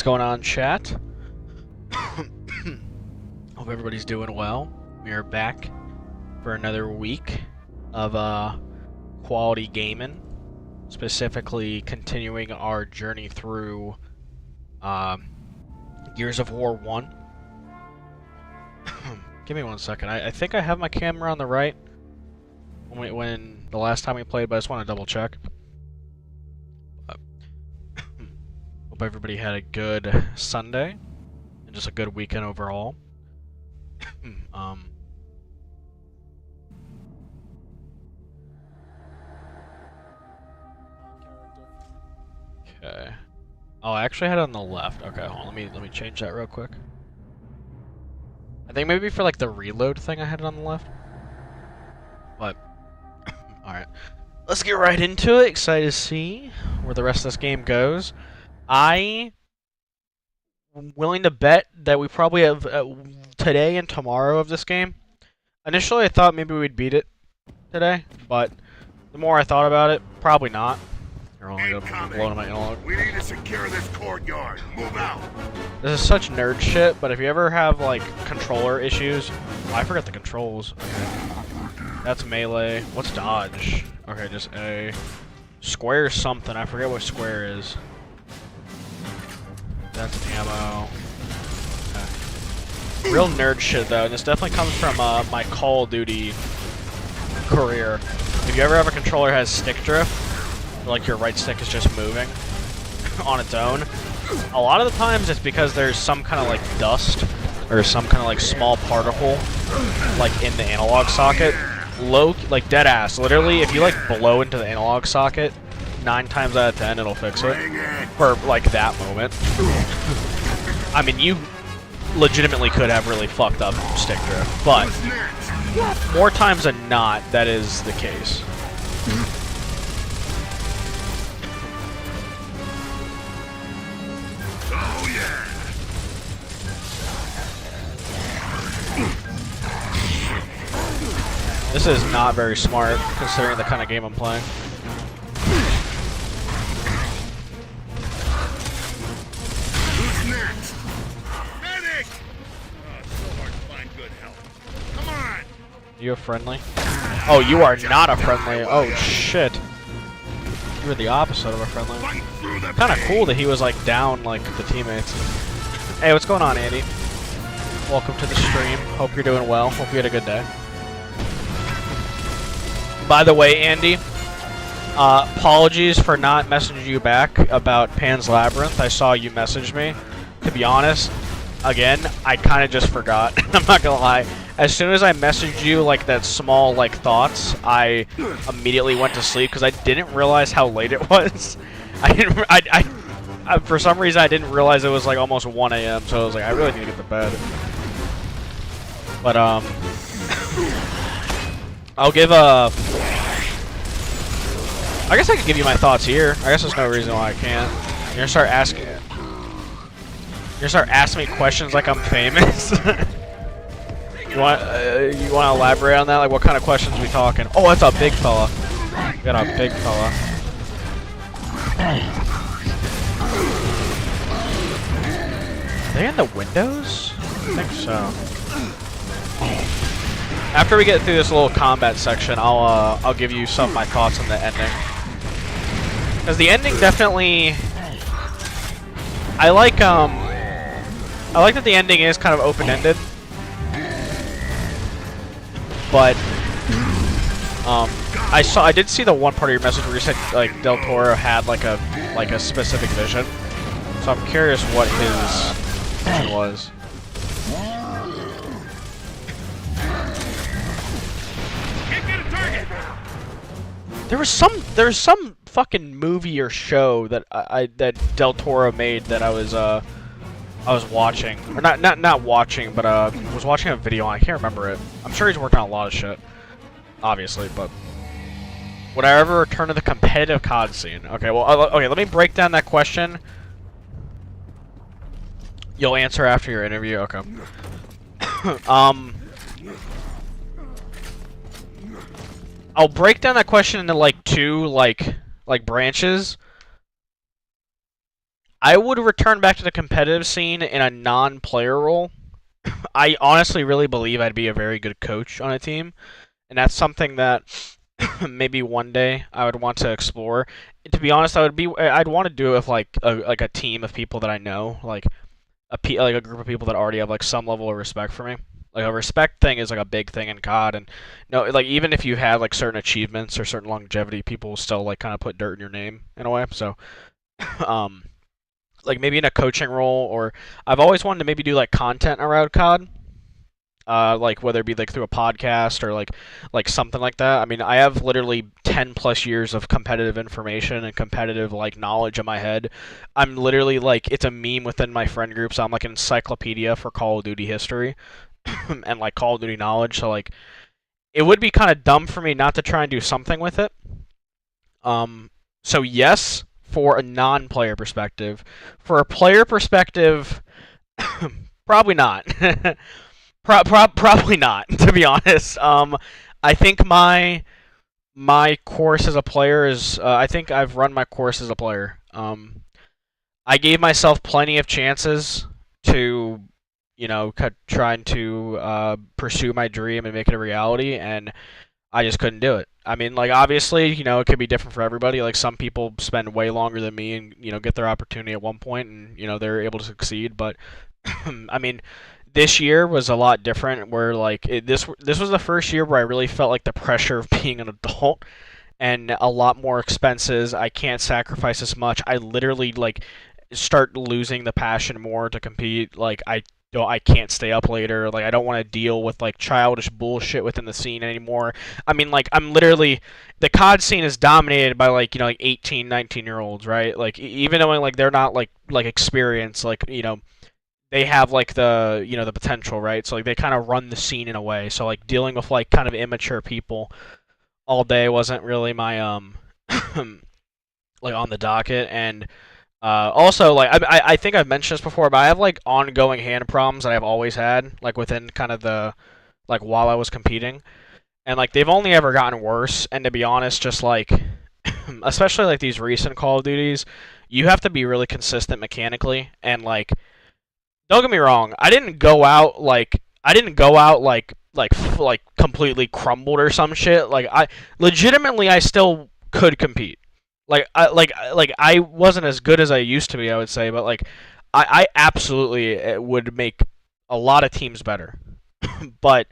What's going on, chat? Hope everybody's doing well. We are back for another week of quality gaming, specifically continuing our journey through Gears of War 1. Give me one second. I think I have my camera on the right when the last time we played, but I just want to double check. Hope everybody had a good Sunday and just a good weekend overall. Okay. Oh, I actually had it on the left. Okay, hold on. Let me change that real quick. I think maybe for like the reload thing I had it on the left. But alright. Let's get right into it. Excited to see where the rest of this game goes. I'm willing to bet that we probably have today and tomorrow of this game. Initially I thought maybe we'd beat it today, but the more I thought about it, probably not. You're only blowing my analog. We need to secure this courtyard. Move out. This is such nerd shit, but if you ever have like controller issues, oh, I forgot the controls. Okay. That's melee. What's dodge? Okay, just A. Square is something. I forget what square is. That's ammo. Okay. Real nerd shit though, and this definitely comes from my Call of Duty career. If you ever have a controller that has stick drift, like your right stick is just moving on its own, a lot of the times it's because there's some kind of like dust or some kind of like small particle like in the analog socket. Like dead ass. Literally, if you like blow into the analog socket, 9 times out of 10 it'll fix it for like that moment. I mean, you legitimately could have really fucked up stick drift, but more times than not, that is the case. This is not very smart, considering the kind of game I'm playing. Who's next? Medic! Oh, it's so hard to find good help. Come on! You a friendly? Oh, you are not a friendly. Oh shit. You were the opposite of a friendly. Kind of cool that he was like down like the teammates. Hey, what's going on, Andy? Welcome to the stream. Hope you're doing well. Hope you had a good day. By the way, Andy, apologies for not messaging you back about Pan's Labyrinth. I saw you message me. To be honest, again, I kind of just forgot. I'm not gonna lie. As soon as I messaged you like that small like thoughts, I immediately went to sleep because I didn't realize how late it was. I didn't. I for some reason I didn't realize it was like almost 1 a.m. So I was like, I really need to get to bed. But I'll give a. I guess I could give you my thoughts here. I guess there's no reason why I can't. You're gonna start asking. You're gonna start asking me questions like I'm famous. You want to elaborate on that? Like, what kind of questions are we talking? Oh, that's a big fella. We got a big fella. Are they in the windows? I think so. After we get through this little combat section, I'll give you some of my thoughts on the ending. Because the ending definitely, I like that the ending is kind of open-ended. But I did see the one part of your message where you said like Del Toro had like a specific vision. So I'm curious what his vision was. There was some fucking movie or show that that Del Toro made that I was watching, or not watching, but was watching a video on. I can't remember it. I'm sure he's working on a lot of shit, obviously. But would I ever return to the competitive COD scene? Okay, well, okay. Let me break down that question. You'll answer after your interview. Okay. I'll break down that question into like two like branches. I would return back to the competitive scene in a non-player role. I honestly really believe I'd be a very good coach on a team, and that's something that maybe one day I would want to explore. To be honest, I'd want to do it with like a team of people that I know, like like a group of people that already have like some level of respect for me. Like a respect thing is like a big thing in COD, and no, like even if you have like certain achievements or certain longevity, people will still like kind of put dirt in your name in a way. So, um, like maybe in a coaching role, or I've always wanted to maybe do like content around COD, like whether it be like through a podcast or like something like that. I mean, I have literally 10 plus years of competitive information and competitive like knowledge in my head. I'm literally like it's a meme within my friend group, so I'm like an encyclopedia for Call of Duty history and like Call of Duty knowledge. So like it would be kind of dumb for me not to try and do something with it. So yes, for a non-player perspective. For a player perspective, probably not. Probably not, to be honest. I think my course as a player is. I think I've run my course as a player. I gave myself plenty of chances to, trying to pursue my dream and make it a reality, and I just couldn't do it. I mean, like obviously, it could be different for everybody. Like some people spend way longer than me and get their opportunity at one point, and they're able to succeed. But I mean, this year was a lot different. Where like this was the first year where I really felt like the pressure of being an adult and a lot more expenses. I can't sacrifice as much. I literally like start losing the passion more to compete. Like I can't stay up later. Like I don't want to deal with like childish bullshit within the scene anymore. I mean, like I'm literally the COD scene is dominated by like like 18, 19-year-olds, right? Like even though like they're not like experienced, like they have like the the potential, right? So like they kind of run the scene in a way. So like dealing with like kind of immature people all day wasn't really my like on the docket. And also, like I think I've mentioned this before, but I have like ongoing hand problems that I've always had, like within kind of the like while I was competing, and like they've only ever gotten worse. And to be honest, just like especially like these recent Call of Duties, you have to be really consistent mechanically. And like don't get me wrong, I didn't go out like completely crumbled or some shit. Like I still could compete. I wasn't as good as I used to be, I would say, but like I absolutely would make a lot of teams better. But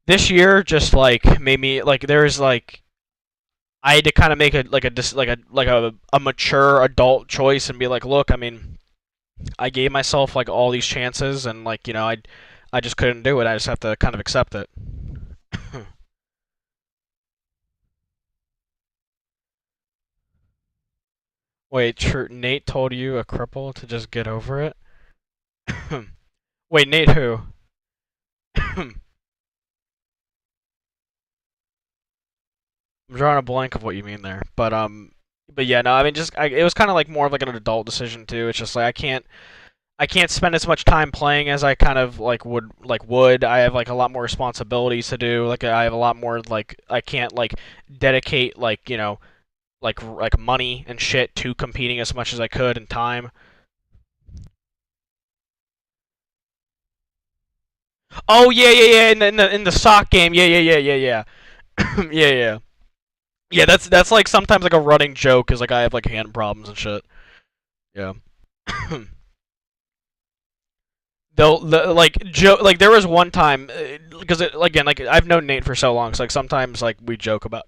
this year just like made me like there's like I had to kind of make a mature adult choice and be like, look, I mean, I gave myself like all these chances and like I just couldn't do it. I just have to kind of accept it. Wait, Nate told you a cripple to just get over it? Wait, Nate who? I'm drawing a blank of what you mean there. But yeah, no, I mean it was kind of like more of like an adult decision too. It's just like I can't spend as much time playing as I kind of would. I have like a lot more responsibilities to do. Like I have a lot more like I can't like dedicate like like money and shit to competing as much as I could in time. Oh yeah, in the sock game. Yeah. Yeah. Yeah, that's like sometimes like a running joke is like I have like hand problems and shit. Yeah. They'll like joke like there was one time because again like I've known Nate for so long, so like sometimes like we joke about.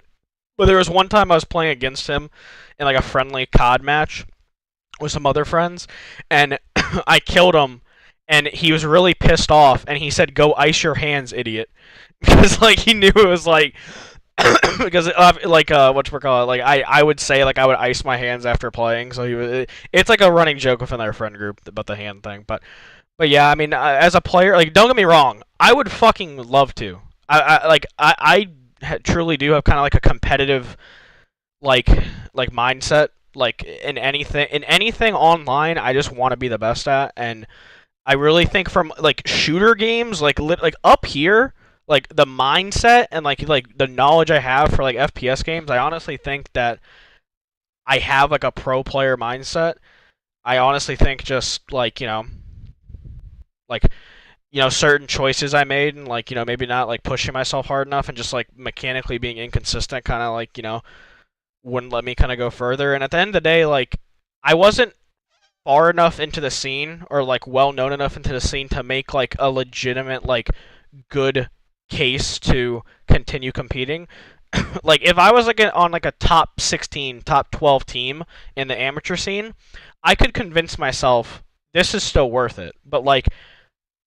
But there was one time I was playing against him in like a friendly COD match with some other friends, and I killed him, and he was really pissed off, and he said, "Go ice your hands, idiot," because like he knew it was like because whatchamacallit, like I would say like I would ice my hands after playing, so it's like a running joke within our friend group about the hand thing, but yeah, I mean as a player, like don't get me wrong, I would fucking love to. I truly do have kind of like a competitive like mindset. Like in anything online, I just want to be the best at, and I really think from like shooter games, like up here, like the mindset and like the knowledge I have for like FPS games, I honestly think that I have like a pro player mindset. I honestly think just like, like, certain choices I made and like, maybe not like pushing myself hard enough and just like mechanically being inconsistent kind of like, wouldn't let me kind of go further. And at the end of the day, like, I wasn't far enough into the scene or like well known enough into the scene to make like a legitimate like good case to continue competing. Like if I was like on like a top 16, top 12 team in the amateur scene, I could convince myself this is still worth it. But like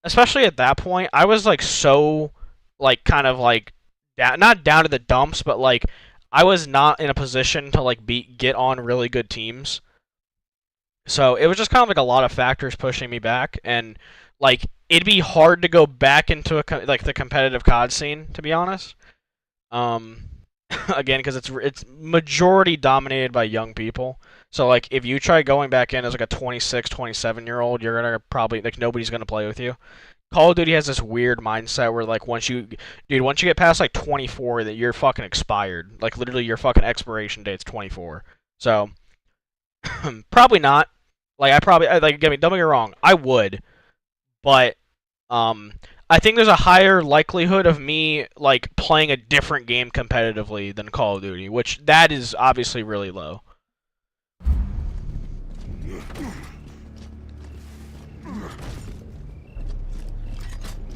especially at that point, I was like so like kind of like not down to the dumps, but like I was not in a position to like get on really good teams. So it was just kind of like a lot of factors pushing me back, and like it'd be hard to go back into like the competitive COD scene, to be honest. Again, because it's majority dominated by young people. So like if you try going back in as like a 26, 27-year-old, you're gonna probably like nobody's gonna play with you. Call of Duty has this weird mindset where like once you get past like 24, that you're fucking expired. Like literally your fucking expiration date's 24. So probably not. Like like don't get me wrong, I would, but I think there's a higher likelihood of me like playing a different game competitively than Call of Duty, which that is obviously really low.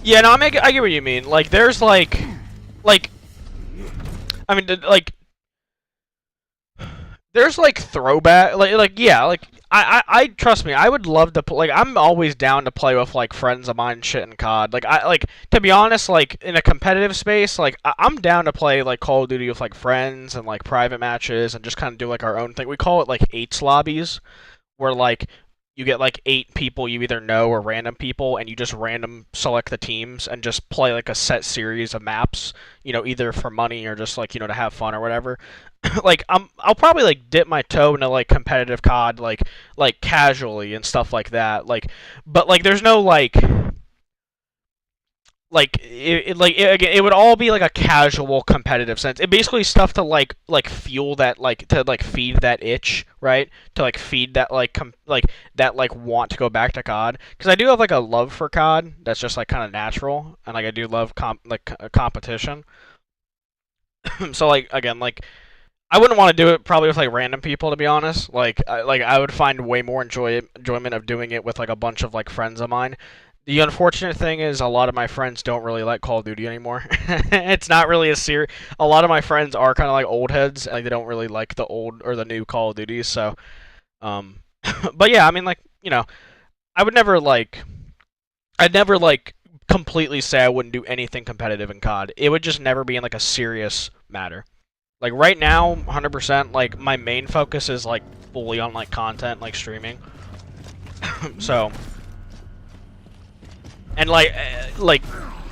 Yeah, no, I get what you mean. Like there's like I mean like there's like throwback like yeah, like I trust me, I would love to like I'm always down to play with like friends of mine and shit in COD. Like I like to be honest, like in a competitive space, like I'm down to play like Call of Duty with like friends and like private matches and just kind of do like our own thing. We call it like 8s lobbies, where like you get like 8 people you either know or random people, and you just random select the teams and just play like a set series of maps, either for money or just like, to have fun or whatever. Like I'll probably like dip my toe into like competitive COD like casually and stuff like that. Like but like there's no like it would all be like a casual competitive sense. It basically stuff to like fuel that like to like feed that itch, right? To like feed that like that like want to go back to COD, because I do have like a love for COD that's just like kind of natural, and like I do love competition. So like again, like I wouldn't want to do it probably with like random people, to be honest. Like I would find way more enjoyment of doing it with like a bunch of like friends of mine. The unfortunate thing is a lot of my friends don't really like Call of Duty anymore. It's not really a serious. A lot of my friends are kind of like old heads, like they don't really like the old or the new Call of Duty. So, but yeah, I mean, like I would never like. I'd never like completely say I wouldn't do anything competitive in COD. It would just never be in like a serious matter. Like right now, 100%. Like my main focus is like fully on like content, like streaming. So. And like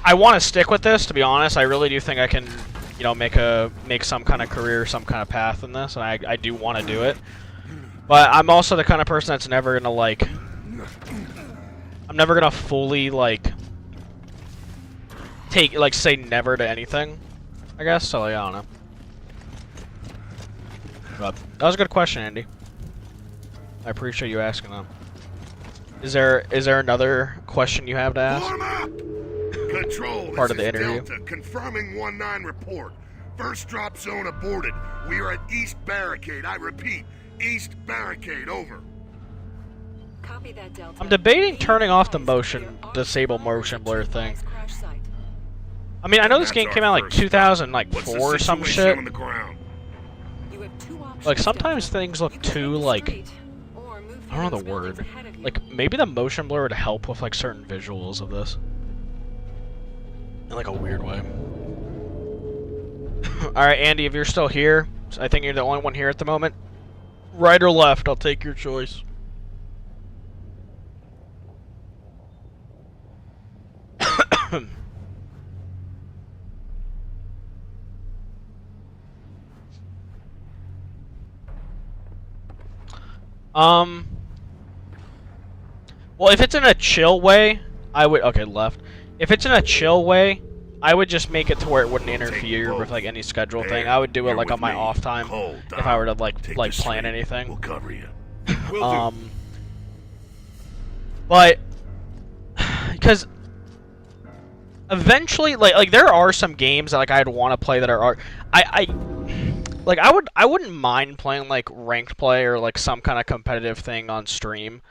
I want to stick with this, to be honest. I really do think I can, make some kind of career, some kind of path in this, and I do want to do it. But I'm also the kind of person that's never gonna like. I'm never gonna fully like say never to anything, I guess. So like, I don't know. But that was a good question, Andy. I appreciate you asking them. Is there another question you have to ask? Control, part of the interview. Delta, confirming 1-9 report. First drop zone aborted. We are at East Barricade. I repeat, East Barricade. Over. Copy that, Delta. I'm debating turning off the disable motion blur thing. I mean, I know this game came out like 2004 or some shit. Like sometimes things look too like. I don't know the word. Like, maybe the motion blur would help with, like, certain visuals of this. In, like, a weird way. Alright, Andy, if you're still here, I think you're the only one here at the moment. Right or left, I'll take your choice. Well, if it's in a chill way, I would... Okay, left. If it's in a chill way, I would just make it to where it wouldn't interfere with, like, any schedule thing. I would do it, like, on my off time if I were to, like plan anything. We'll cover you. But because eventually, like there are some games that like I'd want to play that are I wouldn't mind playing like ranked play or like some kind of competitive thing on stream.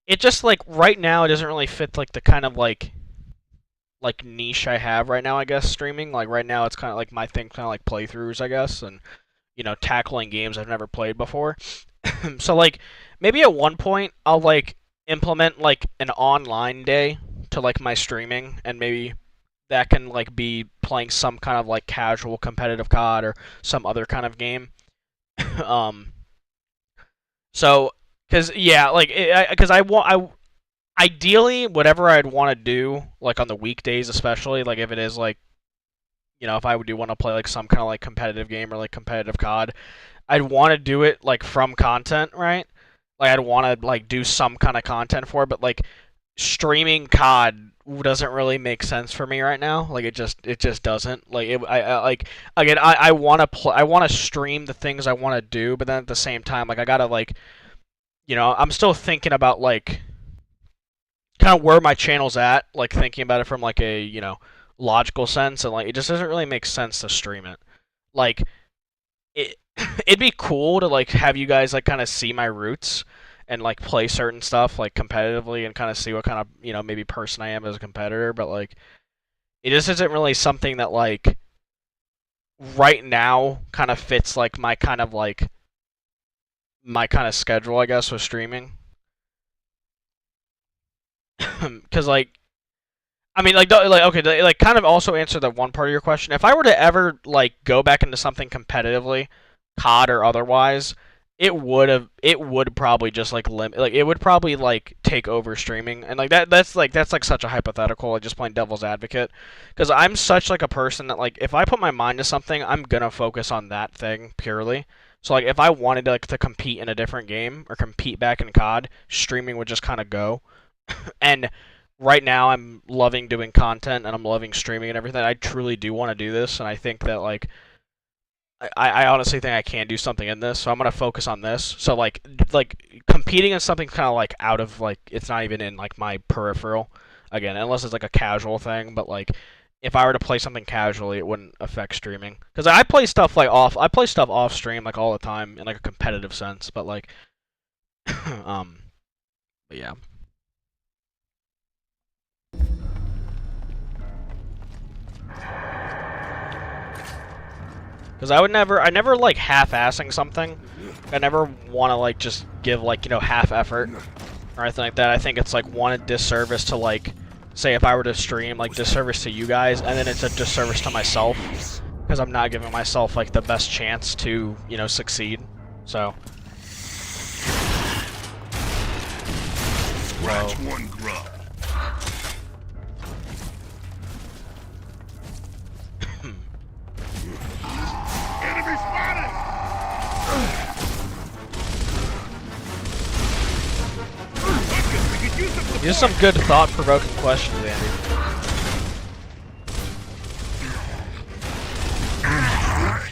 It just like right now it doesn't really fit like the kind of like niche I have right now, I guess, streaming. Like right now it's kind of like my thing, kind of like playthroughs, I guess, and you know, tackling games I've never played before. So like maybe at one point I'll like implement like an online day to like my streaming, and maybe that can like be playing some kind of like casual competitive COD or some other kind of game. So because yeah, like because I ideally whatever I'd want to do like on the weekdays, especially like if it is like, you know, if I do want to play like some kind of like competitive game or like competitive COD, I'd want to do it like from content, right? Like I'd want to like do some kind of content for it, but like streaming COD doesn't really make sense for me right now. Like it just doesn't. Like I like again I want to I want to stream the things I want to do, but then at the same time like I gotta like, you know, I'm still thinking about like kind of where my channel's at, like thinking about it from like a, you know, logical sense, and like it just doesn't really make sense to stream it. Like it'd be cool to like have you guys like kind of see my roots and like play certain stuff like competitively and kind of see what kind of, you know, maybe person I am as a competitor, but like it just isn't really something that like right now kind of fits like my kind of schedule, I guess, with streaming. Because like I mean, like okay, like kind of also answer the one part of your question. If I were to ever like go back into something competitively, COD or otherwise, it would probably just like limit, like it would probably like take over streaming, and like that's like such a hypothetical, like just playing devil's advocate, because I'm such like a person that like if I put my mind to something, I'm gonna focus on that thing purely. So like if I wanted to, like, to compete in a different game or compete back in COD, streaming would just kind of go. And right now I'm loving doing content and I'm loving streaming and everything. I truly do want to do this, and I think that like I honestly think I can do something in this, so I'm gonna focus on this. So like competing in something kind of like out of like, it's not even in like my peripheral, again, unless it's like a casual thing. But like if I were to play something casually, it wouldn't affect streaming, because I play stuff off stream like all the time in like a competitive sense. But like but yeah. Because I never like half-assing something. I never want to like just give like, you know, half effort or anything like that. I think it's like one, a disservice to like, say if I were to stream, like disservice to you guys, and then it's a disservice to myself, because I'm not giving myself like the best chance to, you know, succeed. So. Scratch one grub. Enemy spotted! These are some good thought-provoking questions, Andy.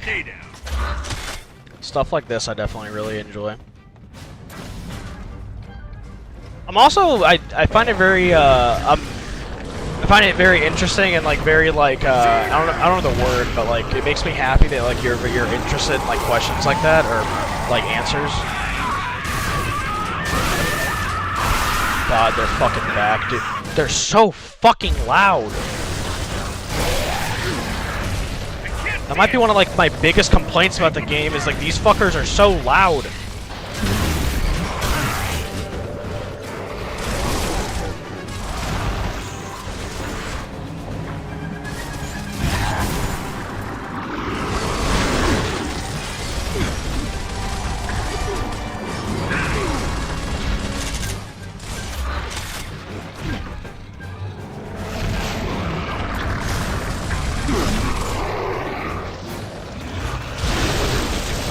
Stay down. Stuff like this I definitely really enjoy. I'm also I find it very I find it very interesting and like very like I don't know the word, but like it makes me happy that like you're interested in like questions like that, or like answers. God, they're fucking back, dude. They're so fucking loud. That might be one of like my biggest complaints about the game, is like these fuckers are so loud.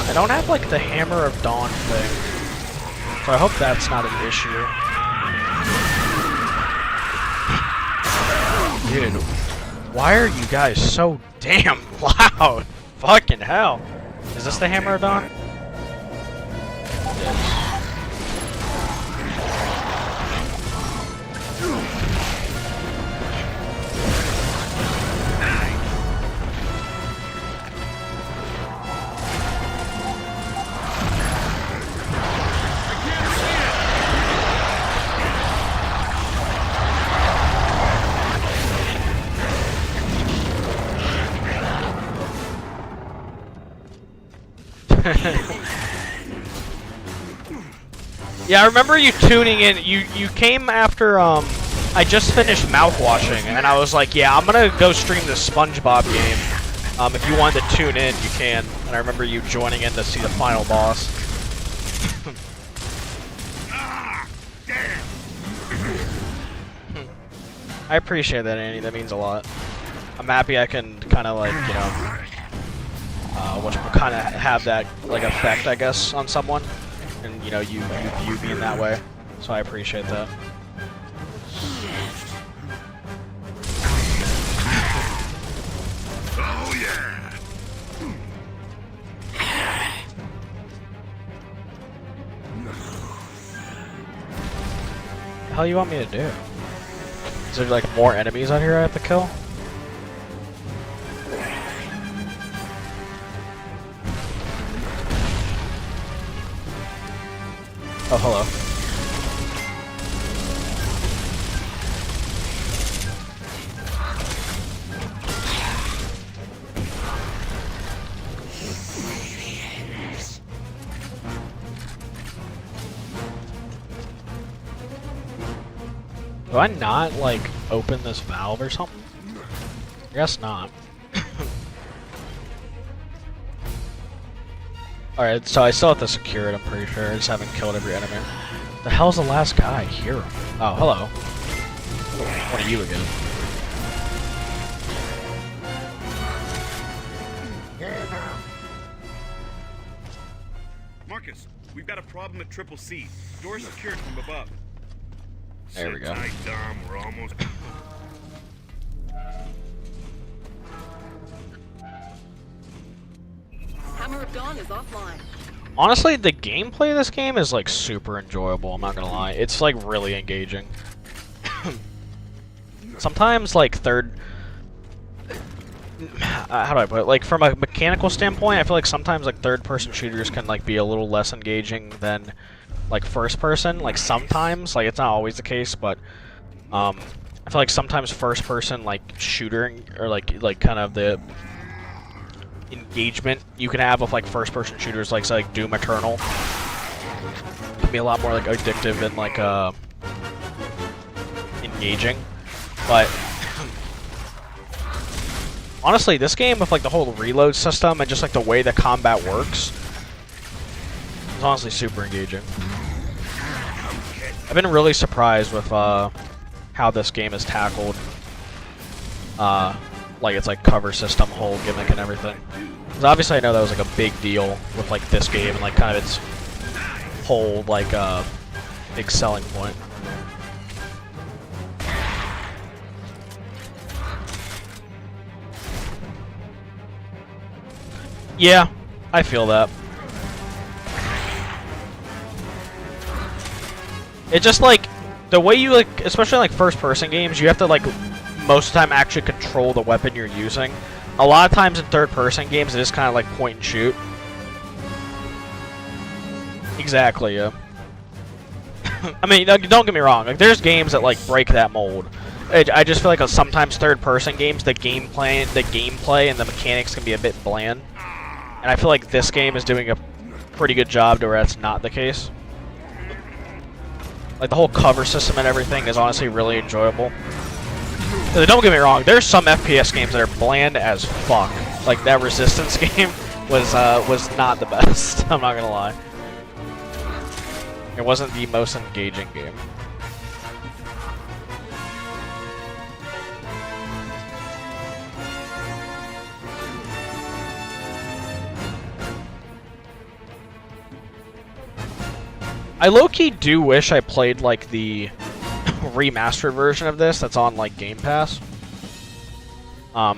I don't have like the Hammer of Dawn thing, so I hope that's not an issue. Dude, why are you guys so damn loud? Fucking hell. Is this the Hammer of Dawn? Yeah, I remember you tuning in. You came after I just finished mouthwashing, and I was like, yeah, I'm gonna go stream this SpongeBob game. If you wanted to tune in, you can. And I remember you joining in to see the final boss. Damn! I appreciate that, Annie. That means a lot. I'm happy I can kind of like, you know, kind of have that like effect, I guess, on someone, and you know, you view me in that way. So I appreciate that. Oh yeah! What the hell you want me to do? Is there like more enemies out here I have to kill? Oh, hello. Do I not, like, open this valve or something? I guess not. Alright, so I still have to secure it, I'm pretty sure. I just haven't killed every enemy. The hell's the last guy? Here. Oh, hello. One of you again. Marcus, we've got a problem at Triple C. Door secured from above. There we go. Sit tight, Dom. We're almost. Hammer of Dawn is offline. Honestly, the gameplay of this game is, like, super enjoyable, I'm not gonna lie. It's, like, really engaging. Sometimes, like, how do I put it? Like, from a mechanical standpoint, I feel like sometimes, like, third-person shooters can, like, be a little less engaging than, like, first-person. Like, sometimes. Like, it's not always the case, but, I feel like sometimes first-person, like, shooting, or, like, kind of the engagement you can have with, like, first-person shooters, like, say, like, Doom Eternal, can be a lot more, like, addictive and, like, engaging. But honestly, this game with, like, the whole reload system and just, like, the way the combat works is honestly super engaging. I've been really surprised with how this game is tackled. Like, it's like cover system, whole gimmick and everything. Because obviously I know that was like a big deal with like this game and like kind of its whole like big selling point. Yeah, I feel that. It just like the way you like, especially in, like first person games, you have to like most of the time actually control the weapon you're using. A lot of times in third person games it is kind of like point and shoot. Exactly, yeah. I mean, don't get me wrong, like there's games that like break that mold. I just feel like sometimes third person games, the gameplay and the mechanics can be a bit bland. And I feel like this game is doing a pretty good job to where that's not the case. Like the whole cover system and everything is honestly really enjoyable. Don't get me wrong, there's some FPS games that are bland as fuck. Like that Resistance game was not the best. I'm not gonna lie. It wasn't the most engaging game. I low-key do wish I played like the remastered version of this that's on like Game Pass. I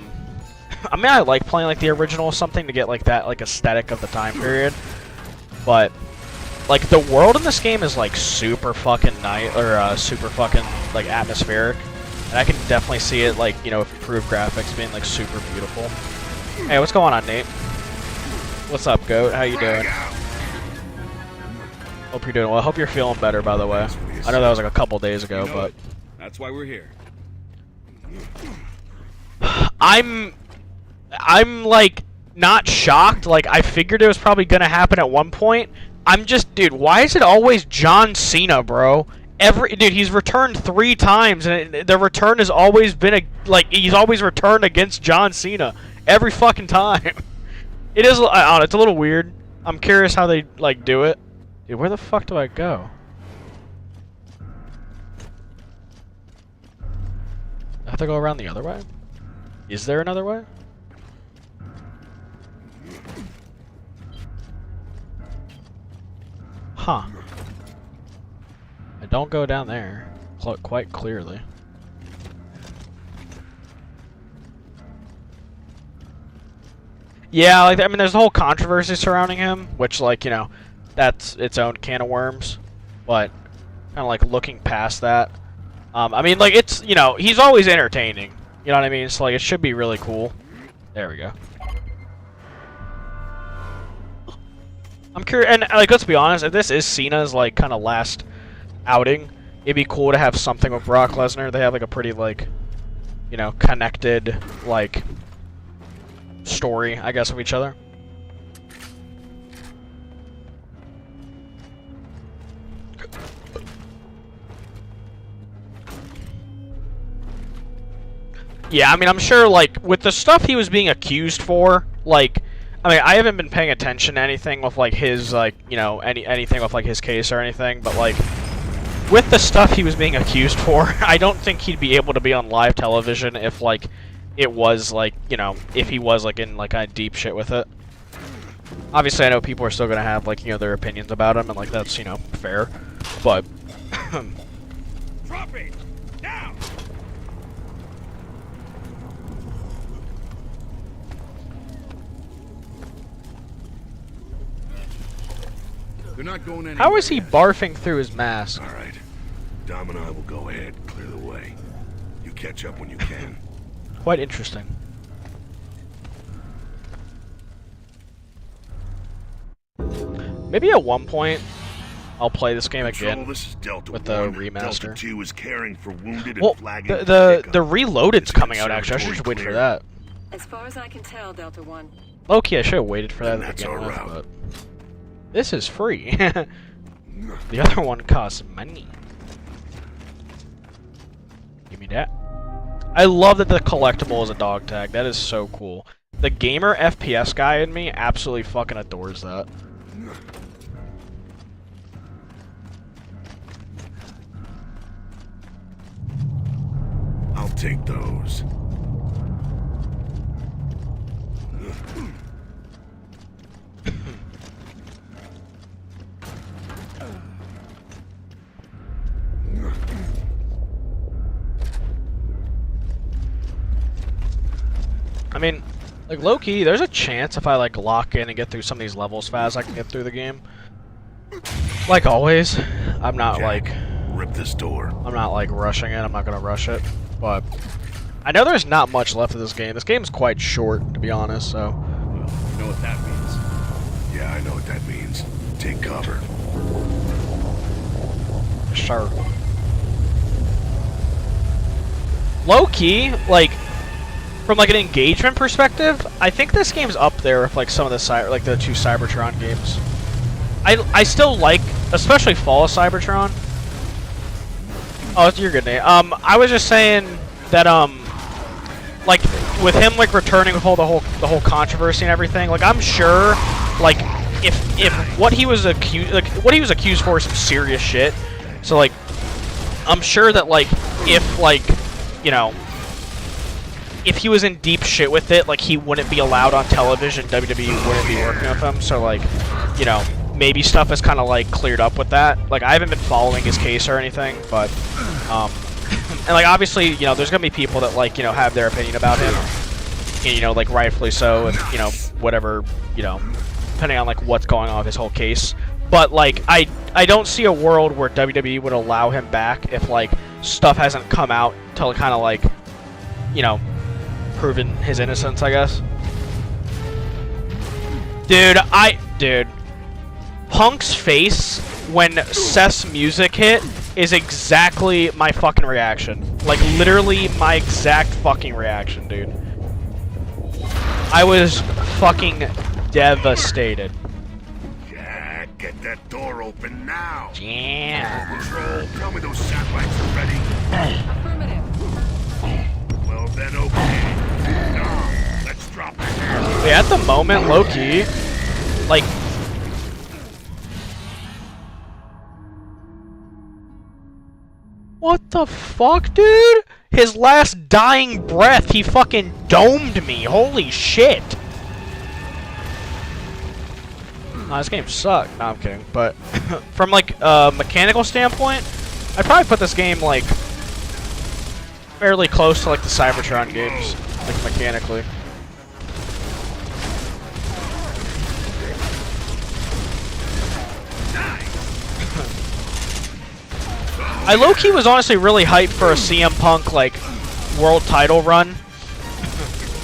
mean, I like playing like the original or something to get like that like aesthetic of the time period, but like the world in this game is like super fucking nice or super fucking like atmospheric, and I can definitely see it like, you know, with improved graphics being like super beautiful. Hey, what's going on, Nate? What's up, Goat? How you doing? Hope you're doing well. I hope you're feeling better, by the way. I know that was like a couple days ago, but that's why we're here. I'm like not shocked. Like, I figured it was probably gonna happen at one point. I'm just, dude, why is it always John Cena, bro? Dude, he's returned 3 times, and the return has always been he's always returned against John Cena every fucking time. It is, I don't know, it's a little weird. I'm curious how they, like, do it. Dude, where the fuck do I go? I have to go around the other way? Is there another way? Huh. I don't go down there quite clearly. Yeah, like, I mean, there's a whole controversy surrounding him, which, like, you know, that's its own can of worms. But kind of like looking past that, I mean, like, it's, you know, he's always entertaining. You know what I mean? So, like, it should be really cool. There we go. I'm curious, and, like, let's be honest, if this is Cena's, like, kind of last outing, it'd be cool to have something with Brock Lesnar. They have, like, a pretty, like, you know, connected, like, story, I guess, of each other. Yeah, I mean, I'm sure, like, with the stuff he was being accused for, like, I mean, I haven't been paying attention to anything with, like, his, like, you know, anything with, like, his case or anything, but, like, with the stuff he was being accused for, I don't think he'd be able to be on live television if, like, it was, like, you know, if he was, like, in, like, kind of deep shit with it. Obviously, I know people are still gonna have, like, you know, their opinions about him, and, like, that's, you know, fair, but... Drop it! Now! They're not going anywhere. How is he barfing through his mask? All right. Dom and I will go ahead, clear the way. You catch up when you can. Quite interesting. Maybe at one point, I'll play this game Control, again this is Delta with the 1. remaster. Delta 2 is caring for wounded and Well, flagging the pickup. Reloaded's It's coming out, actually. I should just wait for clear. that. As far as I can tell, Delta 1. Low-key, I should have waited for that And at that's the beginning, our route. but... This is free. The other one costs money. Give me that. I love that the collectible is a dog tag. That is so cool. The gamer FPS guy in me absolutely fucking adores that. I'll take those. I mean, like, low-key, there's a chance if I, like, lock in and get through some of these levels fast, I can get through the game. Like always, I'm not, Jack, like... rip this door. I'm not, like, rushing it. I'm not gonna rush it. But I know there's not much left of this game. This game's quite short, to be honest, so... Well, you know what that means. Yeah, I know what that means. Take cover. Sure. Low-key, like... From, like, an engagement perspective, I think this game's up there with, like, some of the like the 2 Cybertron games. I still like, especially Fall of Cybertron. Oh, it's your good name. I was just saying that, like, with him, like, returning with all the whole controversy and everything, like, I'm sure, like, if what he was accused for is some serious shit. So, like, I'm sure that, like, if, like, you know, if he was in deep shit with it, like, he wouldn't be allowed on television, WWE wouldn't be working with him, so, like, you know, maybe stuff is kind of, like, cleared up with that. Like, I haven't been following his case or anything, but, and, like, obviously, you know, there's gonna be people that, like, you know, have their opinion about him, and, you know, like, rightfully so, and, you know, whatever, you know, depending on, like, what's going on with his whole case. But, like, I don't see a world where WWE would allow him back if, like, stuff hasn't come out till kind of, like, you know, proven his innocence, I guess. Dude, Punk's face when Seth's music hit is exactly my fucking reaction. Like, literally my exact fucking reaction, dude. I was fucking devastated. Yeah, get that door open now. Yeah. Control, tell me those satellites are ready. Affirmative. Well then, okay. Dom, let's drop the hammer. Yeah, at the moment, low-key, like... What the fuck, dude? His last dying breath, he fucking domed me. Holy shit. Nah, this game sucked. No, I'm kidding. But from, like, a mechanical standpoint, I'd probably put this game, like, fairly close to, like, the Cybertron games, like, mechanically. I low-key was honestly really hyped for a CM Punk, like, world title run.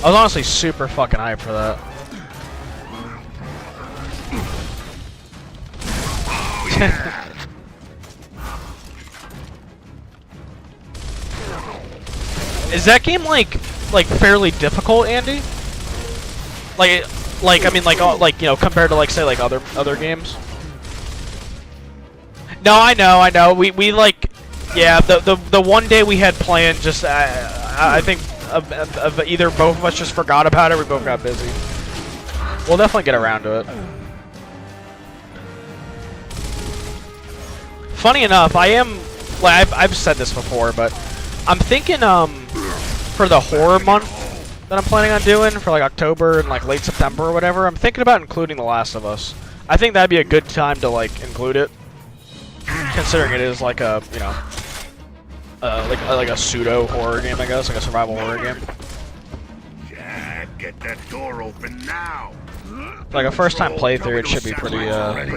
I was honestly super fucking hyped for that. Is that game, like fairly difficult, Andy? Like, I mean, like, you know, compared to, like, say, like, other games? No, I know. We like, yeah, the one day we had planned, just I think either both of us just forgot about it, or we both got busy. We'll definitely get around to it. Funny enough, I am, like, I've said this before, but I'm thinking for the horror month that I'm planning on doing for like October and like late September or whatever, I'm thinking about including The Last of Us. I think that'd be a good time to like include it. Considering it is like a, you know, like a pseudo horror game, I guess, like a survival horror game. Yeah, get that door open now. Like a first time playthrough, it should be pretty neat. Well then,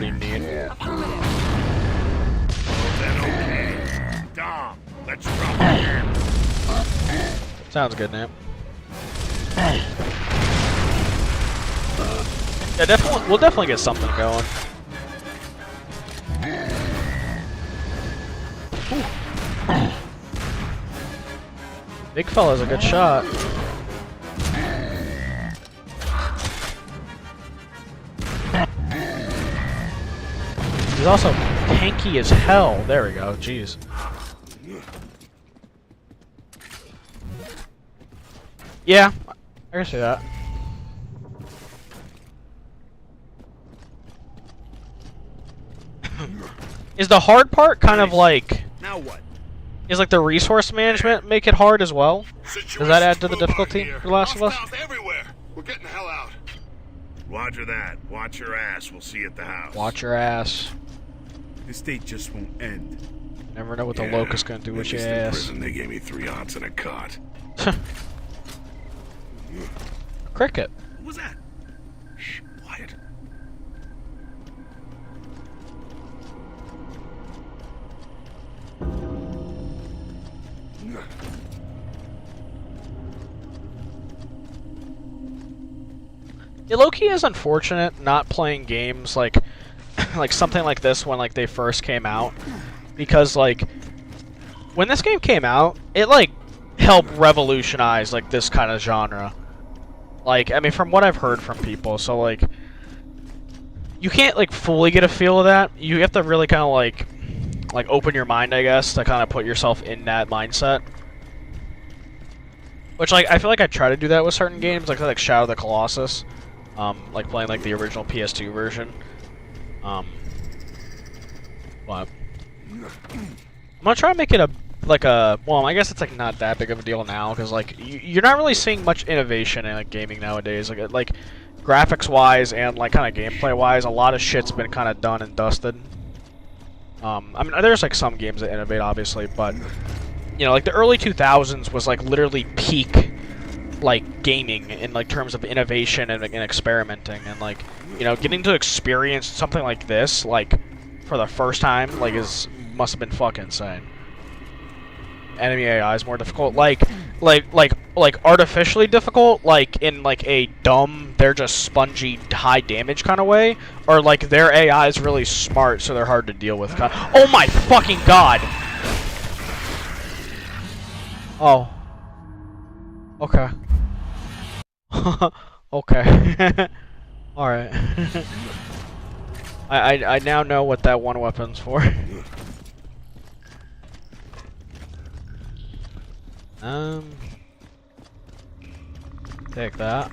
okay. Dom, let's drop the hammer. Sounds good, Nate. Yeah, definitely, we'll definitely get something going. Big fella's a good shot. He's also tanky as hell. There we go. Jeez. Yeah, I can see that. Is the hard part kind of like... Now what? Is like the resource management make it hard as well? Does that add to the difficulty for The Last of Us? Everywhere. We're getting the hell out. Roger that. Watch your ass. We'll see you at the house. Watch your ass. This date just won't end. Never know what the locust's gonna do with your In ass. prison, they gave me 3 ounce and a cot. Cricket. What was that? Shh, quiet. Yeah, low-key is unfortunate not playing games like like something like this when like they first came out, because like when this game came out, it like helped revolutionize like this kind of genre. Like, I mean, from what I've heard from people, so like you can't like fully get a feel of that. You have to really kind of like open your mind, I guess, to kind of put yourself in that mindset. Which, like, I feel like I try to do that with certain games, like Shadow of the Colossus. Like playing like the original PS2 version. What? I'm gonna try to make it well, I guess it's like not that big of a deal now, because like you're not really seeing much innovation in like gaming nowadays. Like graphics wise and like kind of gameplay wise, a lot of shit's been kind of done and dusted. I mean, there's like some games that innovate, obviously, but you know, like the early 2000s was like literally peak like gaming in like terms of innovation and experimenting, and like, you know, getting to experience something like this like for the first time like must have been fucking insane. Enemy AI is more difficult, like artificially difficult, like in like a dumb, they're just spongy high damage kind of way, or like their AI is really smart so they're hard to deal with. Oh my fucking god. Oh. Okay. Okay. Alright. I now know what that one weapon's for. Take that.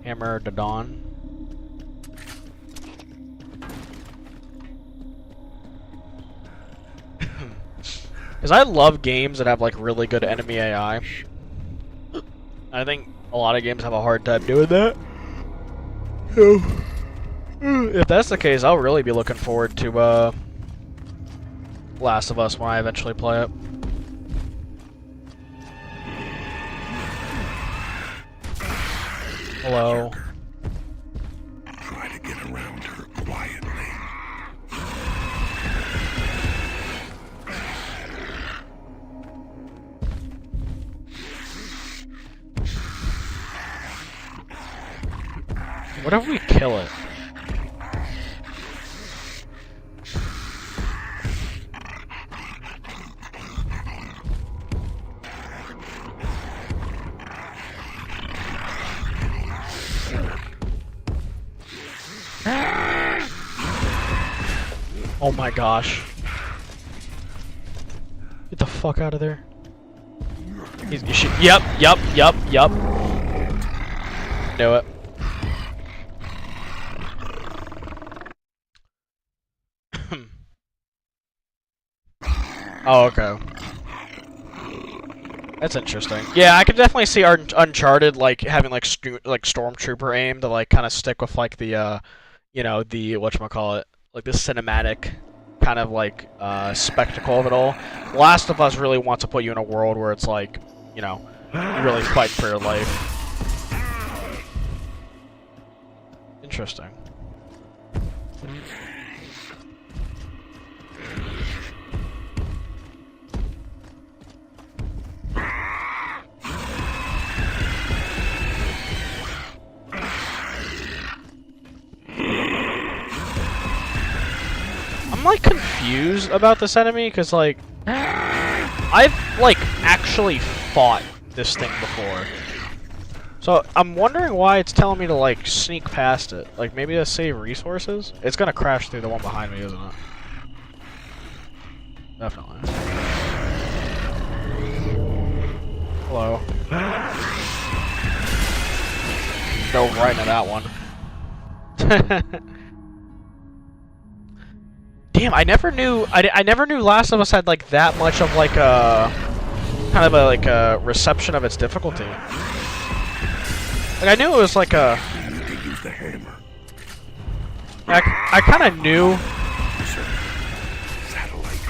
Hammer to Dawn. Because I love games that have like really good enemy AI. I think a lot of games have a hard time doing that. So, if that's the case, I'll really be looking forward to Last of Us when I eventually play it. Hello. Try to get around her quietly. What if we kill it? Oh my gosh. Get the fuck out of there. You should, yep. Knew it. Oh, okay. That's interesting. Yeah, I could definitely see Uncharted like having like stormtrooper aim to like kind of stick with like the you know, the whatchamacallit, like the cinematic kind of like spectacle of it all. Last of Us really wants to put you in a world where it's like, you know, you really fight for your life. Interesting. I'm like confused about this enemy because like I've like actually fought this thing before. So I'm wondering why it's telling me to like sneak past it. Like maybe to save resources? It's gonna crash through the one behind me, isn't it? Definitely. Hello. Dove right into that one. Damn, I never knew Last of Us had like that much of like a kind of a like a reception of its difficulty. Like I knew it was like a. You need to use the hammer. I kind of knew. Satellite.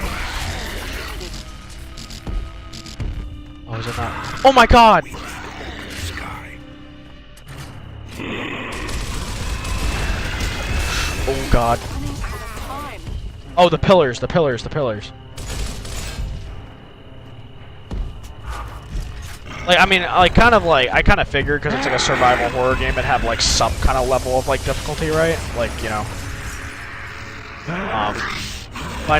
Oh, is it not? Oh my God! Sky. Oh God! Running out of time. Oh, the pillars! Like, I mean, like, kind of like, I kind of figured because it's like a survival horror game, it'd have like some kind of level of like difficulty, right? Like, you know. But I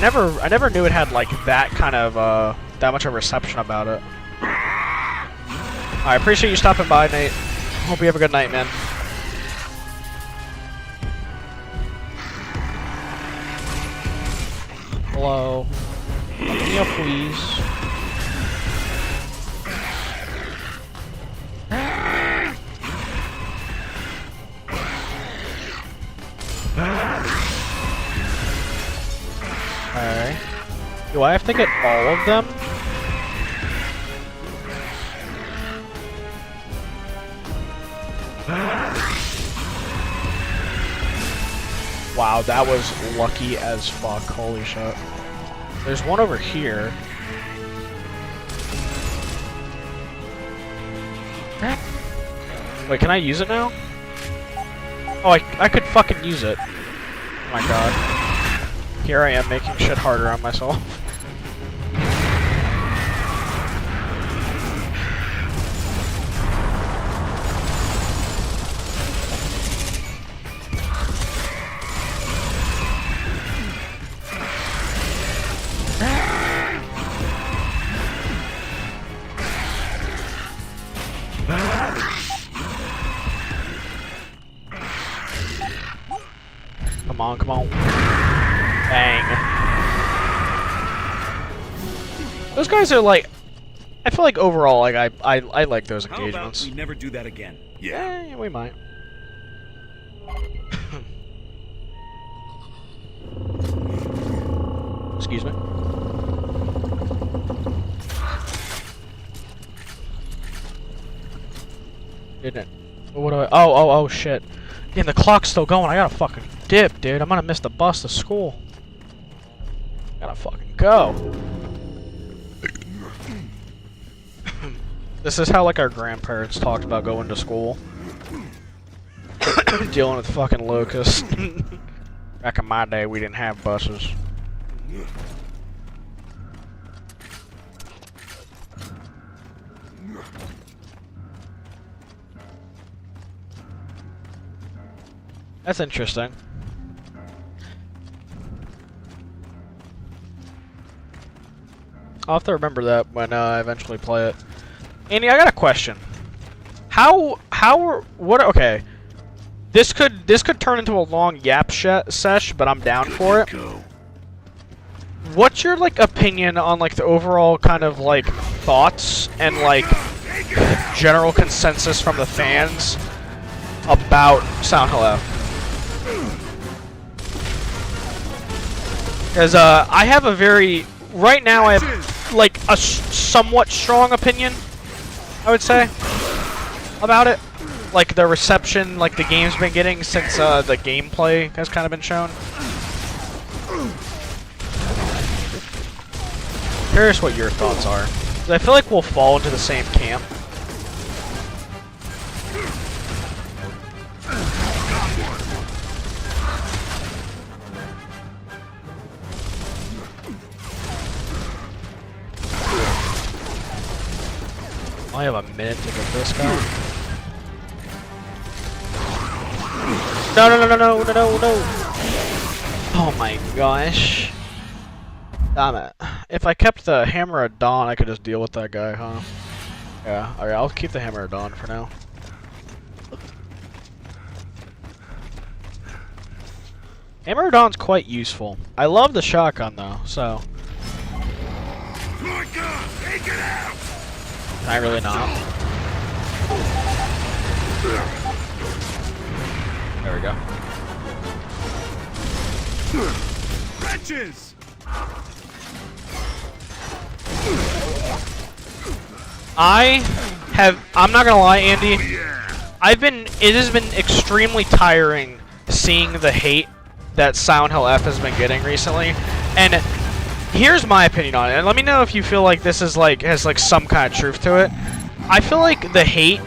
never knew it had like that kind of that much of reception about it. I appreciate you stopping by, Nate. Hope you have a good night, man. Hello. Yeah, please. Alright. Do I have to get all of them? Wow, that was lucky as fuck. Holy shit. There's one over here. Wait, can I use it now? Oh, I could fucking use it. Oh my god. Here I am making shit harder on myself. Come on, come on. Bang. Those guys are like, I feel like overall, like I like those How about engagements. we never do that again? Yeah, we might. Excuse me. Didn't it? What do I? Oh, shit. Yeah, the clock's still going. I gotta fucking dip, dude. I'm gonna miss the bus to school. Gotta fucking go. This is how, like, our grandparents talked about going to school. Dealing with fucking locusts. Back in my day, we didn't have buses. That's interesting. I'll have to remember that when I eventually play it. Andy, I got a question. Okay. This could turn into a long yap sesh, but I'm down for it. What's your, like, opinion on, like, the overall kind of, like, thoughts and, like, general consensus from the fans about Silent Hill F? Because, I have a very... Right now, I have, like, a somewhat strong opinion, I would say, about it. Like, the reception, like, the game's been getting since, the gameplay has kind of been shown. Curious what your thoughts are. 'Cause I feel like we'll fall into the same camp. I have a minute to get this guy. No. Oh my gosh. Damn it. If I kept the Hammer of Dawn, I could just deal with that guy, huh? Yeah, alright, I'll keep the Hammer of Dawn for now. Hammer of Dawn's quite useful. I love the shotgun though, so. Take it out! Can I really not? There we go. Wretches! I'm not gonna lie, Andy. Yeah. It has been extremely tiring seeing the hate that Silent Hill F has been getting recently. And here's my opinion on it. And let me know if you feel like this is like, has like some kind of truth to it. I feel like the hate...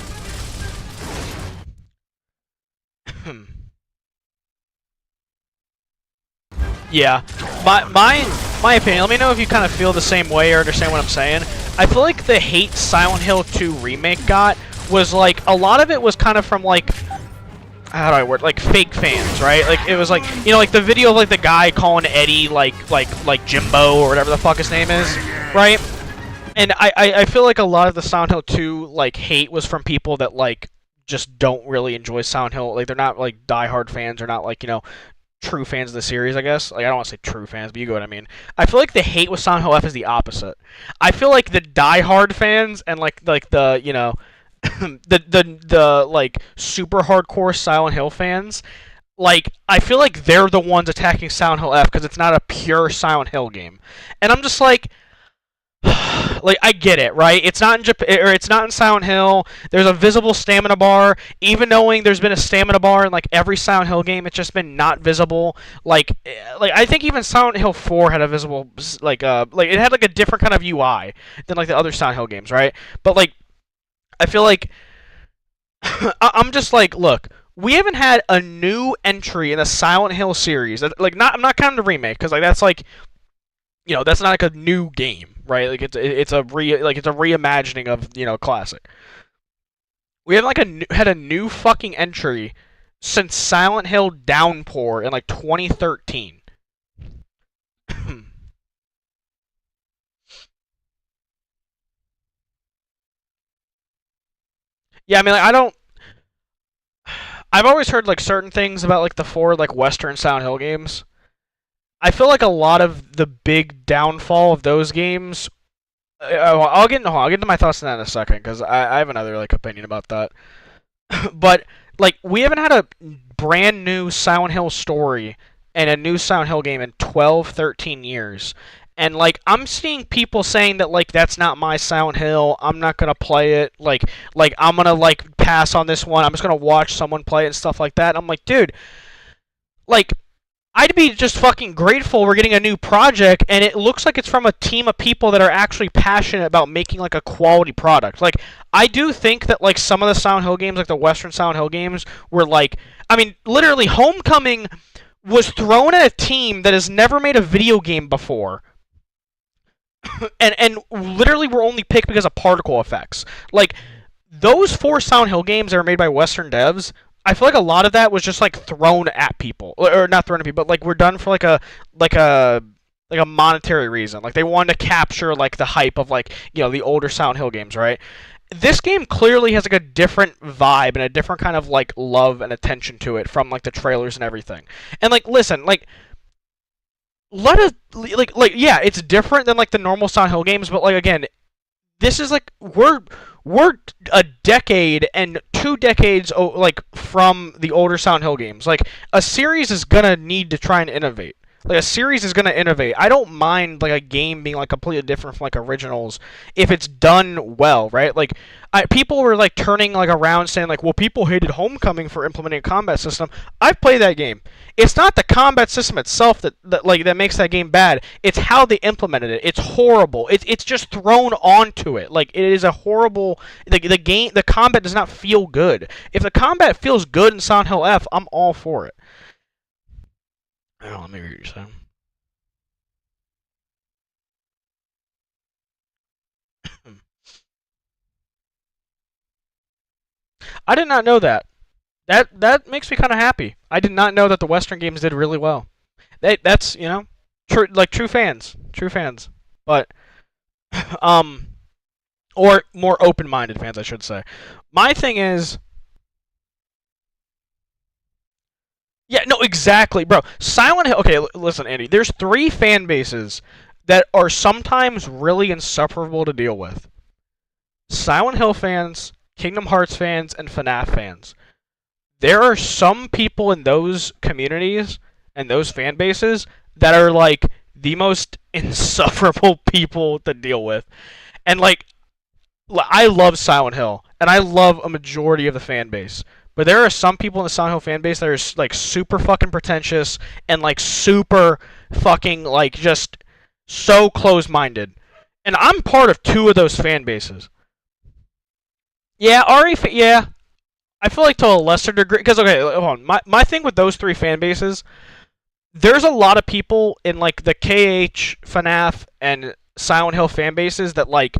Yeah. My opinion, let me know if you kind of feel the same way or understand what I'm saying. I feel like the hate Silent Hill 2 Remake got was like, a lot of it was kind of from like, how do I word, like fake fans, right? Like it was like, you know, like the video of like the guy calling Eddie like Jimbo or whatever the fuck his name is, right? And I feel like a lot of the Silent Hill 2 like hate was from people that like just don't really enjoy Silent Hill. Like they're not like diehard fans or not like, you know, true fans of the series, I guess. Like I don't want to say true fans, but you get what I mean. I feel like the hate with Silent Hill F is the opposite. I feel like the diehard fans and like the you know the like super hardcore Silent Hill fans, like I feel like they're the ones attacking Silent Hill F because it's not a pure Silent Hill game. And I'm just like like I get it, right? It's not in Japan, or it's not in Silent Hill. There's a visible stamina bar. Even knowing there's been a stamina bar in like every Silent Hill game, it's just been not visible. Like I think even Silent Hill 4 had a visible like it had like a different kind of UI than like the other Silent Hill games, right? But like I feel like I'm just like, look, we haven't had a new entry in the Silent Hill series. Like I'm not counting the remake because like that's like, you know, that's not like a new game, right? Like it's a reimagining of, you know, classic. We haven't like had a new fucking entry since Silent Hill Downpour in like 2013. Yeah, I mean, like, I've always heard like certain things about like the 4 like Western Silent Hill games. I feel like a lot of the big downfall of those games. I'll get into my thoughts on that in a second because I have another like opinion about that. But like we haven't had a brand new Silent Hill story and a new Silent Hill game in 12, 13 years. And like I'm seeing people saying that like that's not my Silent Hill. I'm not gonna play it. Like I'm gonna like pass on this one. I'm just gonna watch someone play it and stuff like that. I'm like, dude, like I'd be just fucking grateful we're getting a new project, and it looks like it's from a team of people that are actually passionate about making like a quality product. Like I do think that like some of the Silent Hill games, like the Western Silent Hill games, were like, I mean, literally Homecoming was thrown at a team that has never made a video game before. and literally were only picked because of particle effects. Like those 4 Silent Hill games that were made by Western devs, I feel like a lot of that was just like thrown at people, or not thrown at people, but like we're done for like a monetary reason. Like they wanted to capture like the hype of like the older Silent Hill games, right? This game clearly has like a different vibe and a different kind of like love and attention to it from like the trailers and everything. And like listen, like let us like yeah, it's different than like the normal Silent Hill games, but like again, this is like we're a decade and 2 decades like from the older Silent Hill games. Like a series is gonna need to try and innovate. Like a series is gonna innovate. I don't mind like a game being like completely different from like originals if it's done well, right? Like people were like turning like around saying like, well, people hated Homecoming for implementing a combat system. I've played that game. It's not the combat system itself that makes that game bad. It's how they implemented it. It's horrible. It's just thrown onto it. Like it is a horrible. The combat does not feel good. If the combat feels good in Silent Hill F, I'm all for it. Oh, let me read what you're saying. I did not know that. That makes me kind of happy. I did not know that the Western games did really well. That's true fans, but or more open-minded fans, I should say. My thing is. Yeah, no, exactly, bro. Silent Hill. Okay, listen, Andy. There's 3 fan bases that are sometimes really insufferable to deal with. Silent Hill fans, Kingdom Hearts fans, and FNAF fans. There are some people in those communities and those fan bases that are like the most insufferable people to deal with. And like, I love Silent Hill, and I love a majority of the fan base. But there are some people in the Silent Hill fan base that are like super fucking pretentious and like super fucking like just so close-minded. And I'm part of 2 of those fan bases. Yeah, yeah. I feel like to a lesser degree, because okay, hold on. My thing with those 3 fan bases, there's a lot of people in like the KH, FNAF, and Silent Hill fan bases that like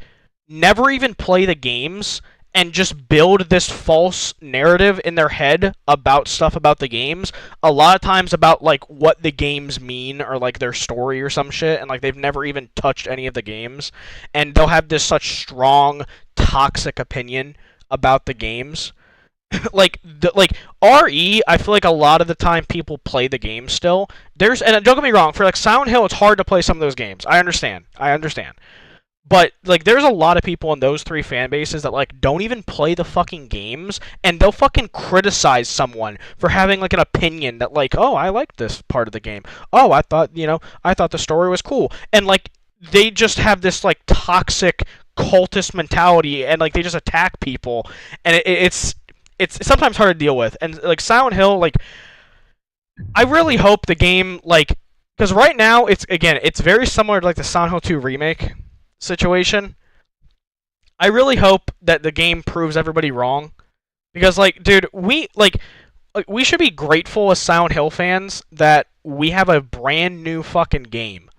never even play the games and just build this false narrative in their head about stuff about the games. A lot of times about like what the games mean or like their story or some shit, and like they've never even touched any of the games, and they'll have this such strong toxic opinion about the games. like RE, I feel like a lot of the time people play the game still. And don't get me wrong, for like Silent Hill, it's hard to play some of those games. I understand. But like there's a lot of people in those 3 fan bases that like don't even play the fucking games, and they'll fucking criticize someone for having like an opinion that like, oh, I like this part of the game. Oh, I thought the story was cool. And like they just have this like toxic cultist mentality, and like they just attack people, and it's sometimes hard to deal with. And like Silent Hill, like I really hope the game, like, because right now it's very similar to like the Silent Hill 2 remake situation. I really hope that the game proves everybody wrong, because like, dude, we should be grateful as Silent Hill fans that we have a brand new fucking game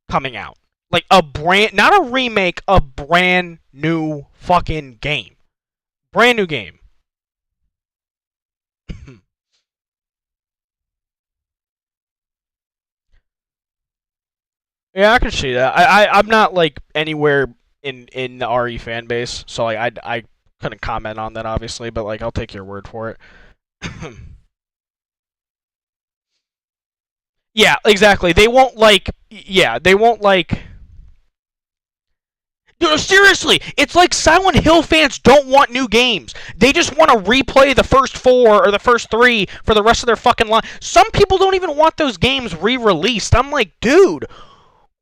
coming out. Like not a remake, a brand new fucking game. Brand new game. Yeah, I can see that. I'm not like anywhere in the RE fan base, so like I couldn't comment on that obviously, but like I'll take your word for it. Yeah, exactly. They won't like. Yeah, they won't like. Dude, seriously, it's like Silent Hill fans don't want new games. They just want to replay the first 4 or the first 3 for the rest of their fucking life. Some people don't even want those games re-released. I'm like, dude,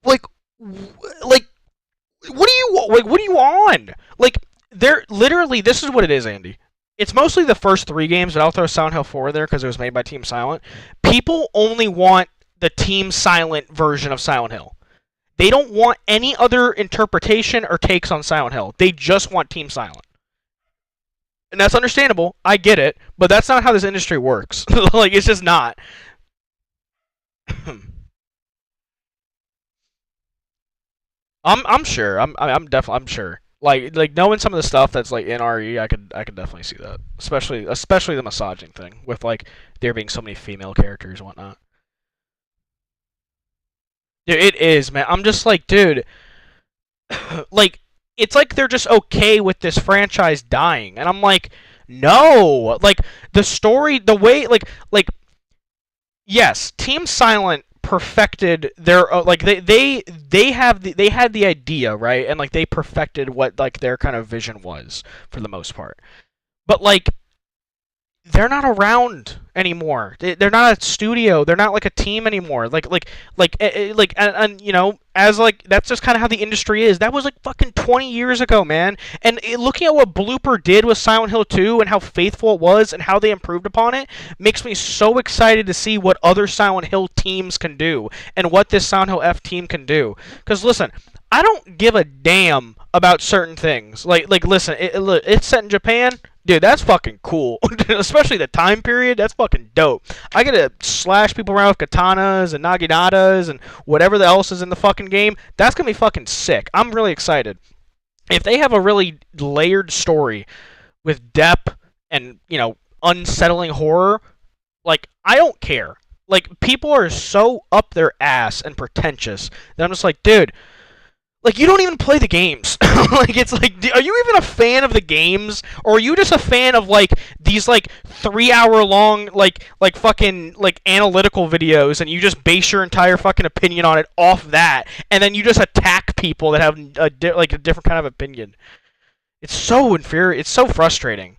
like, what do you like? What are you on? Like, they're literally. This is what it is, Andy. It's mostly the first 3 games, but I'll throw Silent Hill 4 there because it was made by Team Silent. People only want the Team Silent version of Silent Hill. They don't want any other interpretation or takes on Silent Hill. They just want Team Silent. And that's understandable. I get it. But that's not how this industry works. Like, it's just not. I'm sure. I'm definitely. I'm sure. Like knowing some of the stuff that's like in RE, I could definitely see that. Especially the massaging thing with like there being so many female characters and whatnot. Dude, it is, man. I'm just like, dude, like, it's like they're just okay with this franchise dying. And I'm like, no. Like, the story, the way, yes, Team Silent perfected their, like, they had the idea, right? And, like, they perfected what, like, their kind of vision was, for the most part. But, like, they're not around anymore. They're not a studio. They're not like a team anymore. And you know, as like that's just kind of how the industry is. That was like fucking 20 years ago, man. And looking at what Blooper did with Silent Hill 2 and how faithful it was and how they improved upon it makes me so excited to see what other Silent Hill teams can do and what this Silent Hill F team can do. Because listen, I don't give a damn about certain things. Like listen, it's set in Japan. Dude, that's fucking cool. Especially the time period, that's fucking dope. I get to slash people around with katanas and naginatas and whatever else is in the fucking game. That's gonna be fucking sick. I'm really excited. If they have a really layered story with depth and, you know, unsettling horror, like, I don't care. Like, people are so up their ass and pretentious that I'm just like, dude, like, you don't even play the games. Like, it's like, are you even a fan of the games? Or are you just a fan of, like, these, like, 3-hour-long, like fucking, like, analytical videos, and you just base your entire fucking opinion on it off that, and then you just attack people that have, a different kind of opinion. It's so infuriating. It's so frustrating.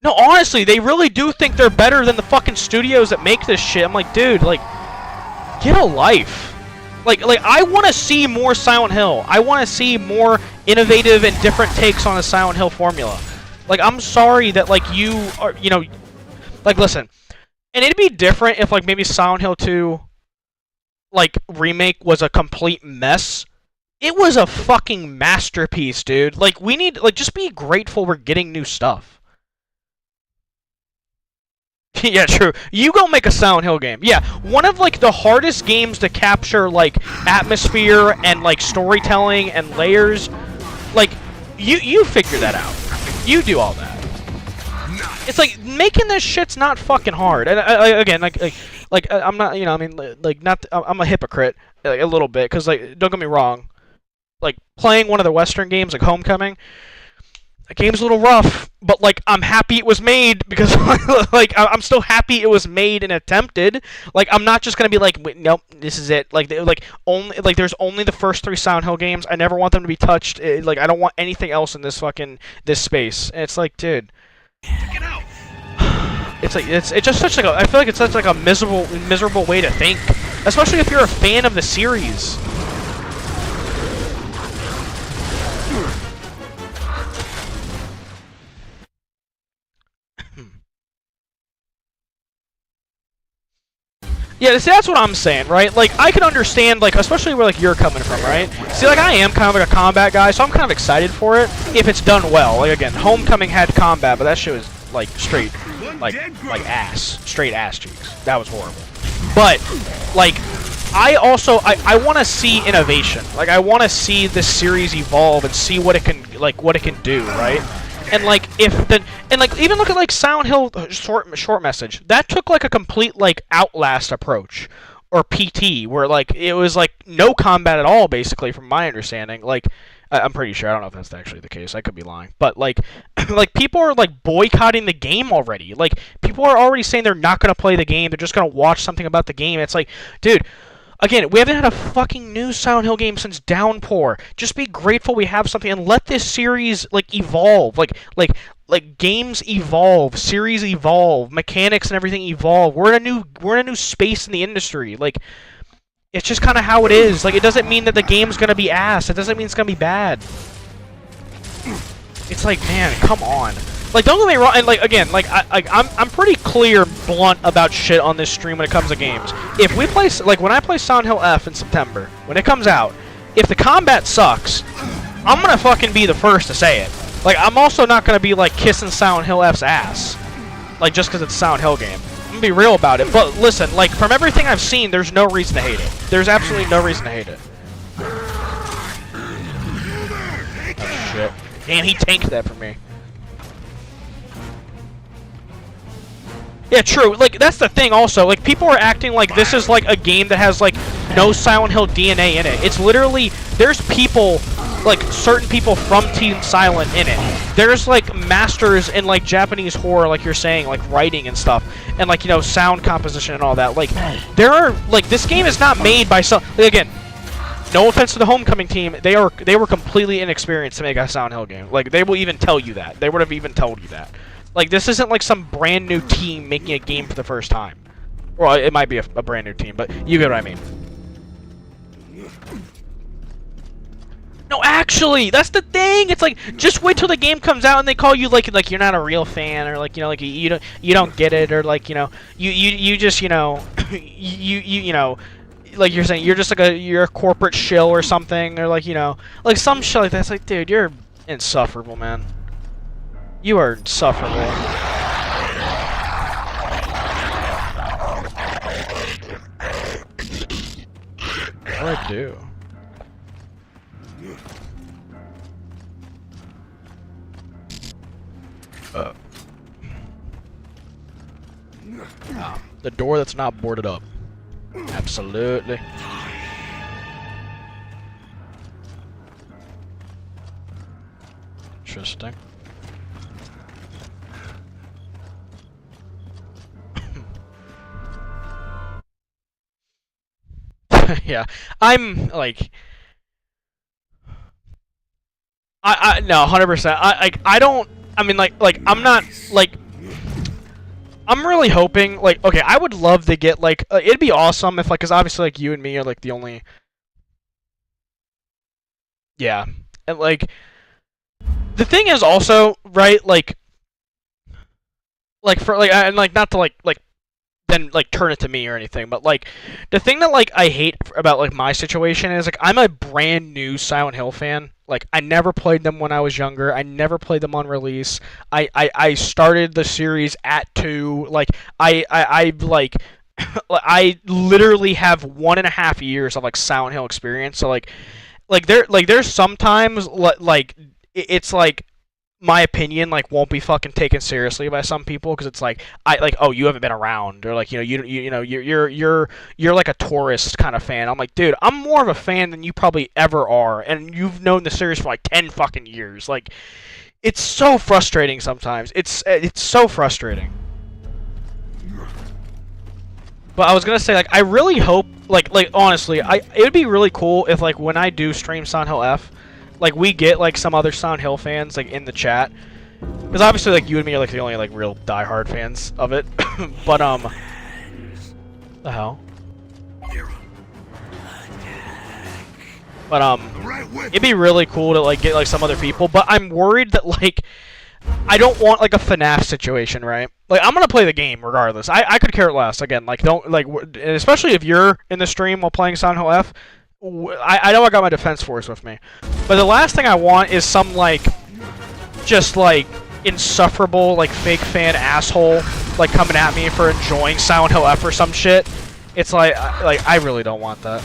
No, honestly, they really do think they're better than the fucking studios that make this shit. I'm like, dude, like, get a life. Like I want to see more Silent Hill. I want to see more innovative and different takes on the Silent Hill formula. Like, I'm sorry that, like, you are, you know, like, listen, and it'd be different if, like, maybe Silent Hill 2, like, remake was a complete mess. It was a fucking masterpiece, dude. Like, we need, like, just be grateful we're getting new stuff. Yeah, true. You go make a Silent Hill game. Yeah, one of, like, the hardest games to capture, like, atmosphere and, like, storytelling and layers. Like, you figure that out. You do all that. It's like, making this shit's not fucking hard. And again, I'm not, you know, I mean, like, not, I'm a hypocrite, like, a little bit, because, like, don't get me wrong. Like, playing one of the Western games, like Homecoming, that game's a little rough, but, like, I'm happy it was made because, like, I'm still happy it was made and attempted. Like, I'm not just gonna be like, nope, this is it. Like, only, like, there's only the first 3 Silent Hill games. I never want them to be touched. Like, I don't want anything else in this space. And it's like, dude, Check it out. it's like it's just such like I feel like it's such like a miserable way to think, especially if you're a fan of the series. Yeah, see, that's what I'm saying, right? Like, I can understand, like, especially where, like, you're coming from, right? See, like, I am kind of like a combat guy, so I'm kind of excited for it if it's done well. Like, again, Homecoming had combat, but that shit was, like, straight, like ass. Straight ass cheeks. That was horrible. But, like, I want to see innovation. Like, I want to see this series evolve and see what it can, like, what it can do, right? And, like, even look at, like, Silent Hill short message. That took, like, a complete, like, Outlast approach. Or PT, where, like, it was, like, no combat at all, basically, from my understanding. Like, I'm pretty sure. I don't know if that's actually the case. I could be lying. But, like, like people are, like, boycotting the game already. Like, people are already saying they're not going to play the game. They're just going to watch something about the game. It's like, dude, again, we haven't had a fucking new Silent Hill game since Downpour. Just be grateful we have something and let this series, like, evolve. Like games evolve, series evolve, mechanics and everything evolve. We're in a new space in the industry. Like, it's just kind of how it is. Like, it doesn't mean that the game's gonna be ass. It doesn't mean it's gonna be bad. It's like, man, come on. Like, don't get me wrong. And like, again, like, I'm pretty clear, blunt about shit on this stream when it comes to games. If we play, like, when I play Silent Hill F in September, when it comes out, if the combat sucks, I'm gonna fucking be the first to say it. Like, I'm also not gonna be like kissing Silent Hill F's ass, like, just because it's a Silent Hill game. I'm gonna be real about it. But listen, like, from everything I've seen, there's no reason to hate it. There's absolutely no reason to hate it. Oh shit! Damn, he tanked that for me. Yeah, true. Like, that's the thing also. Like, people are acting like this is, like, a game that has, like, no Silent Hill DNA in it. It's literally, there's people, like, certain people from Team Silent in it. There's, like, masters in, like, Japanese horror, like you're saying, like, writing and stuff. And, like, you know, sound composition and all that. Like, there are, like, this game is not made by some, like, again, no offense to the Homecoming team, they were completely inexperienced to make a Silent Hill game. Like, they will even tell you that. They would have even told you that. Like, this isn't like some brand new team making a game for the first time. Well, it might be a brand new team, but you get what I mean. No, actually, that's the thing. It's like, just wait till the game comes out and they call you like you're not a real fan, or like, you know, like you don't get it, or like, you know, you just, you know, you know, like you're saying you're just like you're a corporate shill or something, or like, you know, like some shit like that. It's like, dude, you're insufferable, man. You are insufferable. What do I do? The door that's not boarded up. Absolutely. Interesting. Yeah, I'm like, I no, 100%. I don't. I mean, like I'm not like. I'm really hoping, like, okay, I would love to get, like, it'd be awesome if, like, because obviously, like, you and me are, like, the only. Yeah, and like, the thing is also, right, like for like, and like, not to like then like turn it to me or anything, but like the thing that like I hate about like my situation is like I'm a brand new Silent Hill fan. Like, I never played them when I was younger. I never played them on release. I started the series at 2. Like, I like I literally have 1.5 years of like Silent Hill experience. So like there's sometimes like it's like my opinion like won't be fucking taken seriously by some people because it's like oh, you haven't been around, or like, you know, you're like a tourist kind of fan. I'm like, dude, I'm more of a fan than you probably ever are, and you've known the series for like 10 fucking years. Like, it's so frustrating sometimes. It's so frustrating. But I was gonna say, like, I really hope, like honestly, it'd be really cool if like when I do stream Silent Hill F, like, we get, like, some other Silent Hill fans, like, in the chat. Because obviously, like, you and me are, like, the only, like, real diehard fans of it. But, the hell? But, it'd be really cool to, like, get, like, some other people. But I'm worried that, like, I don't want, like, a FNAF situation, right? Like, I'm gonna play the game regardless. I could care less. Again, like, don't, like, especially if you're in the stream while playing Silent Hill F. I know I got my defense force with me, but the last thing I want is some, like, just, like, insufferable, like, fake fan asshole, like, coming at me for enjoying Silent Hill F or some shit. It's like I really don't want that.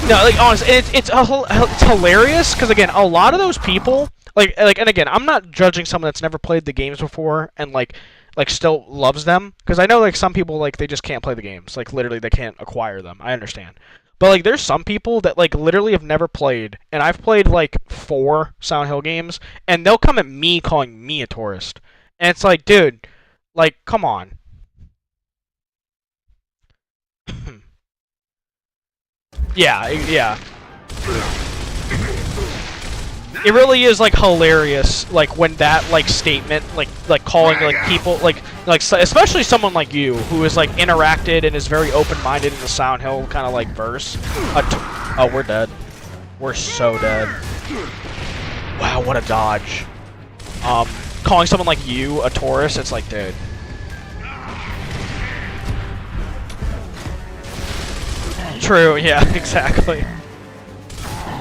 No, like, honestly, it's hilarious, because, again, a lot of those people, like, and again, I'm not judging someone that's never played the games before and, like still loves them, because I know, like, some people, like, they just can't play the games. Like, literally, they can't acquire them. I understand. But like, there's some people that like literally have never played, and I've played like 4 Silent Hill games, and they'll come at me calling me a tourist, and it's like, dude, like, come on. Yeah. It really is like hilarious, like when that like statement, like calling like people like especially someone like you who is like interacted and is very open-minded in the Silent Hill kind of like verse. Oh, we're dead. We're so dead. Wow, what a dodge. Calling someone like you a tourist, it's like, dude. True, yeah, exactly.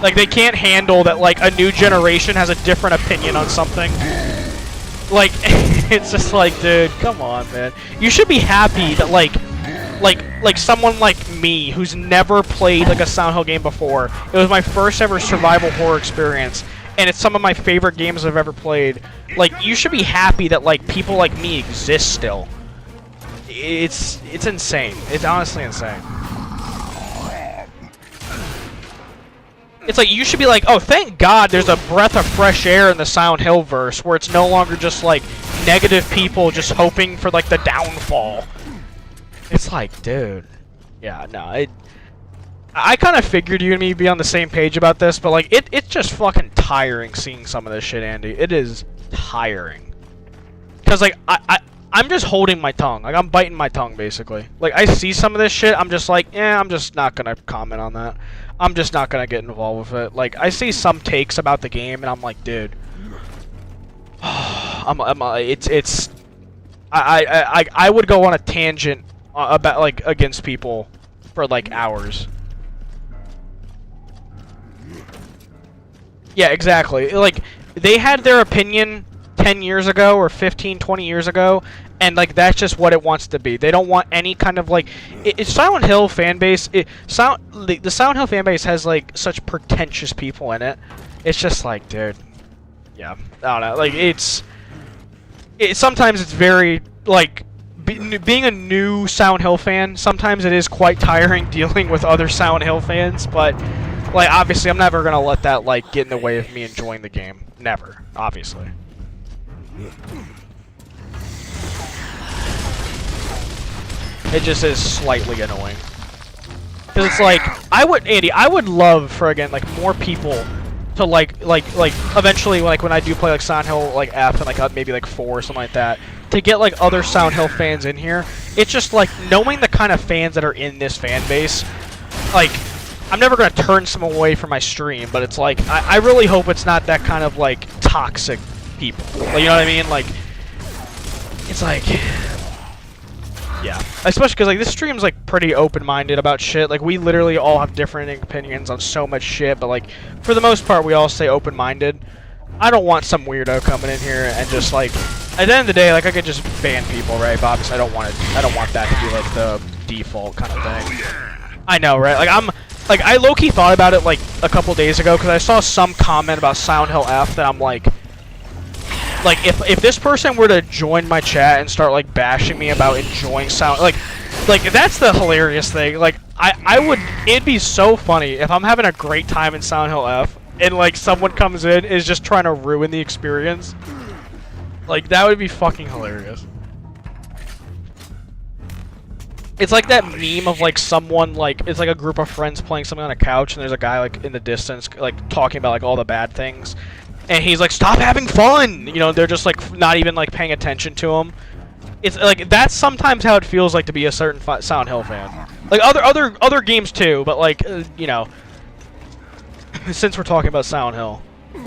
Like, they can't handle that, like, a new generation has a different opinion on something. Like, it's just like, dude, come on, man. You should be happy that, like someone like me, who's never played, like, a Silent Hill game before. It was my first ever survival horror experience, and it's some of my favorite games I've ever played. Like, you should be happy that, like, people like me exist still. It's insane. It's honestly insane. It's like, you should be like, oh, thank God there's a breath of fresh air in the Silent Hill verse, where it's no longer just, like, negative people just hoping for, like, the downfall. It's like, dude. Yeah, no, I kind of figured you and me be on the same page about this, but, like, it's just fucking tiring seeing some of this shit, Andy. It is tiring. Because, like, I'm just holding my tongue. Like, I'm biting my tongue, basically. Like, I see some of this shit, I'm just like, I'm just not gonna comment on that. I'm just not gonna get involved with it. Like, I see some takes about the game, and I'm like, dude. I would go on a tangent about, like, against people for, like, hours. Yeah, exactly. Like, they had their opinion 10 years ago or 15, 20 years ago, and like that's just what it wants to be. They don't want any kind of like Silent Hill fan base. The Silent Hill fan base has like such pretentious people in it. It's just like, dude, yeah, I don't know. Like sometimes it's very like being a new Silent Hill fan. Sometimes it is quite tiring dealing with other Silent Hill fans, but like obviously I'm never gonna let that like get in the way of me enjoying the game. Never, obviously. It just is slightly annoying. Because it's like, Andy, I would love for, again, like, more people to, like, eventually, like, when I do play, like, Silent Hill, like, F and, like, maybe, like, 4 or something like that, to get, like, other Silent Hill fans in here. It's just, like, knowing the kind of fans that are in this fan base, like, I'm never going to turn some away from my stream, but it's like, I really hope it's not that kind of, like, toxic people. Like, you know what I mean? Like, it's like, yeah. Especially because, like, this stream's, like, pretty open-minded about shit. Like, we literally all have different opinions on so much shit, but, like, for the most part, we all stay open-minded. I don't want some weirdo coming in here and just, like, at the end of the day, like, I could just ban people, right? But obviously, I don't want that to be, like, the default kind of thing. I know, right? Like, I low-key thought about it, like, a couple days ago, because I saw some comment about Silent Hill F that I'm like, if this person were to join my chat and start, like, bashing me about enjoying Silent... Like, that's the hilarious thing. Like, it'd be so funny if I'm having a great time in Silent Hill F, and, like, someone comes in is just trying to ruin the experience. Like, that would be fucking hilarious. It's like that meme of, like, someone, like, it's like a group of friends playing something on a couch, and there's a guy, like, in the distance, like, talking about, like, all the bad things. And he's like, stop having fun! You know, they're just, like, not even, like, paying attention to him. It's, like, that's sometimes how it feels like to be a certain Silent Hill fan. Like, other games, too, but, like, you know. Since we're talking about Silent Hill. We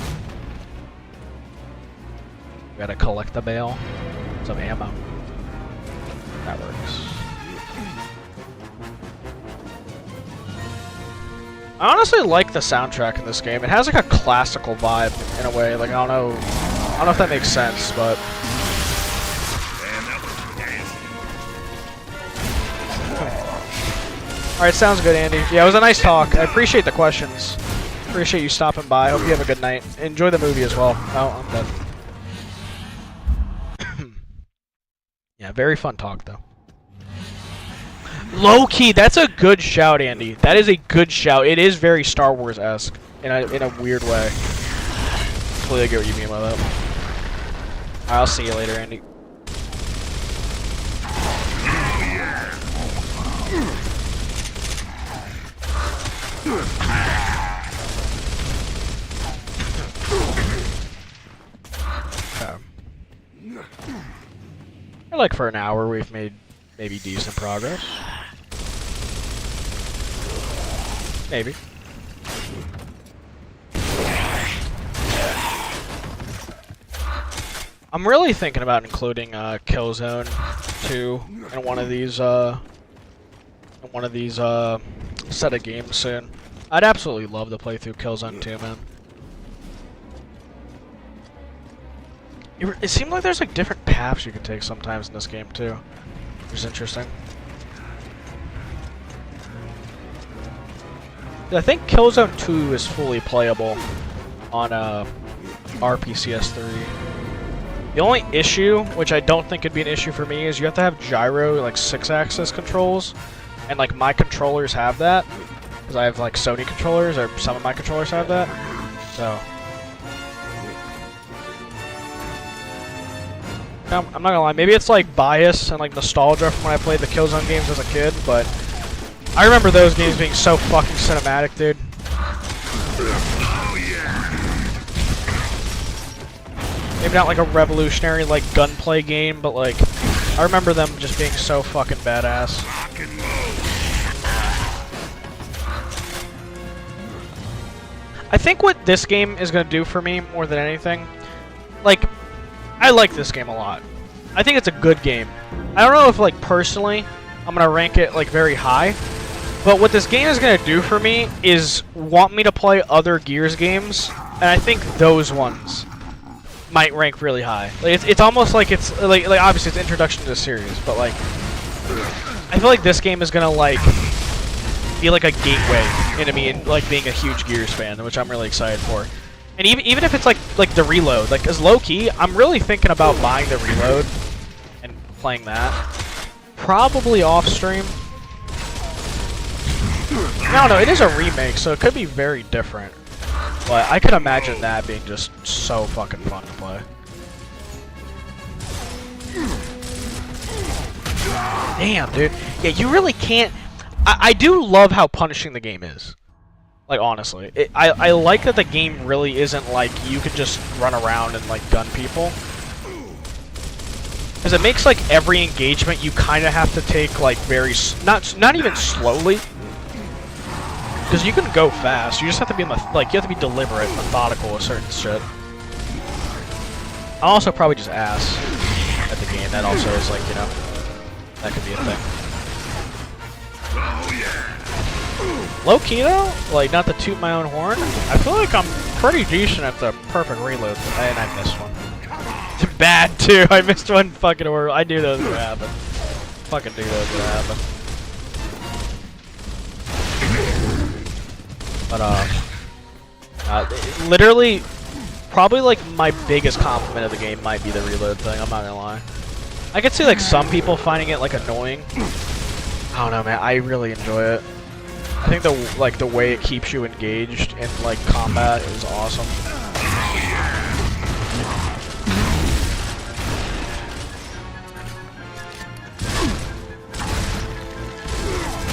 gotta collect the bale. Some ammo. That works. I honestly like the soundtrack in this game. It has like a classical vibe in a way. Like, I don't know if that makes sense, but alright, sounds good, Andy. Yeah, it was a nice talk. I appreciate the questions. Appreciate you stopping by. Hope you have a good night. Enjoy the movie as well. Oh, I'm dead. Yeah, very fun talk though. Low key, that's a good shout, Andy. That is a good shout. It is very Star Wars-esque in a weird way. Totally get what you mean by that. Alright, I'll see you later, Andy. I like for an hour we've made maybe decent progress. Maybe. I'm really thinking about including Killzone 2 in one of these set of games soon. I'd absolutely love to play through Killzone 2, man. It seemed like there's like different paths you can take sometimes in this game too, which is interesting. I think Killzone 2 is fully playable on RPCS3. The only issue, which I don't think could be an issue for me, is you have to have gyro, like 6-axis controls, and like my controllers have that, because I have like Sony controllers, or some of my controllers have that, so. I'm not gonna lie, maybe it's like bias and like nostalgia from when I played the Killzone games as a kid, but I remember those games being so fucking cinematic, dude. Oh yeah. Maybe not like a revolutionary like gunplay game, but like I remember them just being so fucking badass. Rock and roll. I think what this game is gonna do for me more than anything, like, I like this game a lot. I think it's a good game. I don't know if like personally I'm gonna rank it like very high, but what this game is gonna do for me is want me to play other Gears games, and I think those ones might rank really high. Like it's almost like it's like obviously it's introduction to the series, but like I feel like this game is gonna like be like a gateway into me and like being a huge Gears fan, which I'm really excited for. And even if it's like the reload, like as low key, I'm really thinking about buying the reload and playing that. Probably off stream. I don't know, it is a remake, so it could be very different. But I could imagine that being just so fucking fun to play. Damn, dude. Yeah, you really can't. I do love how punishing the game is. Like, honestly. I like that the game really isn't like you can just run around and like gun people. Because it makes like every engagement you kind of have to take like very not even slowly. Because you can go fast. You just have to be like you have to be deliberate, methodical with certain shit. I'll also probably just ass at the game. That also is like, you know, that could be a thing. Oh yeah. Low key though, like not to toot my own horn, I feel like I'm pretty decent at the perfect reload, and I missed one. Bad too, I missed one fucking order. I knew those would happen. Fucking knew those would happen. But literally, probably like my biggest compliment of the game might be the reload thing, I'm not gonna lie. I could see like some people finding it like annoying. I don't know, man, I really enjoy it. I think the way it keeps you engaged in like combat is awesome.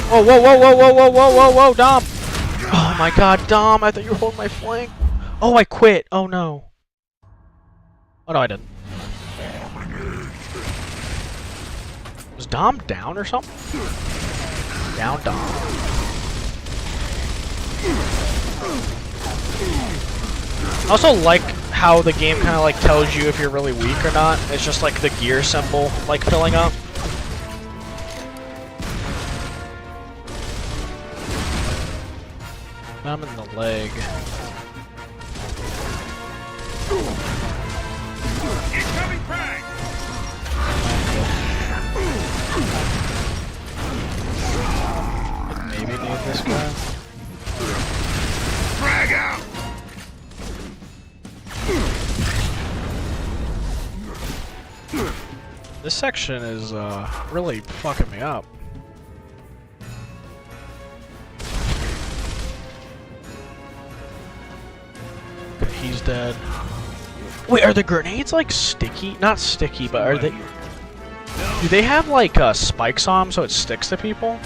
Whoa, whoa, whoa, whoa, whoa, whoa, whoa, whoa, whoa, Dom! Oh my god, Dom, I thought you were holding my flank. Oh, I quit. Oh no. Oh no, I didn't. Was Dom down or something? Down, Dom. I also like how the game kind of like tells you if you're really weak or not. It's just like the gear symbol like filling up. I'm in the leg. Incoming frag! Maybe need this guy. Frag out. This section is really fucking me up. He's dead. Wait, are the grenades like sticky? Not sticky, but are they... Do they have like spikes on them so it sticks to people?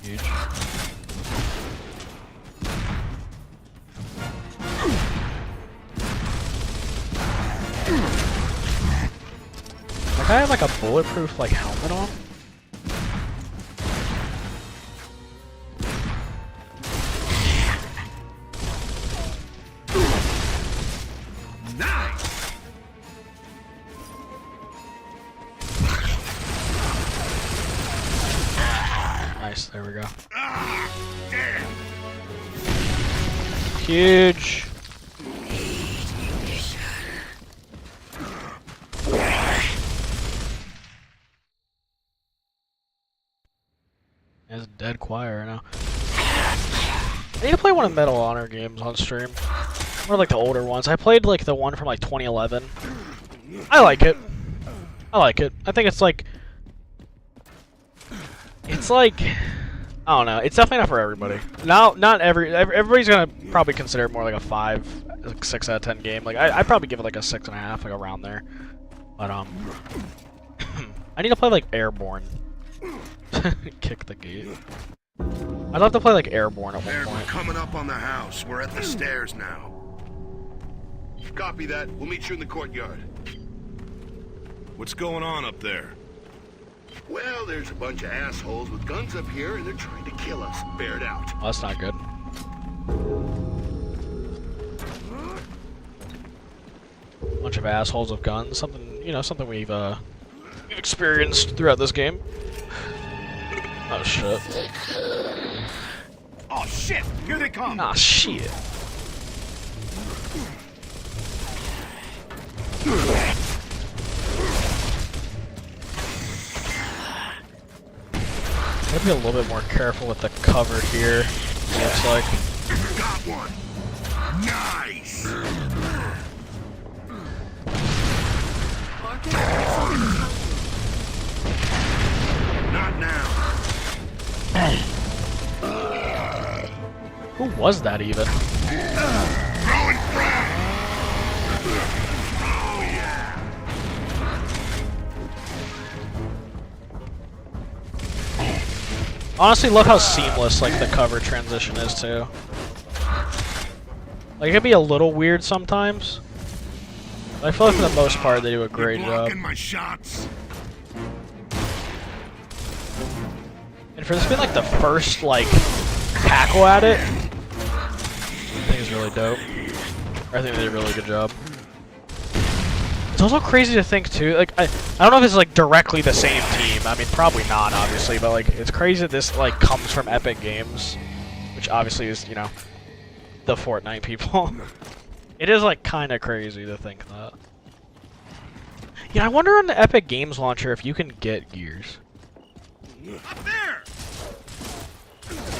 Huge. Like I have like a bulletproof like helmet on. Nice, there we go. Ah, damn. Huge. It's a dead choir right now. I need to play one of Medal of Honor games on stream. Or like the older ones. I played like the one from like 2011. I like it. I like it. I think it's like... It's like... I don't know. It's definitely not for everybody. Not everybody's gonna probably consider it more like a 5, like 6 out of 10 game. Like I'd probably give it like a 6.5, like around there. But I need to play like Airborne. Kick the gate. I'd love to play like Airborne at one We're point. coming up on the house. We're at the stairs now. Copy that. We'll meet you in the courtyard. What's going on up there? Well, there's a bunch of assholes with guns up here, and they're trying to kill us. Bear it out. Oh, that's not good. Bunch of assholes with guns. Something, you know, something we've experienced throughout this game. Oh shit. Oh shit! Here they come! Ah shit. Gotta be a little bit more careful with the cover here. Looks like. Got one. Nice. Not now. Who was that even? Throwing frag. Oh yeah. Honestly, love how seamless like the cover transition is too. Like it can be a little weird sometimes, but I feel like for the most part they do a great You're job. blocking my shots. And for this being like the first like tackle at it, I think it's really dope. I think they did a really good job. It's also crazy to think too, like I don't know if it's like directly the same team. I mean probably not obviously, but like it's crazy that this like comes from Epic Games, which obviously is, you know, the Fortnite people. It is like kinda crazy to think that. Yeah, I wonder on the Epic Games launcher if you can get gears. Up there!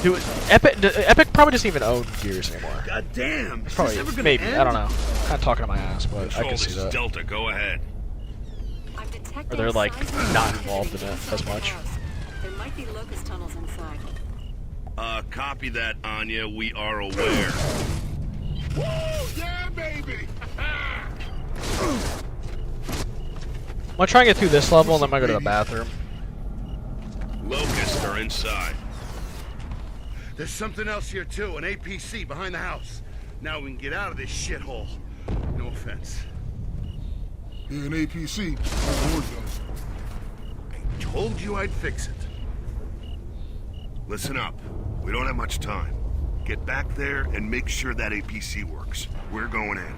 Dude, Epic probably doesn't even own Gears anymore. God damn! Is this Probably, ever gonna maybe, end? I don't know. I'm kind of talking to my ass, but I Control, can see this is that. Delta, go ahead. I'm detecting Or they're like signs of not activity involved in it inside as the much. house. There might be locust tunnels inside. Copy that, Anya. We are aware. Woo! Yeah, baby. I'm gonna try and get through this level, and then I'm gonna go to the bathroom. Locusts are inside. There's something else here too. An APC behind the house. Now we can get out of this shithole. No offense. Yeah, an APC. I told you I'd fix it. Listen up. We don't have much time. Get back there and make sure that APC works. We're going in.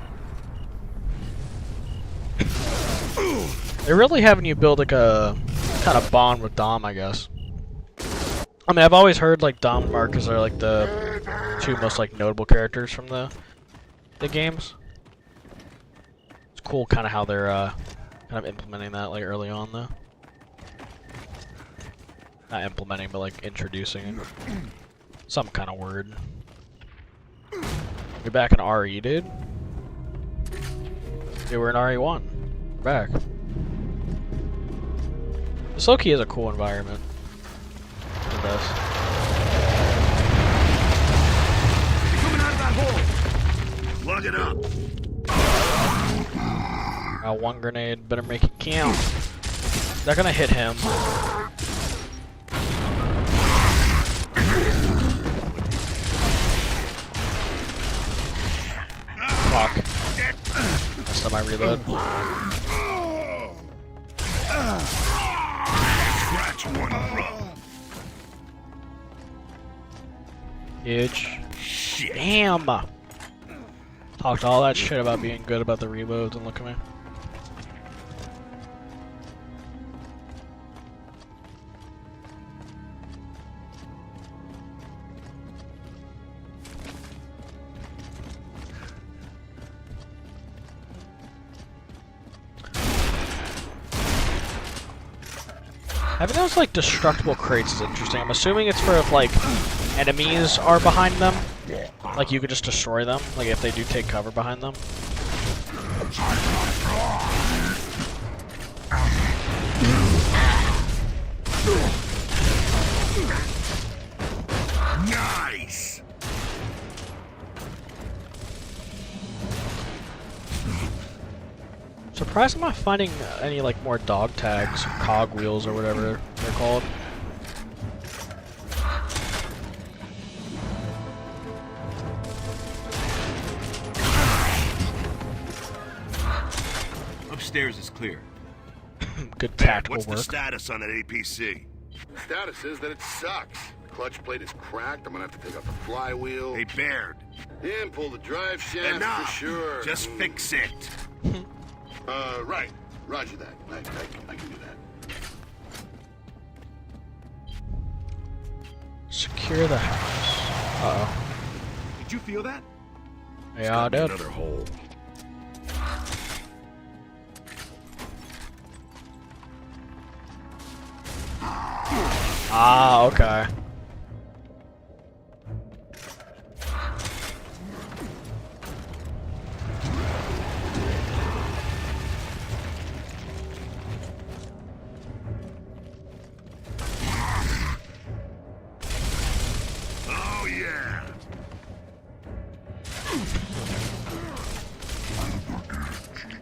They're really having you build like a kind of bond with Dom, I guess. I mean, I've always heard like Dom and Marcus are like the two most like notable characters from the games. It's cool, kind of how they're kind of implementing that like early on, though. Not implementing, but like introducing it. Some kind of word. You're back in RE, dude. Yeah, we're in RE1. We're back. This low-key is a cool environment. For this. Coming out of that hole! Plug it up! Got one grenade, better make it count. They're gonna hit him. Fuck. Last time I reload. Scratch one rub. Huge. Shit. Damn! Talked all that shit about being good about the reloads, and look at me. Having those like destructible crates is interesting. I'm assuming it's for if like enemies are behind them. Like you could just destroy them, like if they do take cover behind them. Nice! Surprised I'm not finding any like more dog tags, or cog wheels, or whatever they're called. Upstairs is clear. Good tactical What's the work. status on that APC? Status is that it sucks. The clutch plate is cracked. I'm gonna have to take out the flywheel. Hey, Baird. Yeah, and pull the drive shaft Enough! for sure. Just fix it. Right. Roger that. I can do that. Secure the house. Uh-oh. Did you feel that? Yeah, I did. Another hole. Ah, okay. Oh, yeah.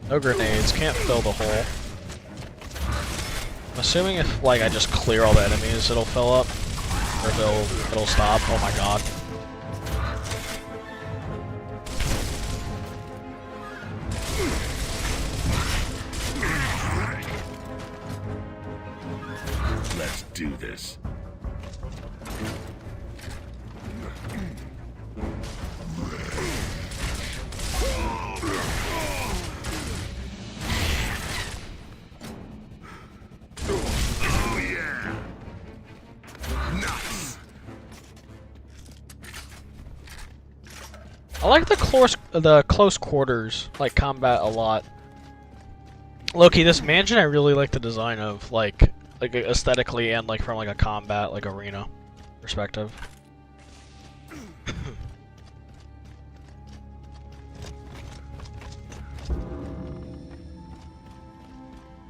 No grenades, can't fill the hole. I'm assuming if like I just clear all the enemies, it'll fill up, or it'll stop. Oh my god! Let's do this. Oh, yeah. Nice. I like the close quarters like combat a lot. Loki, this mansion I really like the design of, like aesthetically and like from like a combat like arena perspective.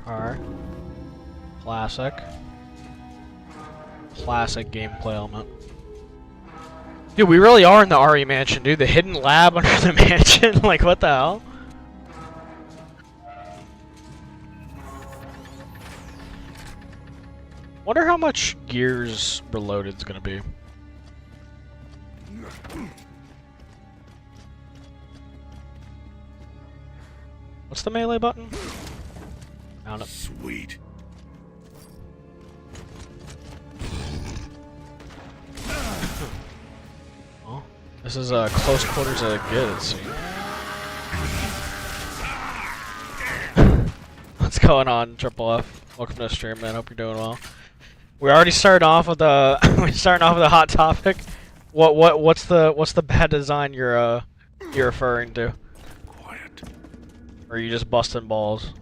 Alright. Classic gameplay element. Dude, we really are in the RE mansion, dude. The hidden lab under the mansion. Like, what the hell? Wonder how much Gears Reloaded is gonna be. What's the melee button? Found it. Sweet. Oh, this is close quarters of good, it seems. What's going on, Triple F? Welcome to the stream, man. Hope you're doing well. We already started off with the hot topic. What's the bad design you're referring to? Quiet. Or are you just busting balls?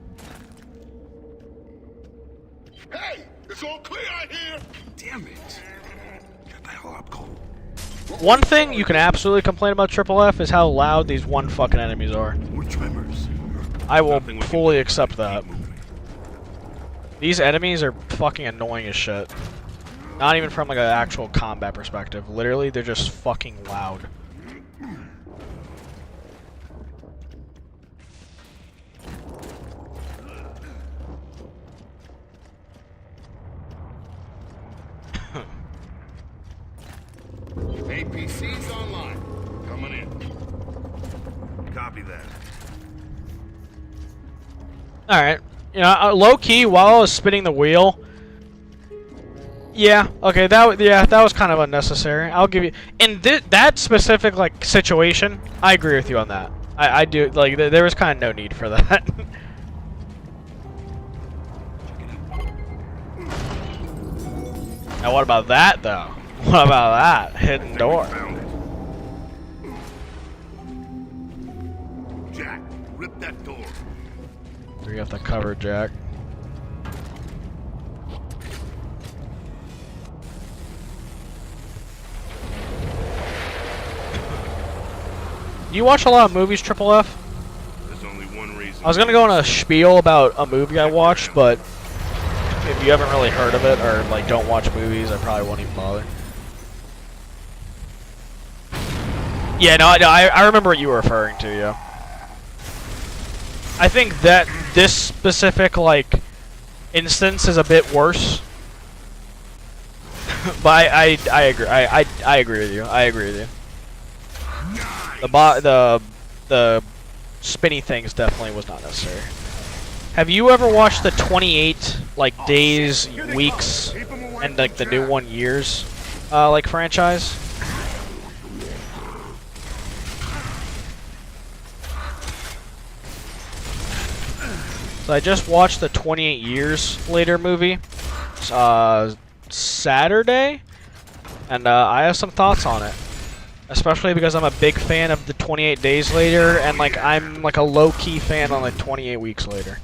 Hey! It's all clear out here! Damn it. Get the hell up, Cole. One thing you can absolutely complain about Triple F is how loud these one fucking enemies are. More tremors. I will Nothing we can fully do. accept that. Keep moving. These enemies are fucking annoying as shit. Not even from like an actual combat perspective. Literally, they're just fucking loud. APC's online. Coming in. Copy that. Alright. You know, low key, while I was spinning the wheel. Yeah, okay, that was kind of unnecessary. I'll give you in that specific like situation. I agree with you on that. I do like there was kind of no need for that. Now what about that though? What about that hidden door? Found it. Jack, rip that door. We have to cover Jack. You watch a lot of movies, Triple F? There's only one reason. I was gonna go on a spiel about a movie I watched, but if you haven't really heard of it or like don't watch movies, I probably won't even bother. Yeah, no, I remember what you were referring to. Yeah, I think that this specific like instance is a bit worse, but I agree. I agree with you. I agree with you. The spinny things definitely was not necessary. Have you ever watched the 28 like days, weeks, and like the new one years like franchise? So I just watched the 28 Years Later movie Saturday, and I have some thoughts on it. Especially because I'm a big fan of the 28 Days Later, and like I'm like a low-key fan on like 28 Weeks Later.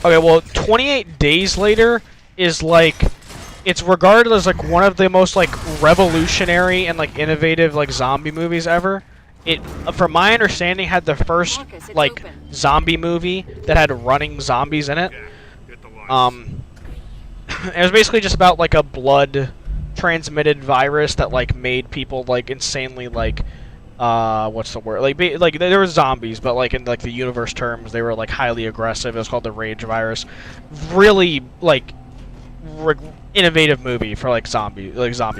Okay, well, 28 Days Later is like, it's regarded as like one of the most like revolutionary and like innovative like zombie movies ever. It, from my understanding, had the first Marcus, like open. zombie movie that had running zombies in it. Hit the lights. It was basically just about like a blood transmitted virus that like made people like insanely like what's the word, like there were zombies, but like in like the universe terms they were like highly aggressive. It was called the Rage virus. Really like innovative movie for like zombie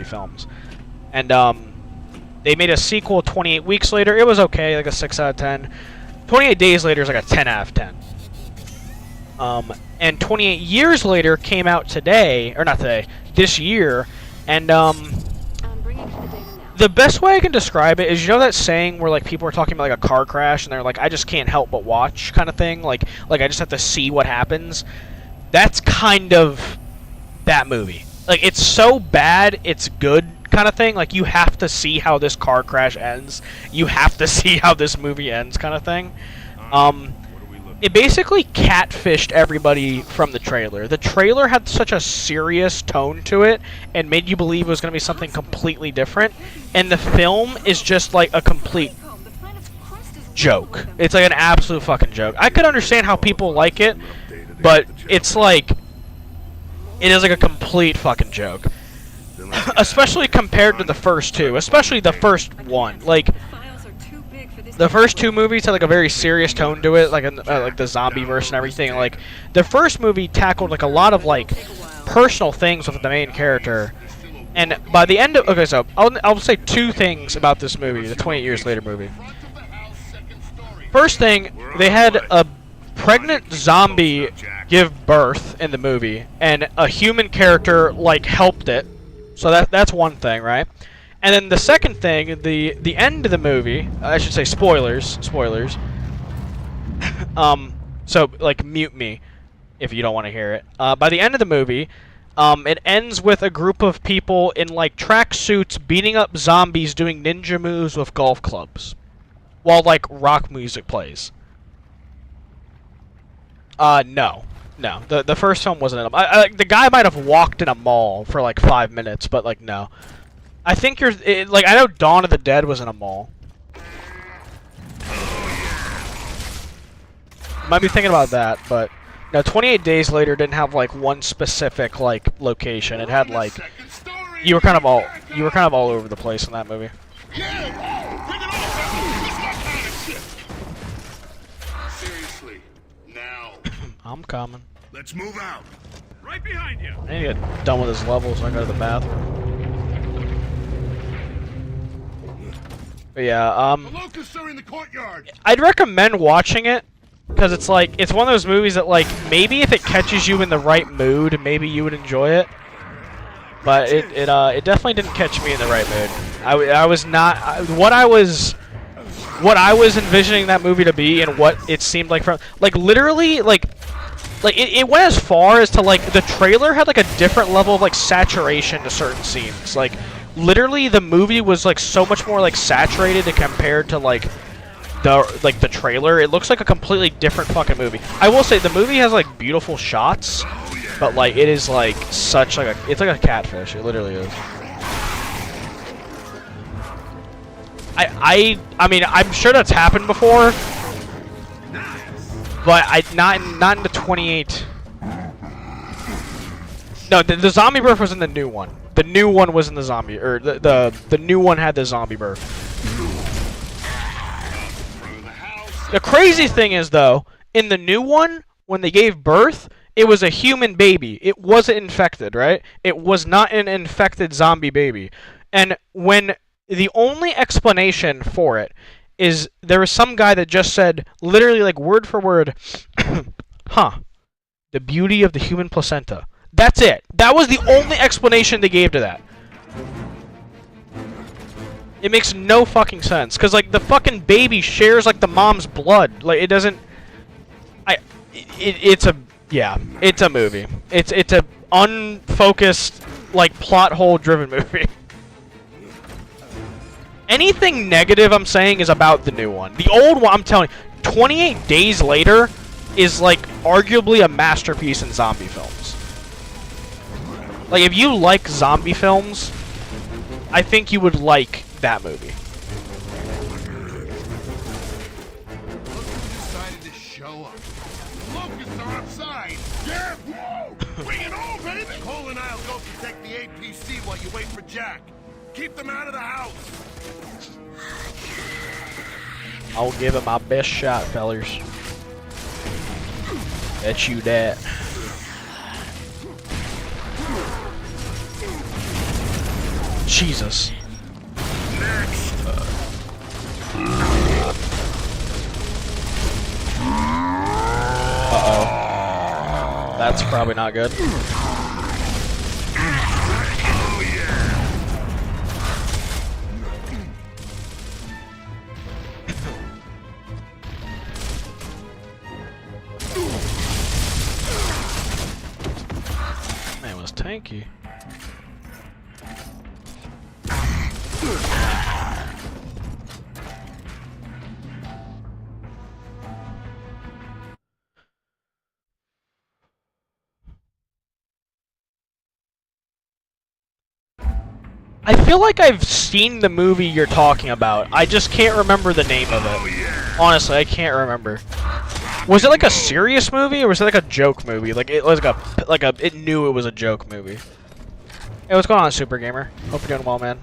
films. And they made a sequel 28 Weeks Later. It was okay, like a 6 out of 10. 28 Days Later is like a 10 out of 10. And 28 Years Later came out today, or not today, this year, and I'm bringing the data now. the best way I can describe it is, you know that saying where like people are talking about like a car crash and they're like, I just can't help but watch kind of thing, like I just have to see what happens. That's kind of that movie. Like, it's so bad it's good kind of thing. Like, you have to see how this car crash ends. You have to see how this movie ends kind of thing. It basically catfished everybody from the trailer. The trailer had such a serious tone to it and made you believe it was going to be something completely different. And the film is just like a complete The planet's crust is joke. It's like an absolute fucking joke. I could understand how people like it, but it's like, it is like a complete fucking joke. Especially compared to the first two. Especially the first one. Like, files are too big for this. the first two movies had like a very serious tone to it, like like the zombie verse and everything. Like, the first movie tackled like a lot of like personal things with the main character. And by the end of, okay, so I'll say two things about this movie, the 28 Years Later movie. First thing, they had a pregnant zombie give birth in the movie, and a human character like helped it. So that's one thing, right? And then the second thing, the end of the movie, I should say spoilers. So like mute me if you don't want to hear it. By the end of the movie, it ends with a group of people in like tracksuits beating up zombies doing ninja moves with golf clubs, while like rock music plays. No. The first film wasn't enough. The guy might have walked in a mall for like 5 minutes, but like no. I think like I know Dawn of the Dead was in a mall. Might be thinking about that, but no. 28 Days Later didn't have like one specific like location. It had like you were kind of all over the place in that movie. Yeah! Bring it on, fellas! This is my kind of shit! Seriously, now. I'm coming. Let's move out. Right behind you. I need to get done with this level so I can go to the bathroom. But yeah, The locusts are in the courtyard! I'd recommend watching it because it's like it's one of those movies that like maybe if it catches you in the right mood, maybe you would enjoy it. But it definitely didn't catch me in the right mood. I was not what I was envisioning that movie to be and what it seemed like from like literally like it went as far as to like the trailer had like a different level of like saturation to certain scenes. Like literally the movie was like so much more like saturated compared to like the trailer. It looks like a completely different fucking movie. I will say the movie has like beautiful shots, but like it is like such like it's like a catfish. It literally is. I mean I'm sure that's happened before. But not in the 28. No, the zombie birth was in the new one. The new one was in the zombie, or the new one had the zombie birth. The crazy thing is though, in the new one, when they gave birth, it was a human baby. It wasn't infected, right? It was not an infected zombie baby. And when the only explanation for it is there was some guy that just said, literally like word for word, huh, the beauty of the human placenta. That's it. That was the only explanation they gave to that. It makes no fucking sense. Because like the fucking baby shares like the mom's blood. Like it doesn't... It's a movie. It's a unfocused, like plot hole driven movie. Anything negative I'm saying is about the new one. The old one, I'm telling you, 28 Days Later is like arguably a masterpiece in zombie films. Like if you like zombie films, I think you would like that movie. Locusts decided to show up. The locusts are outside! Yeah! Whoa! Bring it on, baby! Cole and I'll go protect the APC while you wait for Jack. Keep them out of the house! I'll give it my best shot, fellers. Bet you that. Jesus. Uh-oh. That's probably not good. Man, it was tanky. I feel like I've seen the movie you're talking about. I just can't remember the name of it. Honestly, I can't remember. Was it like a serious movie or was it like a joke movie? Like it was it knew it was a joke movie. Hey, what's going on, Super Gamer? Hope you're doing well, man.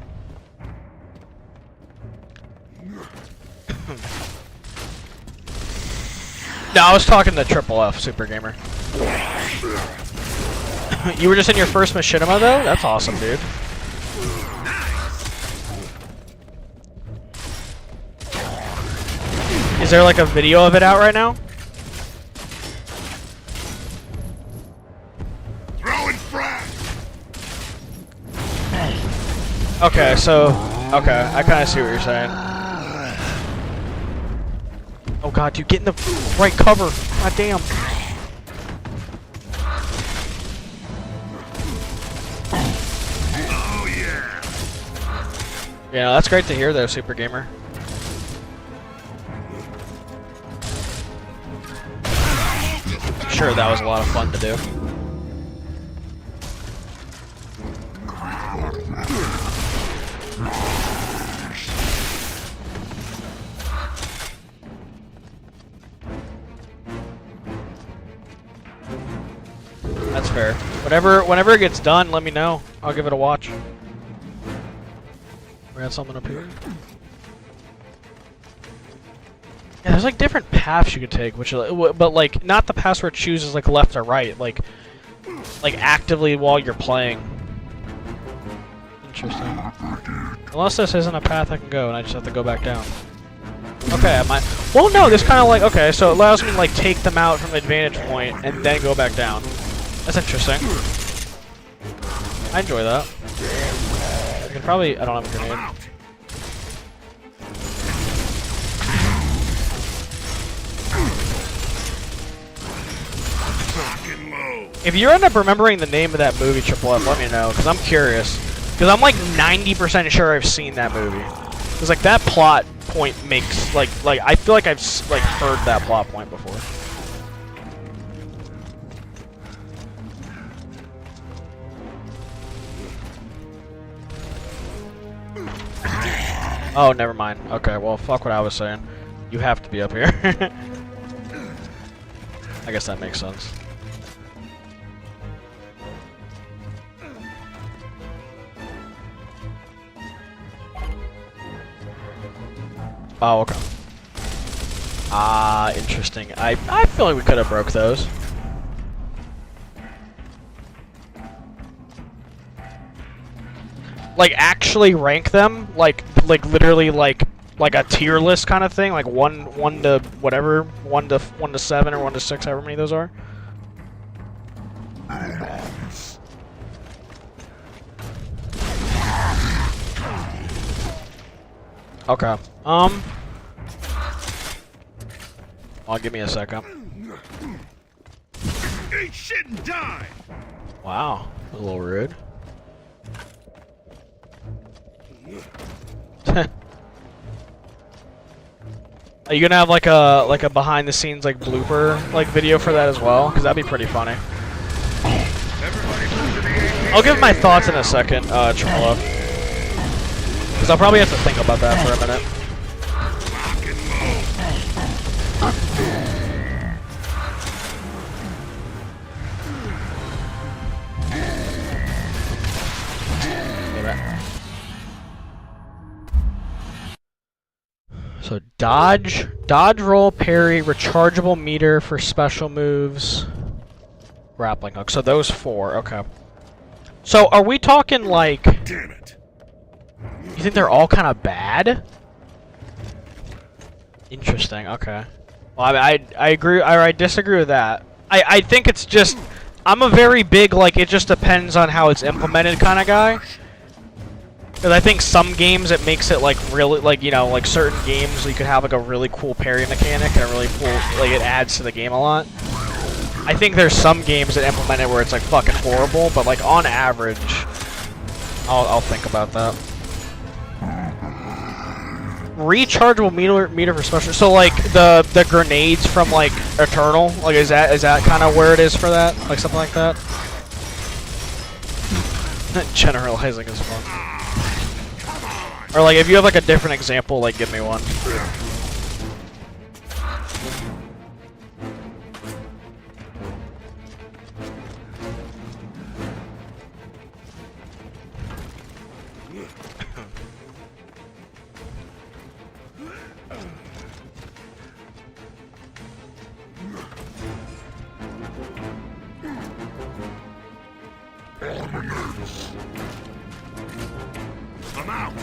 No, I was talking to Triple F, Super Gamer. You were just in your first machinima though? That's awesome, dude. Is there like a video of it out right now? Throwing frag. Okay, so I kind of see what you're saying. Oh god, dude, get in the right cover. God damn. Oh yeah. Yeah, that's great to hear though, Super Gamer. Sure, that was a lot of fun to do. Whenever it gets done, let me know. I'll give it a watch. We got something up here. Yeah, there's like different paths you could take, but like not the paths where it chooses like left or right, like actively while you're playing. Interesting. Unless this isn't a path I can go, and I just have to go back down. Okay, I might. Well, no, this kind of like okay, so it allows me to like take them out from an advantage point and then go back down. That's interesting. I enjoy that. I can probably. I don't have a grenade. If you end up remembering the name of that movie, Triple F, let me know, because I'm curious. Because I'm like 90% sure I've seen that movie. Because like that plot point makes like I feel like I've like heard that plot point before. Oh, never mind. Okay, well, fuck what I was saying. You have to be up here. I guess that makes sense. Oh, okay. Ah, interesting. I feel like we could have broke those. Like actually rank them, like literally like a tier list kind of thing, like one to whatever, 1 to 7 or 1 to 6, however many those are. Okay. Well, give me a second. Eat shit and die! Wow, a little rude. Are you gonna have like a behind the scenes like blooper like video for that as well? Cause that'd be pretty funny. I'll give my thoughts in a second, Trello. Cause I'll probably have to think about that for a minute. So dodge, roll, parry, rechargeable meter for special moves, grappling hook. So those 4, okay. So are we talking like? Damn it! You think they're all kind of bad? Interesting. Okay. Well, I agree. Or I disagree with that. I think it's just. I'm a very big like it just depends on how it's implemented kind of guy. Because I think some games it makes it like really like you know like certain games you could have like a really cool parry mechanic and a really cool like it adds to the game a lot. I think there's some games that implement it where it's like fucking horrible, but like on average, I'll think about that. Rechargeable meter for special. So like the grenades from like Eternal, like is that kind of where it is for that? Like something like that. Generalizing is fun. Or like if you have like a different example, like give me one. I'm out!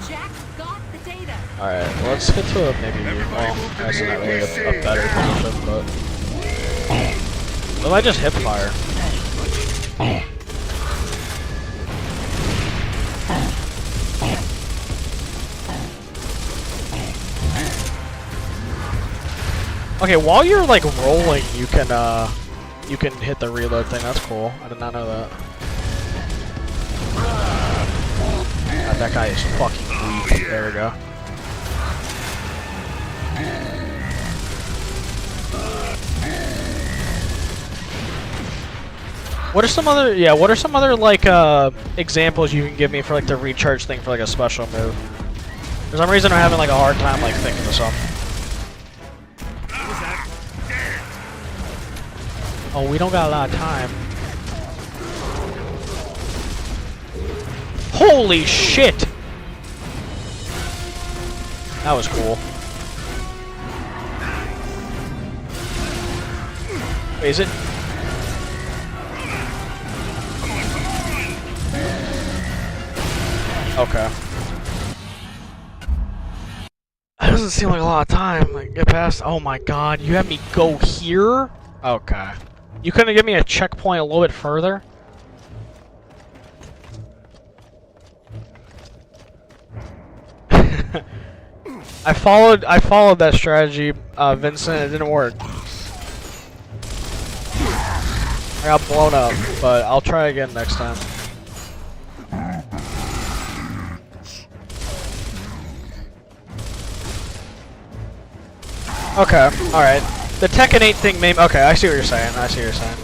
Jack got the data. Alright, let's get to a maybe, well, that's not really a better position, but... What if I just hip fire? Okay, while you're like rolling, you can hit the reload thing. That's cool. I did not know that. God, that guy is fucking weak. There we go. What are some other like examples you can give me for like the recharge thing for like a special move? For some reason I'm having like a hard time like thinking of something. Oh, we don't got a lot of time. Holy shit! That was cool. Wait, is it? Okay. That doesn't seem like a lot of time. Like, get past. Oh my god, you had me go here? Okay. You couldn't give me a checkpoint a little bit further? I followed that strategy, Vincent. It didn't work. I got blown up, but I'll try again next time. Okay, alright. The Tekken 8 thing may... Okay, I see what you're saying. I see what you're saying.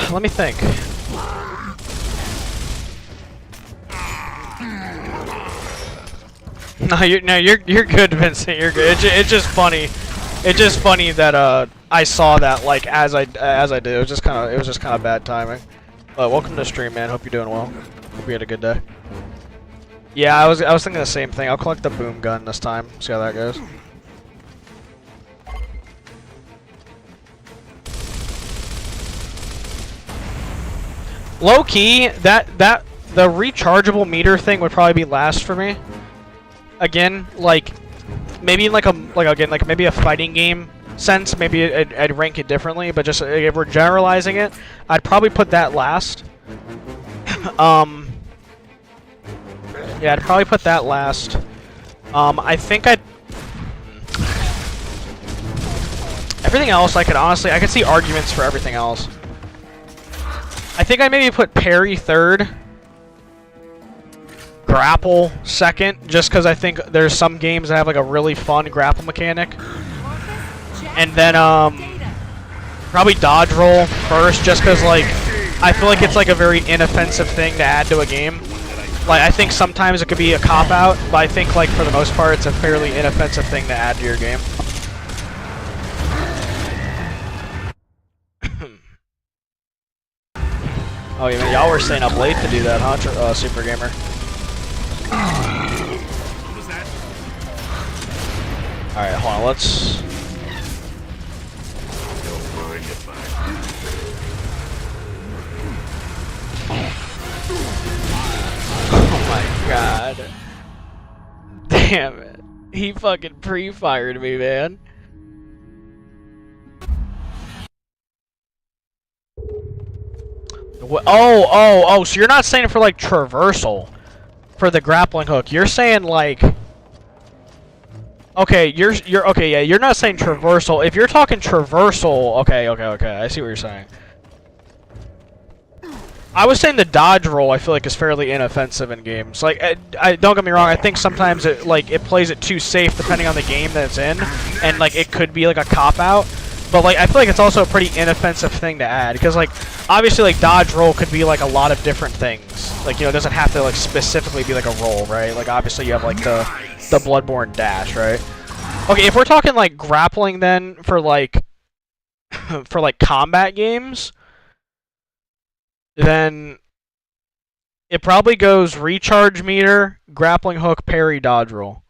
Let me think. You're good, Vincent. You're good. It's just funny. It's just funny that I saw that like as I did. It was just kind of bad timing. But welcome to the stream, man. Hope you're doing well. Hope you had a good day. Yeah, I was thinking the same thing. I'll collect the boom gun this time. See how that goes. Low key, the rechargeable meter thing would probably be last for me. Again, like maybe in like maybe a fighting game sense, maybe I'd rank it differently. But just if we're generalizing it, I'd probably put that last. Yeah, I'd probably put that last. I think I'd. Everything else, I could see arguments for everything else. I think I maybe put parry third, grapple second, just because I think there's some games that have like a really fun grapple mechanic. And then probably dodge roll first, just because like I feel like it's like a very inoffensive thing to add to a game. Like I think sometimes it could be a cop out, but I think like for the most part it's a fairly inoffensive thing to add to your game. Oh yeah, y'all were staying up late to do that, huh, Super Gamer? Alright, hold on, let's... Oh my god. Damn it. He fucking pre-fired me, man. Oh, so you're not saying for like traversal for the grappling hook. You're saying like okay, you're okay, yeah, you're not saying traversal. If you're talking traversal, okay, I see what you're saying. I was saying the dodge roll I feel like is fairly inoffensive in games. Like I don't get me wrong, I think sometimes it plays it too safe depending on the game that it's in, and like it could be like a cop out. But like I feel like it's also a pretty inoffensive thing to add because like obviously like dodge roll could be like a lot of different things. Like, you know, it doesn't have to like specifically be like a roll, right? Like obviously you have like the Bloodborne dash, right? Okay, if we're talking like grappling then for like for like combat games, then it probably goes recharge meter, grappling hook, parry, dodge roll.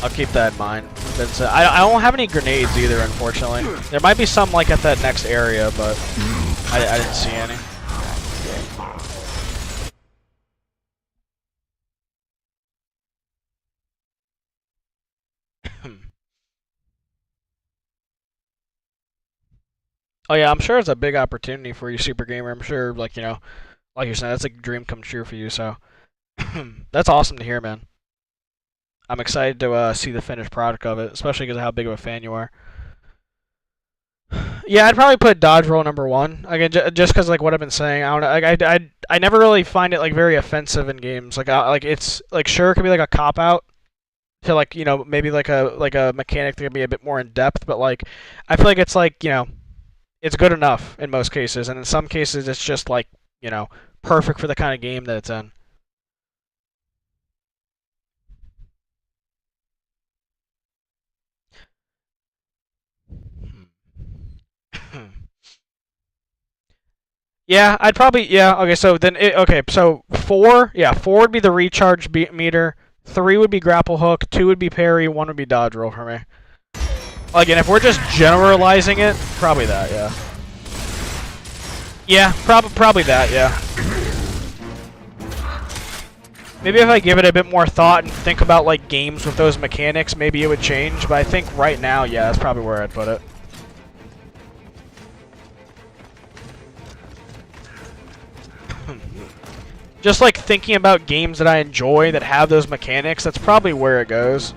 I'll keep that in mind. I don't have any grenades either, unfortunately. There might be some like at that next area, but I didn't see any. Oh yeah, I'm sure it's a big opportunity for you, Super Gamer. I'm sure, like, you know, like you're saying, that's a dream come true for you, so that's awesome to hear, man. I'm excited to see the finished product of it, especially because of how big of a fan you are. Yeah, I'd probably put dodge roll number one. Again, just because like what I've been saying, I don't know. I never really find it like very offensive in games. Like it's like sure it could be like a cop out to like maybe like a mechanic that can be a bit more in depth, but like I feel like it's like it's good enough in most cases, and in some cases it's just like perfect for the kind of game that it's in. Yeah, I'd probably okay. So then okay. So four would be the recharge meter. Three would be grapple hook. Two would be parry. One would be dodge roll for me. Again, if we're just generalizing it, probably that. Yeah. Yeah, probably that. Yeah. Maybe if I give it a bit more thought and think about like games with those mechanics, maybe it would change. But I think right now, yeah, that's probably where I'd put it. Just like thinking about games that I enjoy that have those mechanics, that's probably where it goes.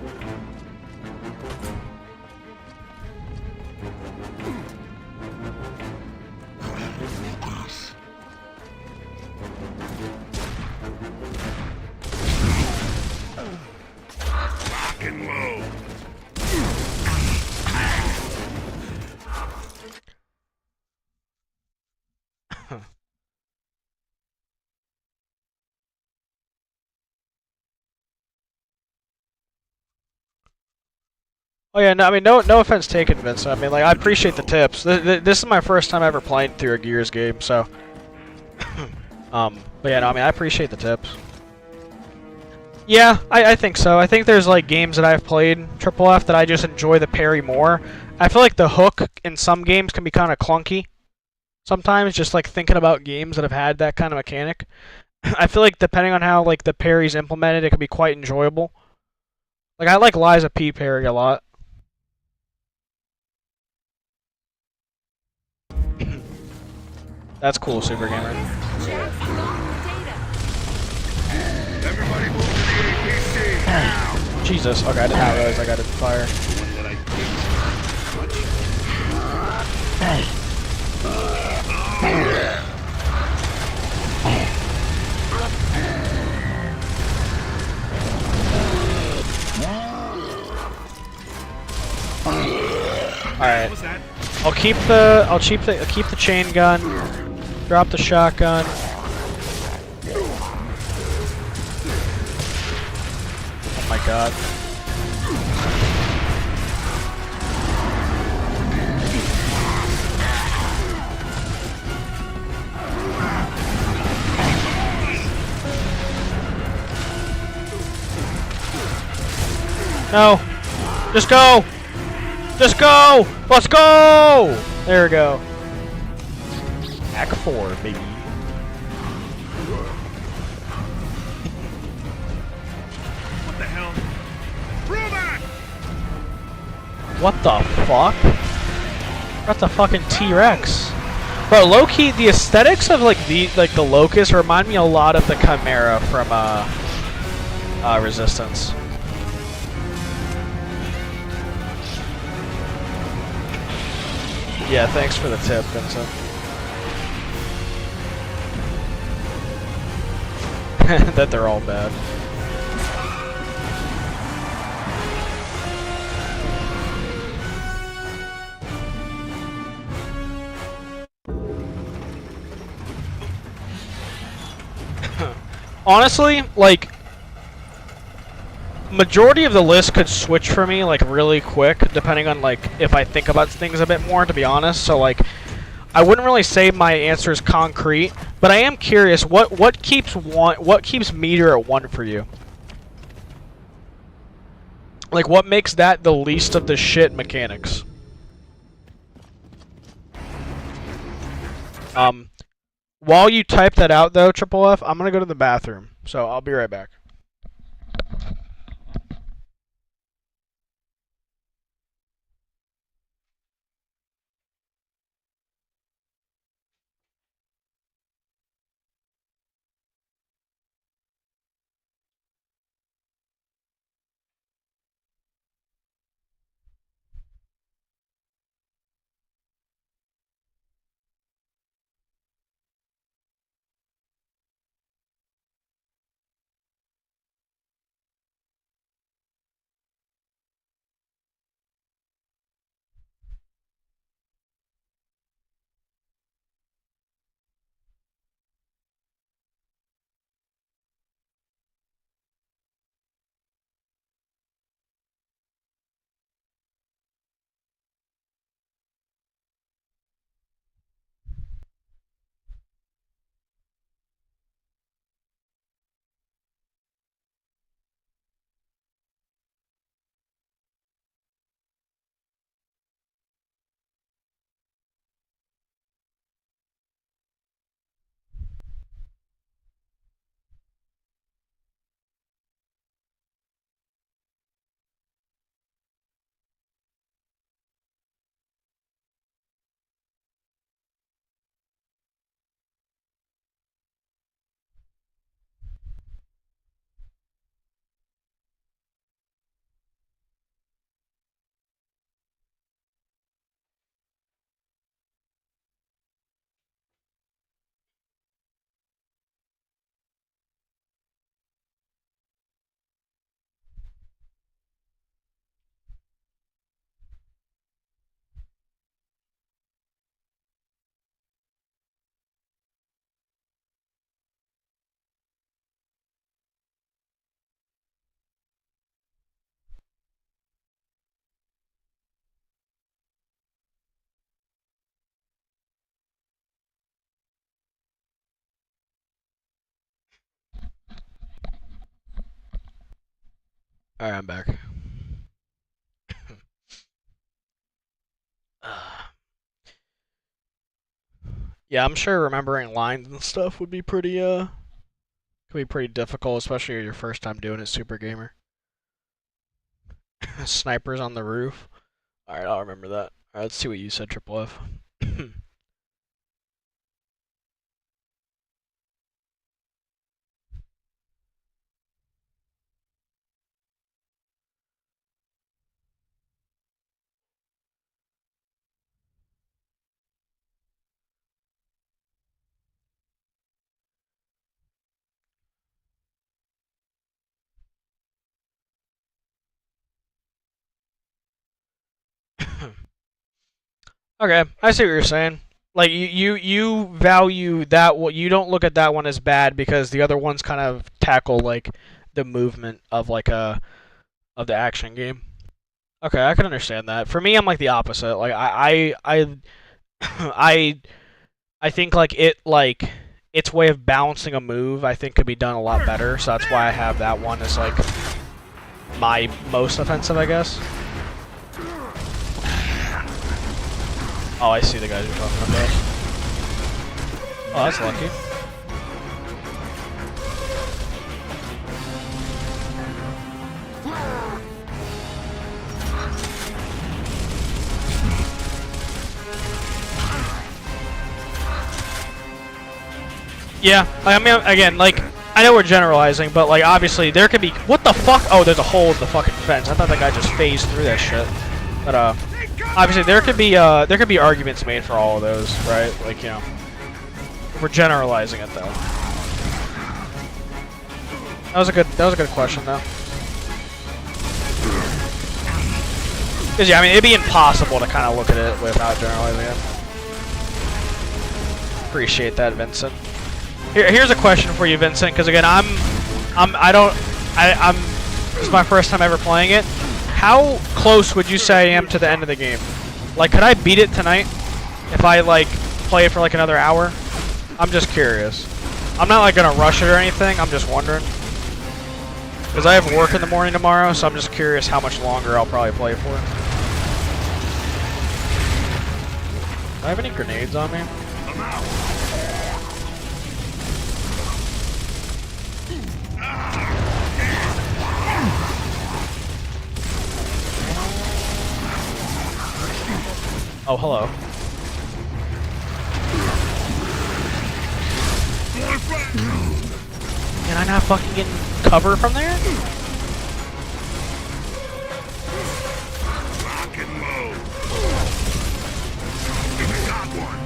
Lock and load. Oh yeah, no, I mean, no offense taken, Vincent. I mean, like, I appreciate the tips. This is my first time ever playing through a Gears game, so. But yeah, no, I mean, I appreciate the tips. Yeah, I think so. I think there's like games that I've played Triple F that I just enjoy the parry more. I feel like the hook in some games can be kind of clunky. Sometimes, just like thinking about games that have had that kind of mechanic. I feel like depending on how like the parry's implemented, it can be quite enjoyable. Like I like Liza P parry a lot. That's cool, Super Gamer. Jack got the data. Everybody move to the APC. Now. Jesus. Okay, I didn't realize I got it fire. One that I Alright. I'll keep the chain gun. Drop the shotgun. Oh my god. No. Just go. Just go. Let's go. There we go. Act 4, baby. What the hell? Throwback! What the fuck? That's a fucking T-Rex. Bro, low-key, the aesthetics of like the Locust remind me a lot of the Chimera from Resistance. Yeah, thanks for the tip, Vincent. That they're all bad. Honestly, like, majority of the list could switch for me, like, really quick, depending on, like, if I think about things a bit more, to be honest. So, like, I wouldn't really say my answer is concrete, but I am curious, what keeps meter at 1 for you? Like, what makes that the least of the shit mechanics? While you type that out, though, Triple F, I'm gonna go to the bathroom, so I'll be right back. Alright, I'm back. Yeah, I'm sure remembering lines and stuff would be pretty could be pretty difficult, especially your first time doing it, Super Gamer. Snipers on the roof. Alright, I'll remember that. Alright, let's see what you said, Triple F. Okay, I see what you're saying. Like you value that one. You don't look at that one as bad because the other ones kind of tackle like the movement of like of the action game. Okay, I can understand that. For me, I'm like the opposite. Like I I think like its way of balancing a move I think could be done a lot better. So that's why I have that one as like my most offensive, I guess. Oh, I see the guys you're talking about. Oh, that's lucky. Yeah, I mean, again, like, I know we're generalizing, but, like, obviously, there could be... What the fuck? Oh, there's a hole in the fucking fence. I thought that guy just phased through that shit. But, obviously, there could be arguments made for all of those, right? Like, you know, we're generalizing it, though. That was a good question, though. Because, yeah, I mean, it'd be impossible to kind of look at it without generalizing it. Appreciate that, Vincent. Here's a question for you, Vincent, because again, this is my first time ever playing it. How close would you say I am to the end of the game? Like, could I beat it tonight if I, like, play it for, like, another hour? I'm just curious. I'm not, like, gonna rush it or anything, I'm just wondering. Because I have work in the morning tomorrow, so I'm just curious how much longer I'll probably play for. Do I have any grenades on me? I'm out. Oh, hello. Can I not fucking get cover from there? Lock and load. I got one.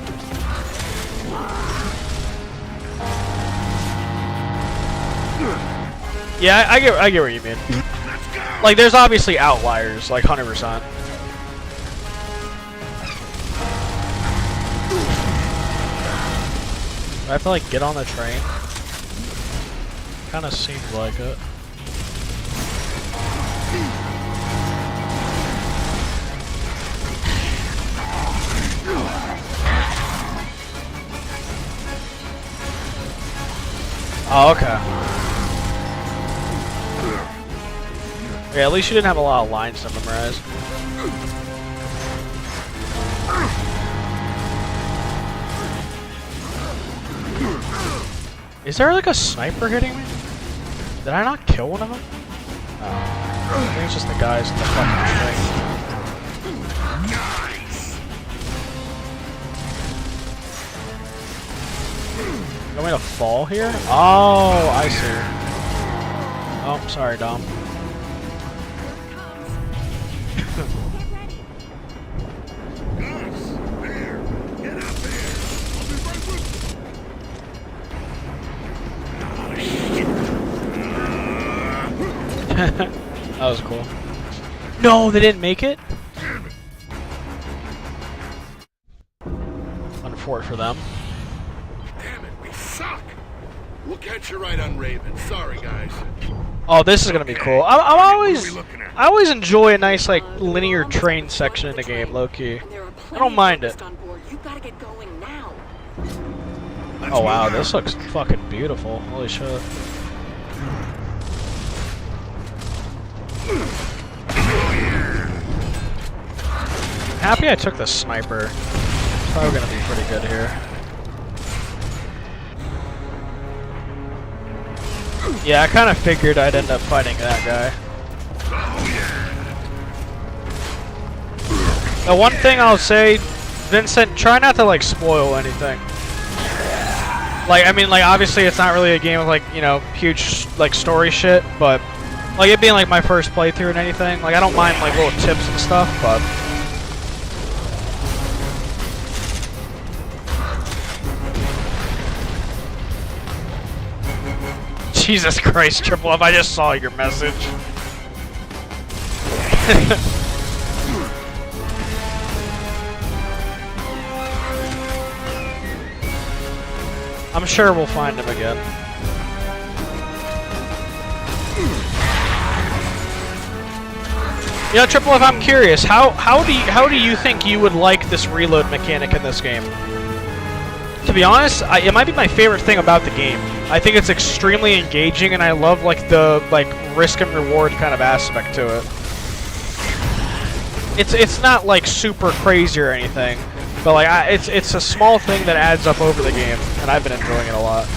Yeah, I get what you mean. Let's go. Like, there's obviously outliers, like 100%. Do I have to, like, get on the train? Kinda seems like it. Oh, okay. Yeah, at least you didn't have a lot of lines to memorize. Is there like a sniper hitting me? Did I not kill one of them? Oh. I think it's just the guys in the fucking train. Nice. You want me to fall here? Oh, I see. Oh, sorry, Dom. Gus, there. Get up there. I'll be right with you. That was cool. No, they didn't make it? Unfortunate for them. Damn it, we suck. We'll catch you right on Raven. Sorry, guys. Oh, this is gonna be cool. I always enjoy a nice like linear train section in the game, low key. I don't mind it. You gotta get going now. Oh wow, this looks fucking beautiful. Holy shit. Happy I took the sniper. Probably gonna be pretty good here. Yeah, I kind of figured I'd end up fighting that guy. The one thing I'll say, Vincent, try not to like spoil anything. Like, I mean, like obviously it's not really a game of like, you know, huge like story shit, but like it being like my first playthrough and anything, like I don't mind like little tips and stuff, but Jesus Christ, Triple F, I just saw your message. I'm sure we'll find him again. You know, Triple F, I'm curious, how do you think you would like this reload mechanic in this game? To be honest, it might be my favorite thing about the game. I think it's extremely engaging, and I love like the risk and reward kind of aspect to it. It's not like super crazy or anything, but like it's a small thing that adds up over the game, and I've been enjoying it a lot.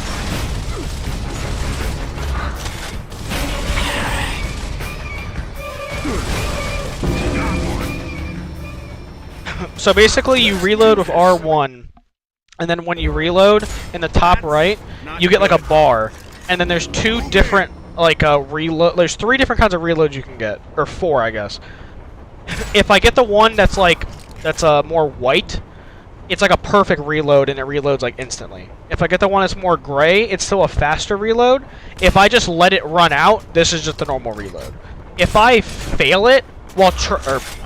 So basically, you reload with R1. And then when you reload, in the top right, you get like a bar. And then there's two different, like, reload. There's 3 different kinds of reloads you can get. Or 4, I guess. If I get the one that's like, more white, it's like a perfect reload and it reloads like instantly. If I get the one that's more gray, it's still a faster reload. If I just let it run out, this is just a normal reload. If I fail it, well,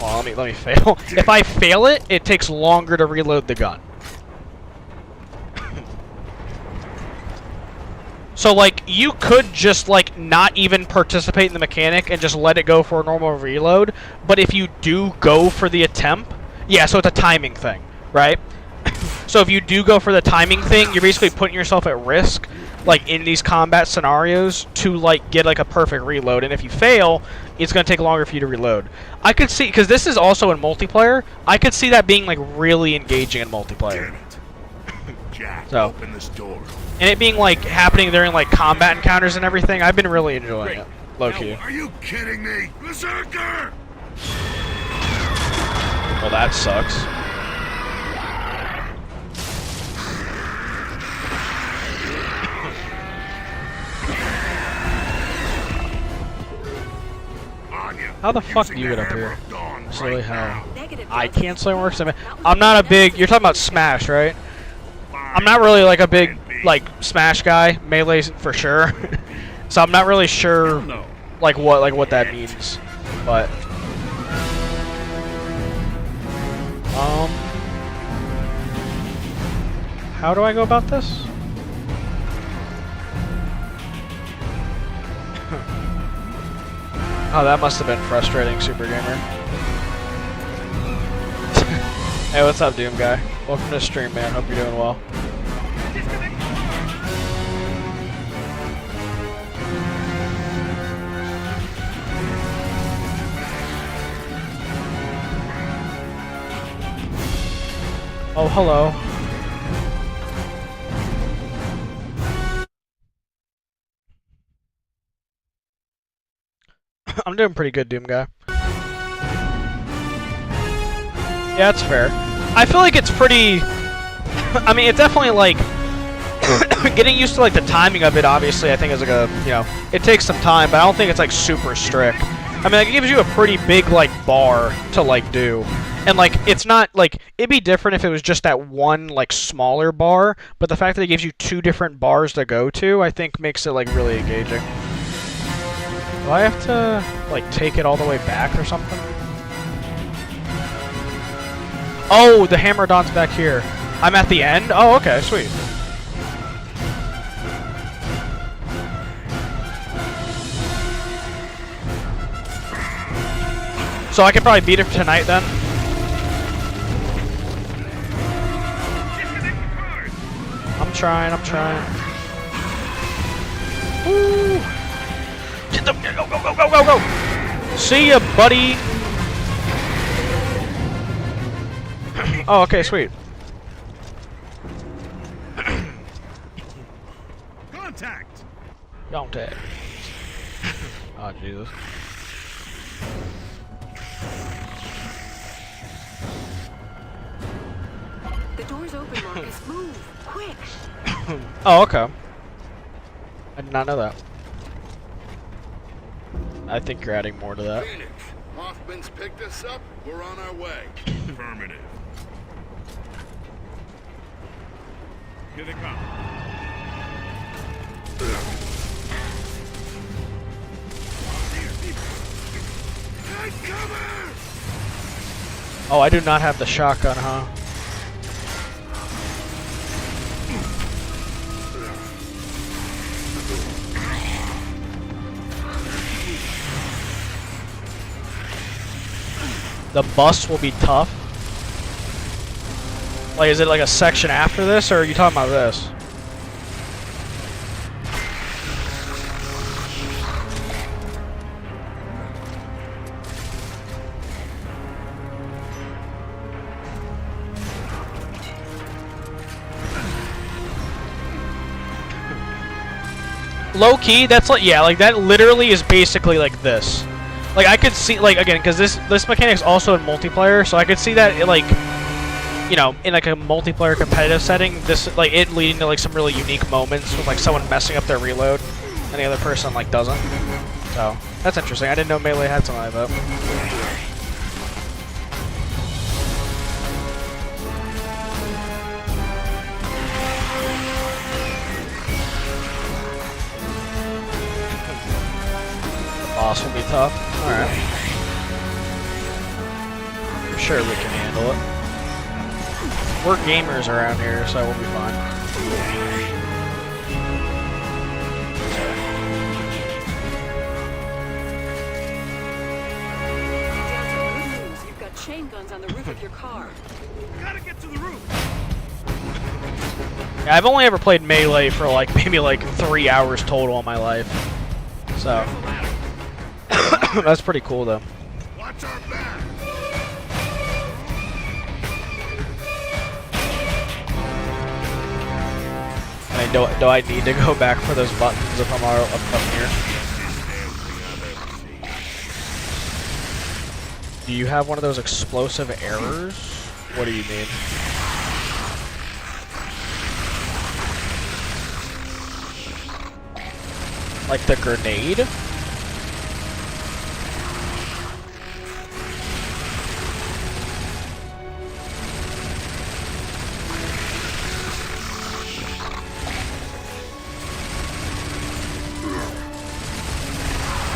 let me fail. If I fail it, it takes longer to reload the gun. So, like, you could just, like, not even participate in the mechanic and just let it go for a normal reload. But if you do go for the attempt... Yeah, so it's a timing thing, right? So if you do go for the timing thing, you're basically putting yourself at risk, like, in these combat scenarios to, like, get, like, a perfect reload. And if you fail, it's going to take longer for you to reload. I could see... Because this is also in multiplayer. I could see that being, like, really engaging in multiplayer. Jack, So... open this door. And it being, like, happening during, like, combat encounters and everything, I've been really enjoying it. Low-key. Are you kidding me? Berserker! Well, that sucks. How the fuck do you get up here? Silly how. Eye canceling works? I mean, I'm not a big... You're talking about Smash, right? I'm not really, like, a big... like Smash guy, melee for sure. So I'm not really sure like what that means. But how do I go about this? Oh, that must have been frustrating, Super Gamer. Hey, what's up, Doom guy? Welcome to the stream, man. Hope you're doing well. Oh, hello. I'm doing pretty good, Doom guy. Yeah, that's fair. I feel like it's pretty... I mean, it's definitely, like... getting used to, like, the timing of it, obviously, I think is, like, a... You know, it takes some time, but I don't think it's, like, super strict. I mean, like, it gives you a pretty big, like, bar to, like, do. And, like, it's not, like... It'd be different if it was just that one, like, smaller bar, but the fact that it gives you 2 different bars to go to, I think makes it, like, really engaging. Do I have to, like, take it all the way back or something? Oh, the Hammerdont's back here. I'm at the end? Oh, okay, sweet. So I can probably beat it for tonight then? I'm trying. Woo! Get the, go! See ya, buddy! Oh, okay, sweet. Contact! Contact. Oh, Jesus. The door's open, Marcus. Move, quick. Oh, okay. I did not know that. I think you're adding more to that. Phoenix, Hoffman's picked us up. We're on our way. Affirmative. Here they come. Take cover! Oh, I do not have the shotgun, huh? The bus will be tough. Like, is it like a section after this, or are you talking about this? Low key, that's like, yeah, like that literally is basically like this. Like I could see, like again, because this mechanic's also in multiplayer, so I could see that like, you know, in like a multiplayer competitive setting, this like it leading to like some really unique moments with like someone messing up their reload, and the other person like doesn't. So that's interesting. I didn't know Melee had something like that. Boss will be tough. Alright. I'm sure we can handle it. We're gamers around here, so we'll be fine. Good news. You've got chain guns on the roof of your car. Gotta get to the roof! Yeah, I've only ever played Melee for like maybe like 3 hours total in my life. So that's pretty cool though. Watch our back! I mean, do I need to go back for those buttons if I'm up here? Do you have one of those explosive errors? What do you mean? Like the grenade?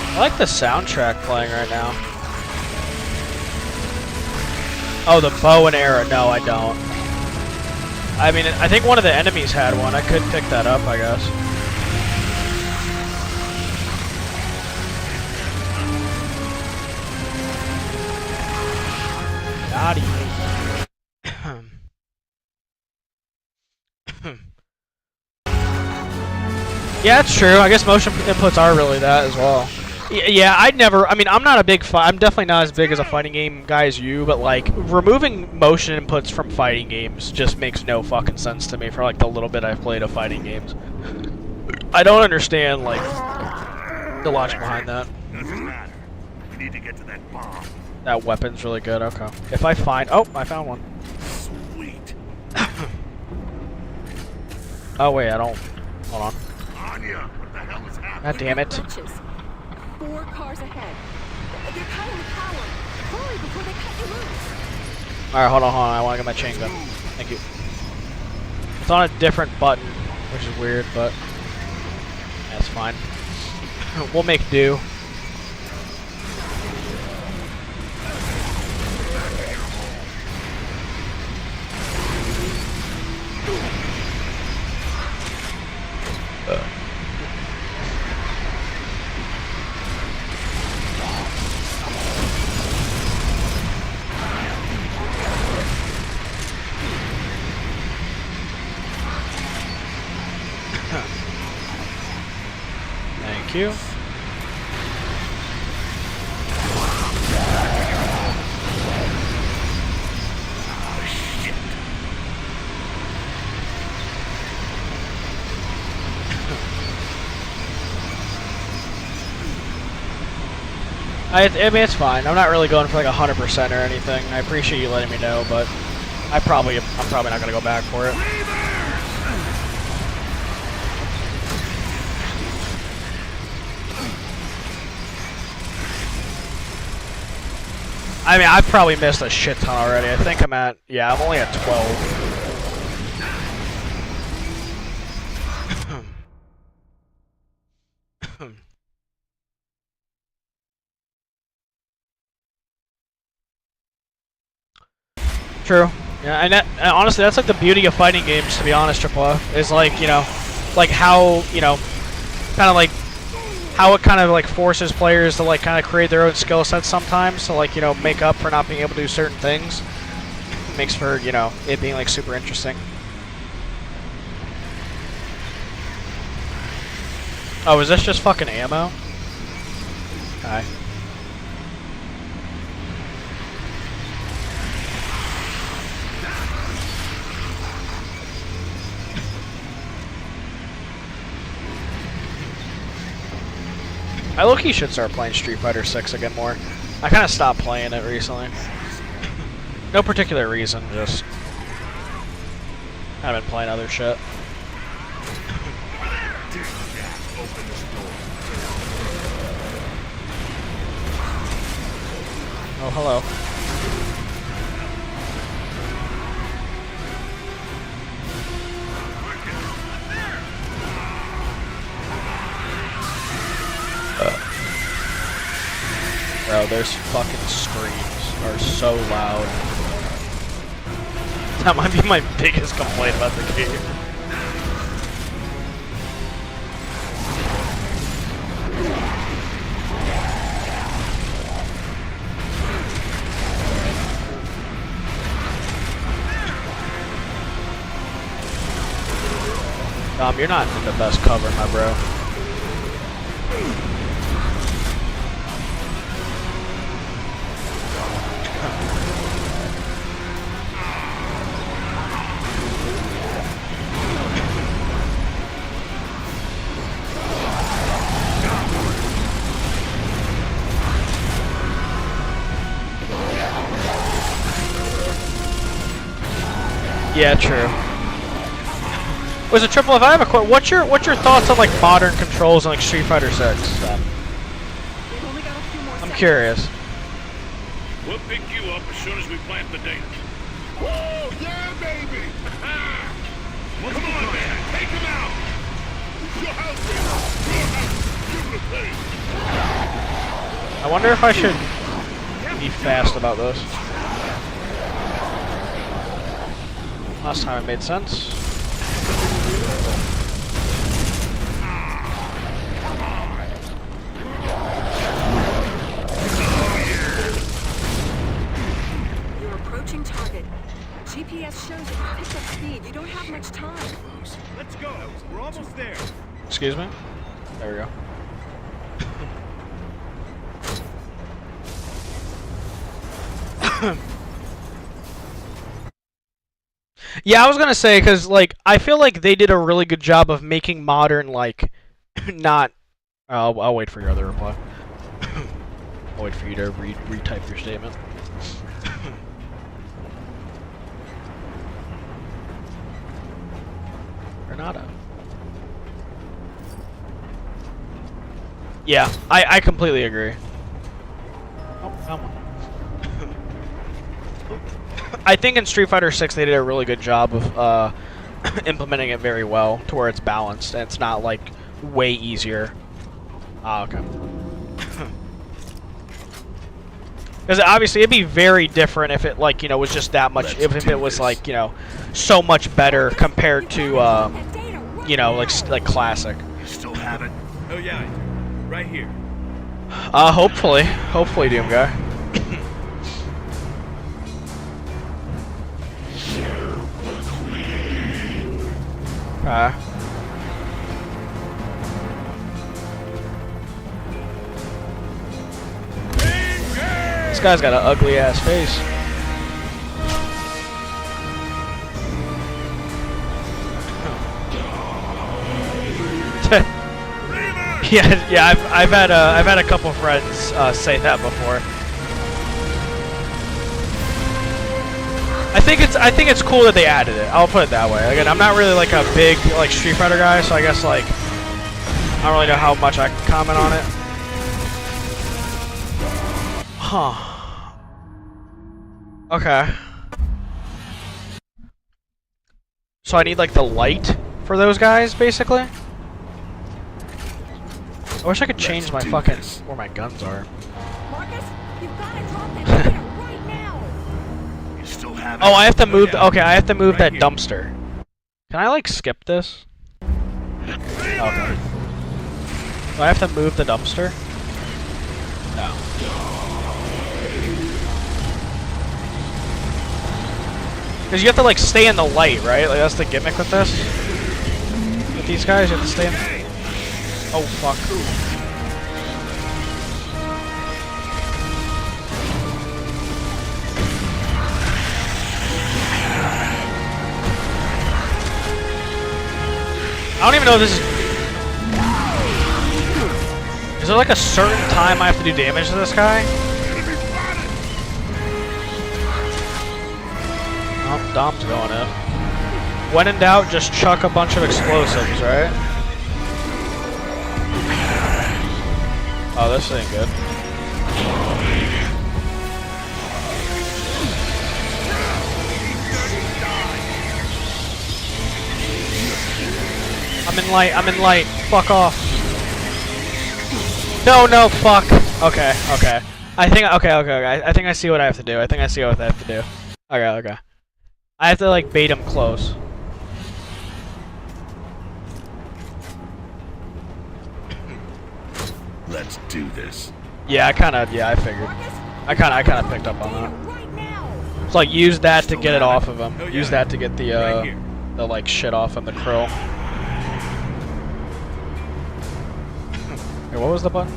I like the soundtrack playing right now. Oh, the bow and arrow. No, I don't. I mean, I think one of the enemies had one. I could pick that up, I guess. Got him. Yeah, it's true. I guess motion inputs are really that as well. Yeah, I'd never. I mean, I'm not a big. I'm definitely not as big as a fighting game guy as you. But like, removing motion inputs from fighting games just makes no fucking sense to me. For like the little bit I've played of fighting games, I don't understand like the logic behind that. Doesn't matter. We need to get to that bomb. That weapon's really good. Okay. If I find, oh, I found one. Sweet. Oh wait, I don't. Hold on. Anya, what the hell is happening? God damn it. Glitches. 4 cars ahead. They're cutting the power. Hurry before they cut you loose. Alright, hold on. I want to get my chain gun. Thank you. It's on a different button, which is weird, but that's fine. We'll make do. Thank you. I mean, it's fine. I'm not really going for like 100% or anything. I appreciate you letting me know, but I'm probably not gonna go back for it. I mean, I've probably missed a shit ton already. I think I'm only at 12. True. Yeah, and honestly, that's like the beauty of fighting games, to be honest, AAA, is like, you know, like how, you know, kind of like, how it kind of like forces players to like kind of create their own skill sets sometimes to like, you know, make up for not being able to do certain things. It makes for, you know, it being like super interesting. Oh, is this just fucking ammo? Okay. I low-key should start playing Street Fighter 6 again more. I kind of stopped playing it recently. No particular reason, just I've been playing other shit. Oh, hello. Bro, those fucking screams are so loud. That might be my biggest complaint about the game. You're not in the best cover, my bro. Yeah, true. Was it Triple F? I have a question. What's your thoughts on like modern controls in like Street Fighter 6? I'm curious. We'll pick you up as soon as we plant the data. Woo! Yeah, baby! Come on, man! Take him out! Your house, baby! Your house! Give it a play! I wonder if I should be fast about this. Last time it made sense. You're approaching target. GPS shows you picked up speed. You don't have much time. Let's go! We're almost there! Excuse me? There we go. Yeah, I was gonna say, because, like, I feel like they did a really good job of making modern, like, not... I'll wait for your other reply. I'll wait for you to retype your statement. Renata. Yeah, I completely agree. Oh, come on. I think in Street Fighter 6 they did a really good job of implementing it very well to where it's balanced and it's not like way easier. Ah, okay. Because obviously it'd be very different if it like, you know, was just that much, if it was like, you know, so much better compared to, you know, like classic. You still have it? Oh yeah, right here. Hopefully, Doom Guy. This guy's got an ugly ass face. Yeah. I've had a couple friends say that before. I think it's cool that they added it. I'll put it that way. Again, I'm not really like a big like Street Fighter guy, so I guess like I don't really know how much I can comment on it. Huh. Okay. So I need like the light for those guys, basically. I wish I could change my fucking where my guns are. Marcus, you've got to drop that shit right now. You still have it? Oh, I have to move. Yeah. Okay, I have to move Right that here. dumpster. Can I like skip this? Okay. Do I have to move the dumpster? No. Because you have to like stay in the light, right? Like that's the gimmick with this. With these guys, you have to stay in. Oh fuck. I don't even know if this is. Is there like a certain time I have to do damage to this guy? Oh, Dom's going in. When in doubt, just chuck a bunch of explosives, right? Oh, this ain't good. I'm in light. Fuck off. No, fuck. Okay. I think I think I see what I have to do. Okay. I have to like bait him close. Let's do this. Yeah, I figured. I kinda picked up on that. Right now. It's like use that to get it off of him. Use that to get the like shit off him, the krill. Hey, what was the button?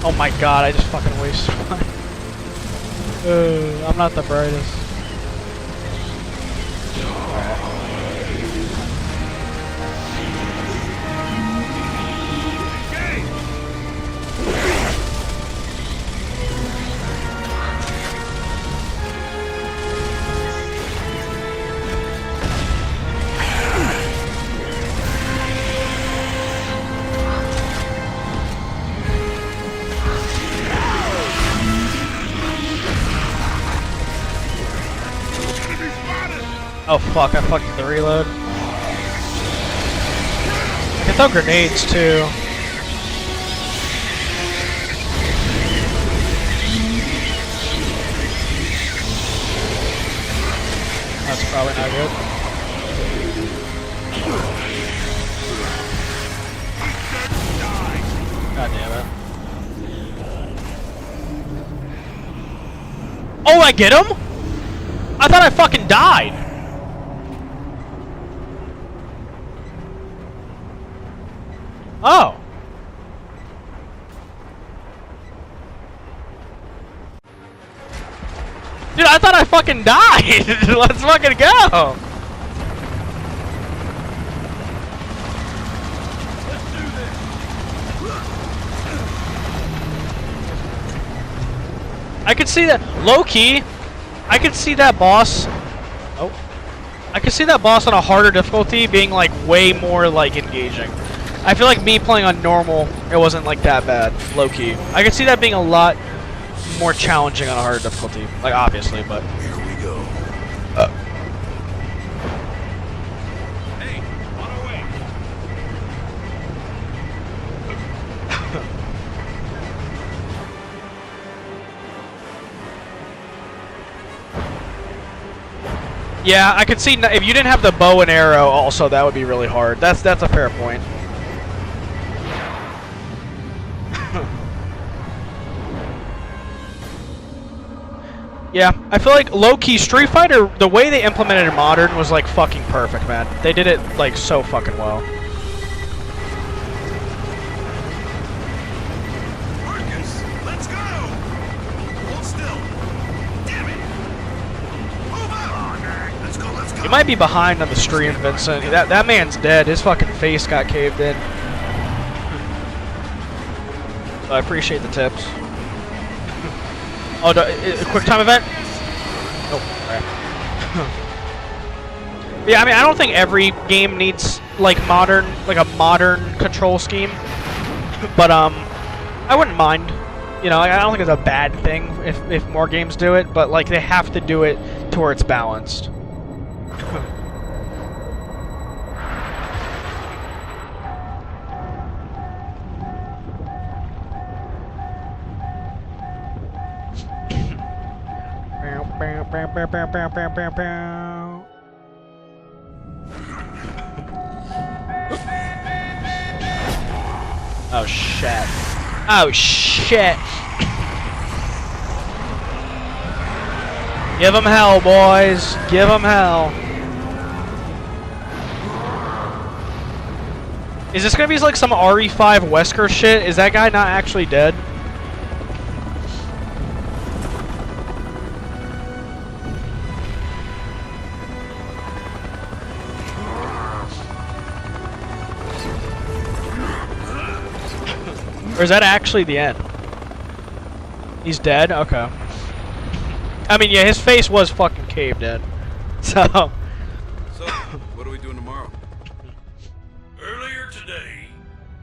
Oh my god, I just fucking wasted mine. I'm not the brightest. Oh fuck, I fucked the reload. I can throw grenades too. That's probably not good. God damn it. Oh, I get him? I thought I fucking died. Oh. Dude, I thought I fucking died. Let's fucking go. I could see that low key. I could see that boss. Oh. I could see that boss on a harder difficulty being like way more like engaging. I feel like me playing on normal, it wasn't like that bad, low key. I could see that being a lot more challenging on a harder difficulty, like obviously, but. Here we go. Hey, on our way. Yeah, I could see if you didn't have the bow and arrow, also that would be really hard. That's a fair point. Yeah, I feel like low-key Street Fighter, the way they implemented it in Modern was like fucking perfect, man. They did it like so fucking well. Marcus, let's go! Hold still. Damn it! Move out! Let's go, let's go! might be behind on the stream, Vincent. That man's dead. His fucking face got caved in. So I appreciate the tips. Oh, a quick time event? Oh, alright. Yeah, I mean, I don't think every game needs like a modern control scheme, but I wouldn't mind. You know, I don't think it's a bad thing if more games do it, but like they have to do it to where it's balanced. Oh shit. Oh shit. Give him hell, boys. Give him hell. Is this gonna be like some RE5 Wesker shit? Is that guy not actually dead? Or is that actually the end? He's dead? Okay. I mean, yeah, his face was fucking caved in. So, what are we doing tomorrow? Earlier today,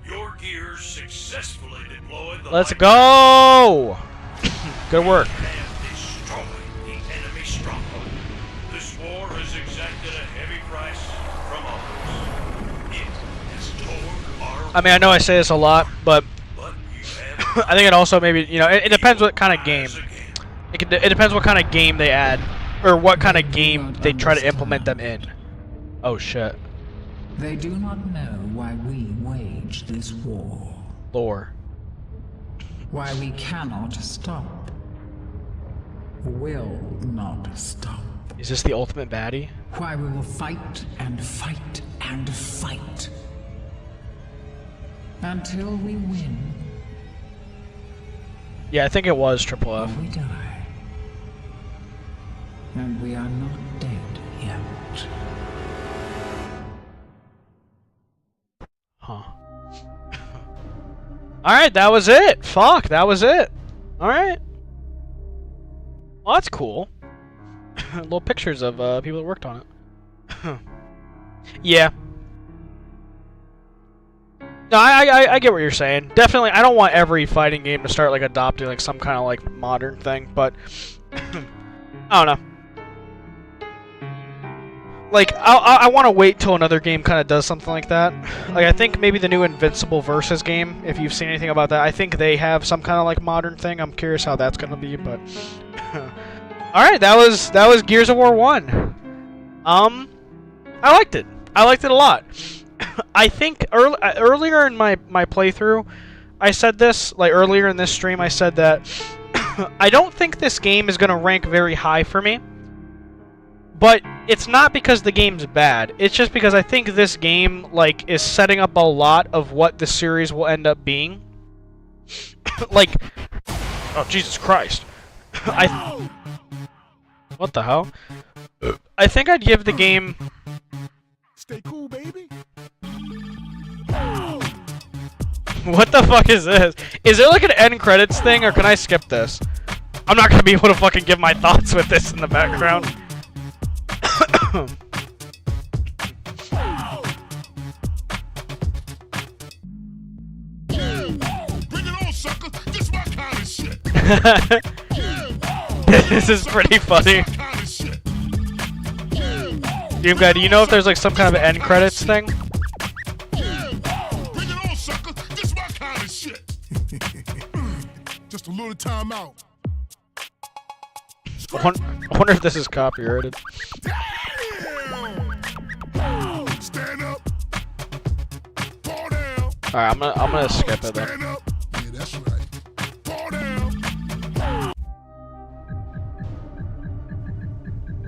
your gears successfully deployed the let's go! Good work. and destroyed the enemy stronghold. This war has exacted a heavy price from all. It has torn our I mean, I know I say this a lot, but but you have I think it also maybe, you know, it depends what kind of game. again. It depends what kind of game they add, or what kind of game they try to implement them in. Oh shit. They do not know why we wage this war. Lore. Why we cannot stop. Will not stop. Is this the ultimate baddie? Why we will fight and fight and fight. Until we win Yeah, I think it was Triple or F. we die. And we are not dead yet. Huh. Alright, that was it. Fuck, that was it. Alright. Well, that's cool. Little pictures of people that worked on it. Yeah. No, I get what you're saying. Definitely, I don't want every fighting game to start like adopting like some kind of like modern thing, but I don't know. Like, I want to wait till another game kind of does something like that. Like, I think maybe the new Invincible Versus game, if you've seen anything about that, I think they have some kind of like modern thing. I'm curious how that's gonna be, but all right, that was Gears of War 1. I liked it. I liked it a lot. I think earlier in my playthrough, I said this, like earlier in this stream, I said that I don't think this game is gonna rank very high for me. But it's not because the game's bad. It's just because I think this game like is setting up a lot of what the series will end up being. Like, oh Jesus Christ! What the hell? I think I'd give the game. Stay cool, baby. What the fuck is this? Is there like an end credits thing, or can I skip this? I'm not gonna be able to fucking give my thoughts with this in the background. Bring it on, sucker. This my kind of shit. This is pretty funny. Kind of shit. Doom Guy, do you know if there's like some kind of end credits thing? Bring it on, sucker. This my kind of shit. Just a little time out. I wonder if this is copyrighted. Stand up. Fall down. Alright, I'm gonna skip it then. Stand up. Yeah, that's right. Fall down.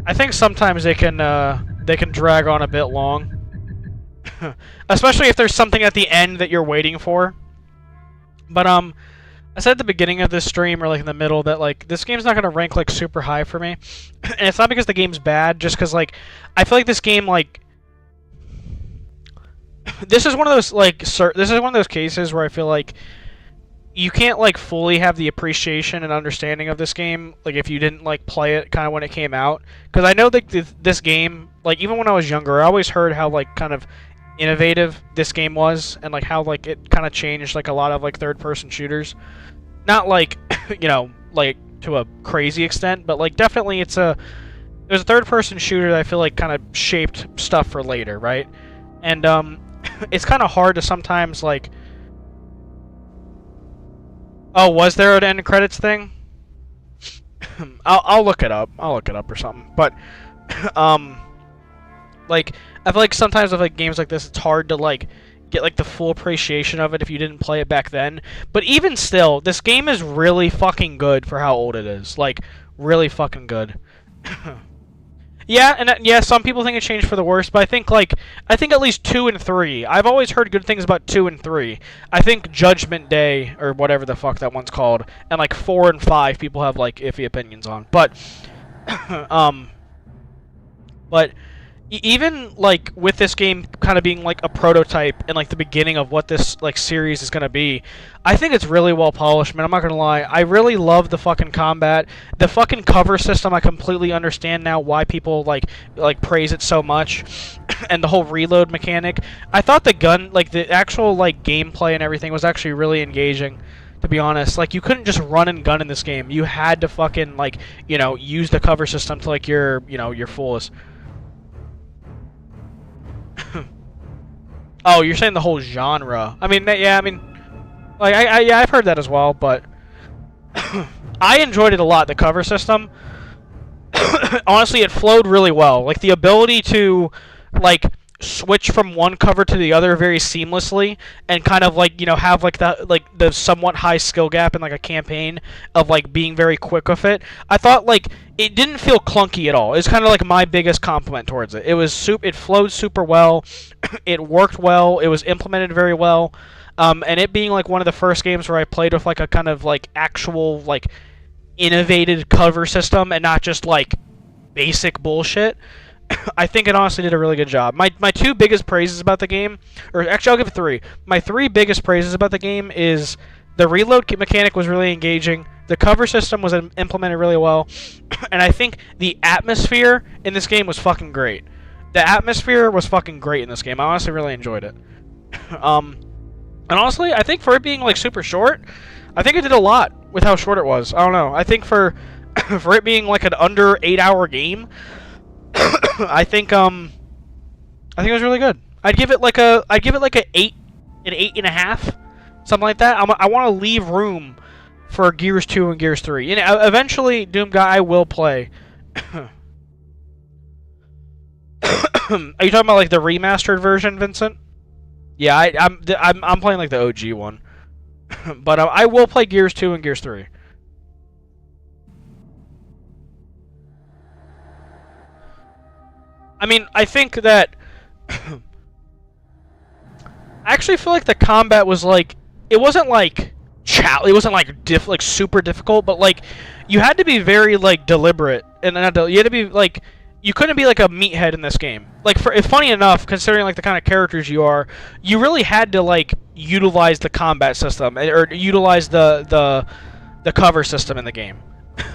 I think sometimes they can drag on a bit long. Especially if there's something at the end that you're waiting for. But I said at the beginning of this stream or like in the middle that like this game's not gonna rank like super high for me, and it's not because the game's bad, just because like I feel like this game like this is one of those like this is one of those cases where I feel like you can't like fully have the appreciation and understanding of this game like if you didn't like play it kind of when it came out, because I know that this game, like even when I was younger, I always heard how like kind of innovative this game was, and like how like it kind of changed like a lot of like third-person shooters. Not like you know, like to a crazy extent, but like definitely it was a third-person shooter that I feel like kind of shaped stuff for later, right? And it's kind of hard to sometimes like. Oh, was there an end credits thing? I'll look it up. I'll look it up or something. But like I feel like sometimes with like games like this, it's hard to like get like the full appreciation of it if you didn't play it back then. But even still, this game is really fucking good for how old it is. Like really fucking good. Yeah, and yeah, some people think it changed for the worse, but I think at least 2 and 3. I've always heard good things about 2 and 3. I think Judgment Day or whatever the fuck that one's called, and like 4 and 5 people have like iffy opinions on. But even like with this game kind of being like a prototype and like the beginning of what this like series is gonna be, I think it's really well polished, man. I'm not gonna lie. I really love the fucking combat, the fucking cover system. I completely understand now why people like praise it so much, and the whole reload mechanic. I thought the gun, like the actual like gameplay and everything, was actually really engaging. To be honest, like you couldn't just run and gun in this game. You had to fucking like use the cover system to like your fullest. Oh, you're saying the whole genre. I mean, yeah, I mean, like, yeah, I've heard that as well, but I enjoyed it a lot, the cover system. Honestly, it flowed really well. Like, the ability to, like, switch from one cover to the other very seamlessly and kind of, like, have, like, the somewhat high skill gap in, like, a campaign of, like, being very quick with it. I thought, like, it didn't feel clunky at all. It's kind of, like, my biggest compliment towards it. It flowed super well. It worked well. It was implemented very well. And it being, like, one of the first games where I played with, like, a kind of, like, actual, like, innovated cover system and not just, like, basic bullshit, I think it honestly did a really good job. My 2 biggest praises about the game, or actually I'll give it 3. My 3 biggest praises about the game is the reload mechanic was really engaging, the cover system was implemented really well, and I think the atmosphere in this game was fucking great. The atmosphere was fucking great in this game. I honestly really enjoyed it. And honestly, I think for it being like super short, I think it did a lot with how short it was. I don't know. I think for it being like an under 8-hour game, I think it was really good. I'd give it like an 8, an 8.5, something like that. I want to leave room for Gears 2 and Gears 3. And eventually, Doom Guy, I will play. Are you talking about like the remastered version, Vincent? Yeah, I'm playing like the OG one, but I will play Gears 2 and Gears 3. I mean, I think that I actually feel like the combat was like it wasn't like super difficult, but like you had to be very like deliberate, and you had to be like. You couldn't be like a meathead in this game. Like, funny enough, considering like the kind of characters you are, you really had to like utilize the combat system or utilize the cover system in the game.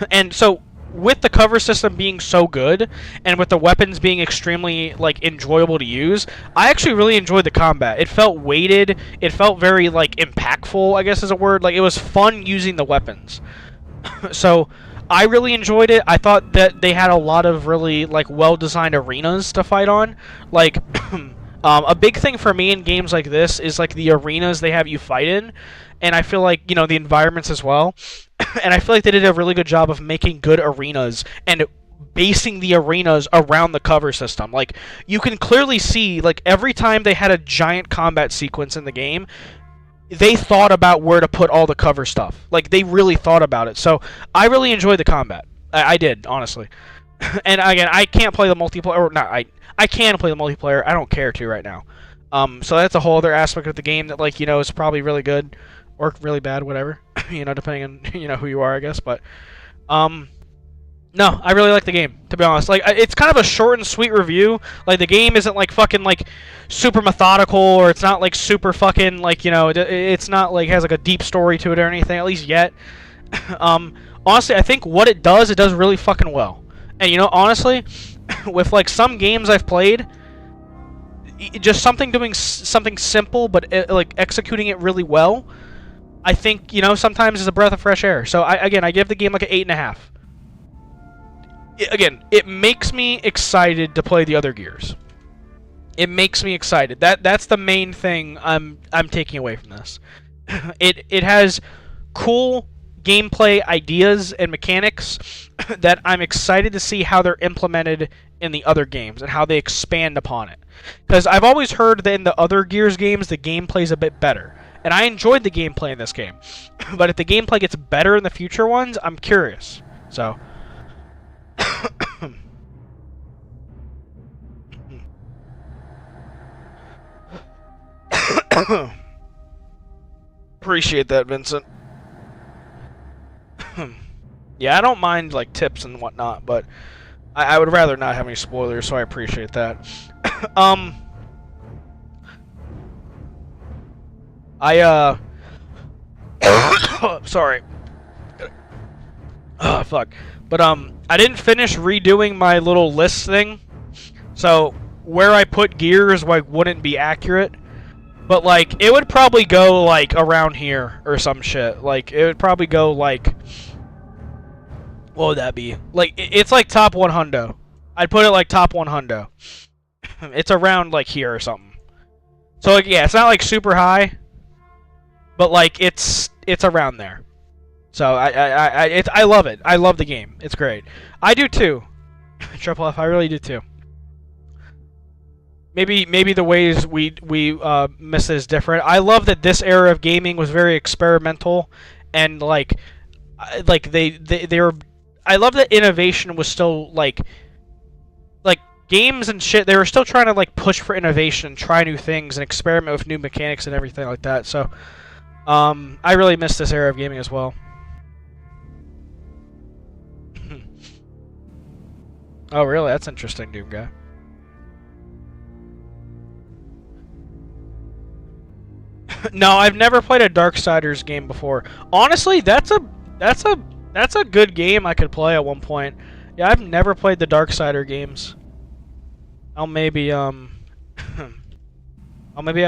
And so, with the cover system being so good, and with the weapons being extremely like enjoyable to use, I actually really enjoyed the combat. It felt weighted. It felt very like impactful, I guess is a word. Like it was fun using the weapons. So. I really enjoyed it. I thought that they had a lot of really like well-designed arenas to fight on. Like a big thing for me in games like this is like the arenas they have you fight in, and I feel like the environments as well. And I feel like they did a really good job of making good arenas and basing the arenas around the cover system. Like you can clearly see like every time they had a giant combat sequence in the game, they thought about where to put all the cover stuff. Like, they really thought about it. So, I really enjoyed the combat. I did, honestly. And, again, I can't play the multiplayer. Or, not, I can play the multiplayer. I don't care to right now. So, that's a whole other aspect of the game that, like, is probably really good. Or really bad, whatever. you know, depending on, you know, who you are, I guess. But no, I really like the game, to be honest. Like, it's kind of a short and sweet review. Like, the game isn't like fucking like super methodical, or it's not like super fucking like, you know, it's not like has like a deep story to it or anything, at least yet. Honestly, I think what it does really fucking well. And you know, honestly, with like some games I've played, just doing something simple but like executing it really well, I think, you know, sometimes is a breath of fresh air. So I give the game like an 8.5. Again, it makes me excited to play the other Gears. It makes me excited. That's the main thing I'm taking away from this. It has cool gameplay ideas and mechanics that I'm excited to see how they're implemented in the other games and how they expand upon it. Because I've always heard that in the other Gears games, the gameplay's a bit better. And I enjoyed the gameplay in this game. But if the gameplay gets better in the future ones, I'm curious. So... Appreciate that, Vincent. Yeah, I don't mind like tips and whatnot, but I would rather not have any spoilers, so I appreciate that. Sorry. Oh, fuck. But I didn't finish redoing my little list thing, so where I put Gears like wouldn't be accurate. But like it would probably go like around here or some shit. Like it would probably go like, what would that be? Like it's like top 100. I'd put it like top 100. It's around like here or something. So like yeah, it's not like super high, but like it's around there. So I love it. I love the game. It's great. I do too. Triple F, I really do too. Maybe the ways we miss it is different. I love that this era of gaming was very experimental, and like they were. I love that innovation was still like games and shit. They were still trying to like push for innovation, try new things, and experiment with new mechanics and everything like that. So, I really miss this era of gaming as well. Oh really? That's interesting, Doom Guy. No, I've never played a Darksiders game before. Honestly, that's a good game I could play at one point. Yeah, I've never played the Darksider games. I'll maybe have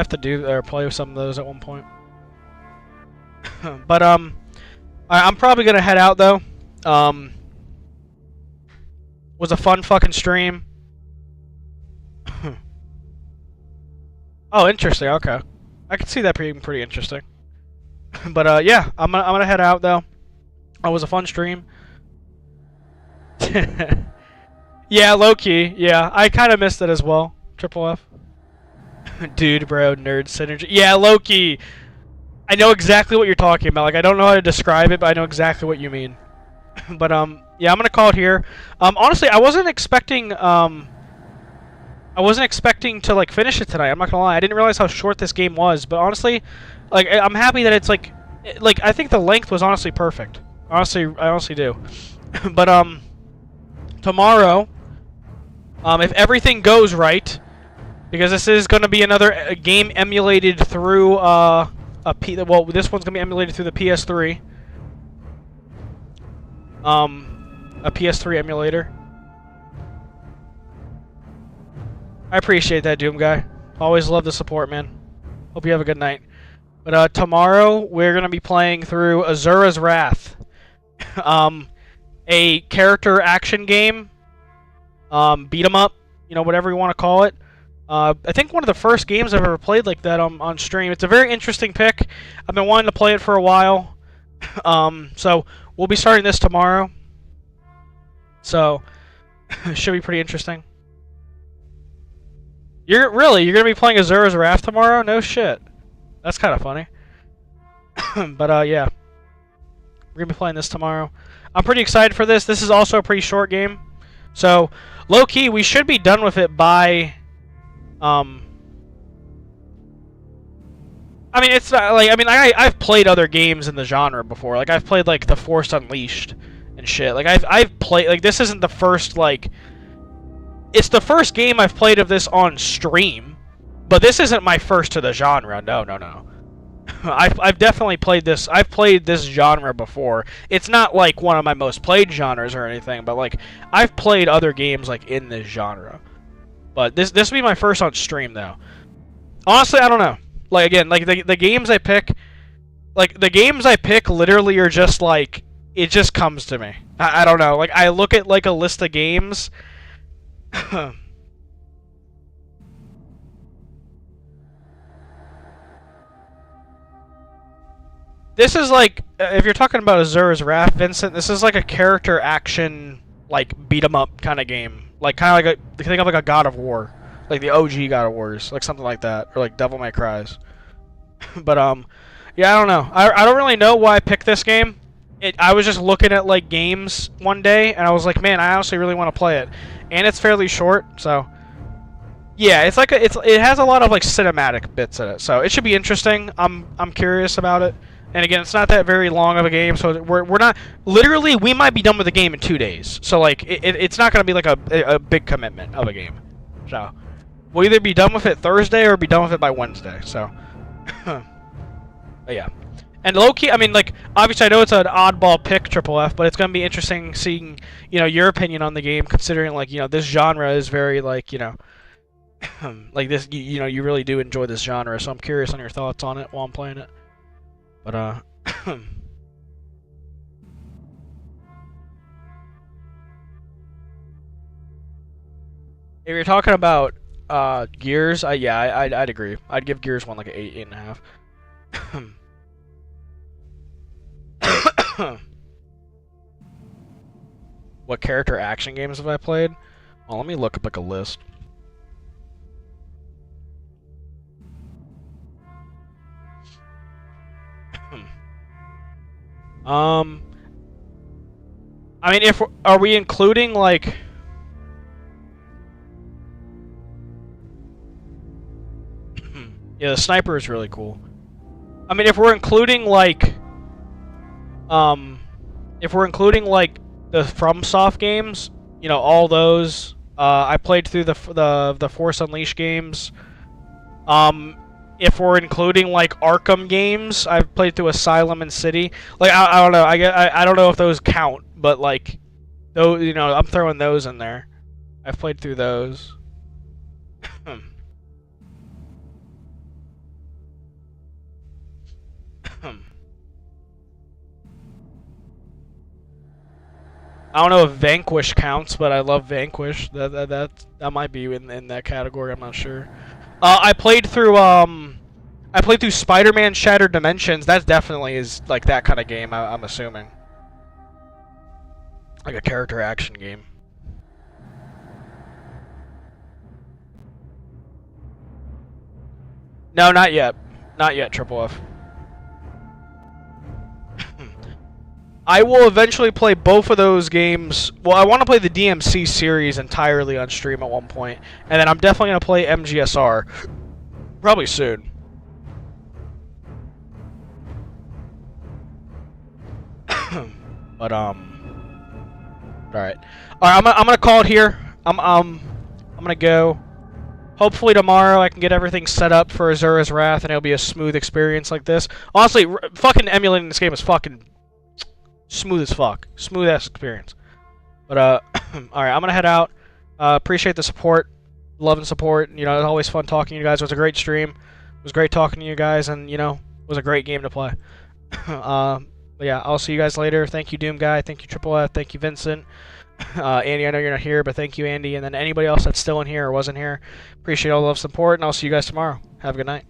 to do or play with some of those at one point. But I'm probably gonna head out though. Was a fun fucking stream. Oh, interesting. Okay. I can see that being pretty interesting. But yeah, I'm gonna head out though. It was a fun stream. Yeah, low key. Yeah, I kind of missed it as well. Triple F. Dude, bro, nerd synergy. Yeah, low key. I know exactly what you're talking about. Like, I don't know how to describe it, but I know exactly what you mean. But yeah, I'm gonna call it here. Honestly, I wasn't expecting to like finish it tonight. I'm not gonna lie. I didn't realize how short this game was. But honestly, like I'm happy that it's like I think the length was honestly perfect. Honestly, I honestly do. But tomorrow, if everything goes right, because this is gonna be another game emulated through well, this one's gonna be emulated through the PS3. A PS3 emulator. I appreciate that, Doom Guy. Always love the support, man. Hope you have a good night. But tomorrow we're gonna be playing through Azura's Wrath, a character action game, beat 'em up, you know, whatever you want to call it. I think one of the first games I've ever played like that on stream. It's a very interesting pick. I've been wanting to play it for a while. So we'll be starting this tomorrow. So it should be pretty interesting. You're gonna be playing Azura's Wrath tomorrow? No shit. That's kind of funny. But yeah, we're gonna be playing this tomorrow. I'm pretty excited for this. This is also a pretty short game, so low key we should be done with it by. I I mean, it's not like I've played other games in the genre before. Like I've played like The Force Unleashed and shit. Like I've played like this isn't the first like. It's the first game I've played of this on stream, but this isn't my first to the genre. No. I've definitely played this. I've played this genre before. It's not like one of my most played genres or anything, but like I've played other games like in this genre. But this will be my first on stream though. Honestly, I don't know. Like again, like the games I pick, literally are just like it just comes to me. I don't know. Like I look at like a list of games. This is like, if you're talking about Asura's Wrath, Vincent, this is like a character action, like, beat 'em up kind of game. Like, kind of like think of like a God of War. Like the OG God of Wars. Like something like that. Or like Devil May Cry's. But, yeah, I don't know. I don't really know why I picked this game. I was just looking at, like, games one day, and I was like, man, I honestly really want to play it. And it's fairly short, so... Yeah, it's like, it has a lot of, like, cinematic bits in it, so it should be interesting. I'm curious about it. And again, it's not that very long of a game, so we're not... Literally, we might be done with the game in 2 days. So, like, it's not going to be, like, a big commitment of a game. So, we'll either be done with it Thursday or be done with it by Wednesday, so... But yeah. And low-key, I mean, like, obviously I know it's an oddball pick, Triple F, but it's going to be interesting seeing, you know, your opinion on the game, considering, like, you know, this genre is very, like, you know... like, this, you know, you really do enjoy this genre, so I'm curious on your thoughts on it while I'm playing it. But, if you're talking about Gears, yeah, I'd agree. I'd give Gears 1 like an 8, 8.5. What character action games have I played? Well, let me look up like a list. I mean, are we including like? Yeah, the sniper is really cool. I mean, if we're including like, if we're including like the FromSoft games, you know, all those. I played through the Force Unleashed games. If we're including like Arkham games, I've played through Asylum and City. Like I don't know, I don't know if those count, but like, those, you know, I'm throwing those in there. I've played through those. I don't know if Vanquish counts, but I love Vanquish. That might be in that category. I'm not sure. I played through Spider-Man Shattered Dimensions. That definitely is like that kind of game. I'm assuming, like a character action game. No, not yet. Not yet, Triple F. I will eventually play both of those games. Well, I want to play the DMC series entirely on stream at one point, and then I'm definitely going to play MGSR. Probably soon. But, alright. I'm gonna call it here. I'm gonna go. Hopefully tomorrow I can get everything set up for Asura's Wrath, and it'll be a smooth experience like this. Honestly, fucking emulating this game is fucking smooth as fuck. Smooth ass experience. But alright, I'm gonna head out. Appreciate the support, love and support. You know, it's always fun talking to you guys. It was a great stream. It was great talking to you guys, and you know, it was a great game to play. But yeah, I'll see you guys later. Thank you, Doom Guy. Thank you, Triple F. Thank you, Vincent. Andy, I know you're not here, but thank you, Andy. And then anybody else that's still in here or wasn't here. Appreciate all the love, support, and I'll see you guys tomorrow. Have a good night.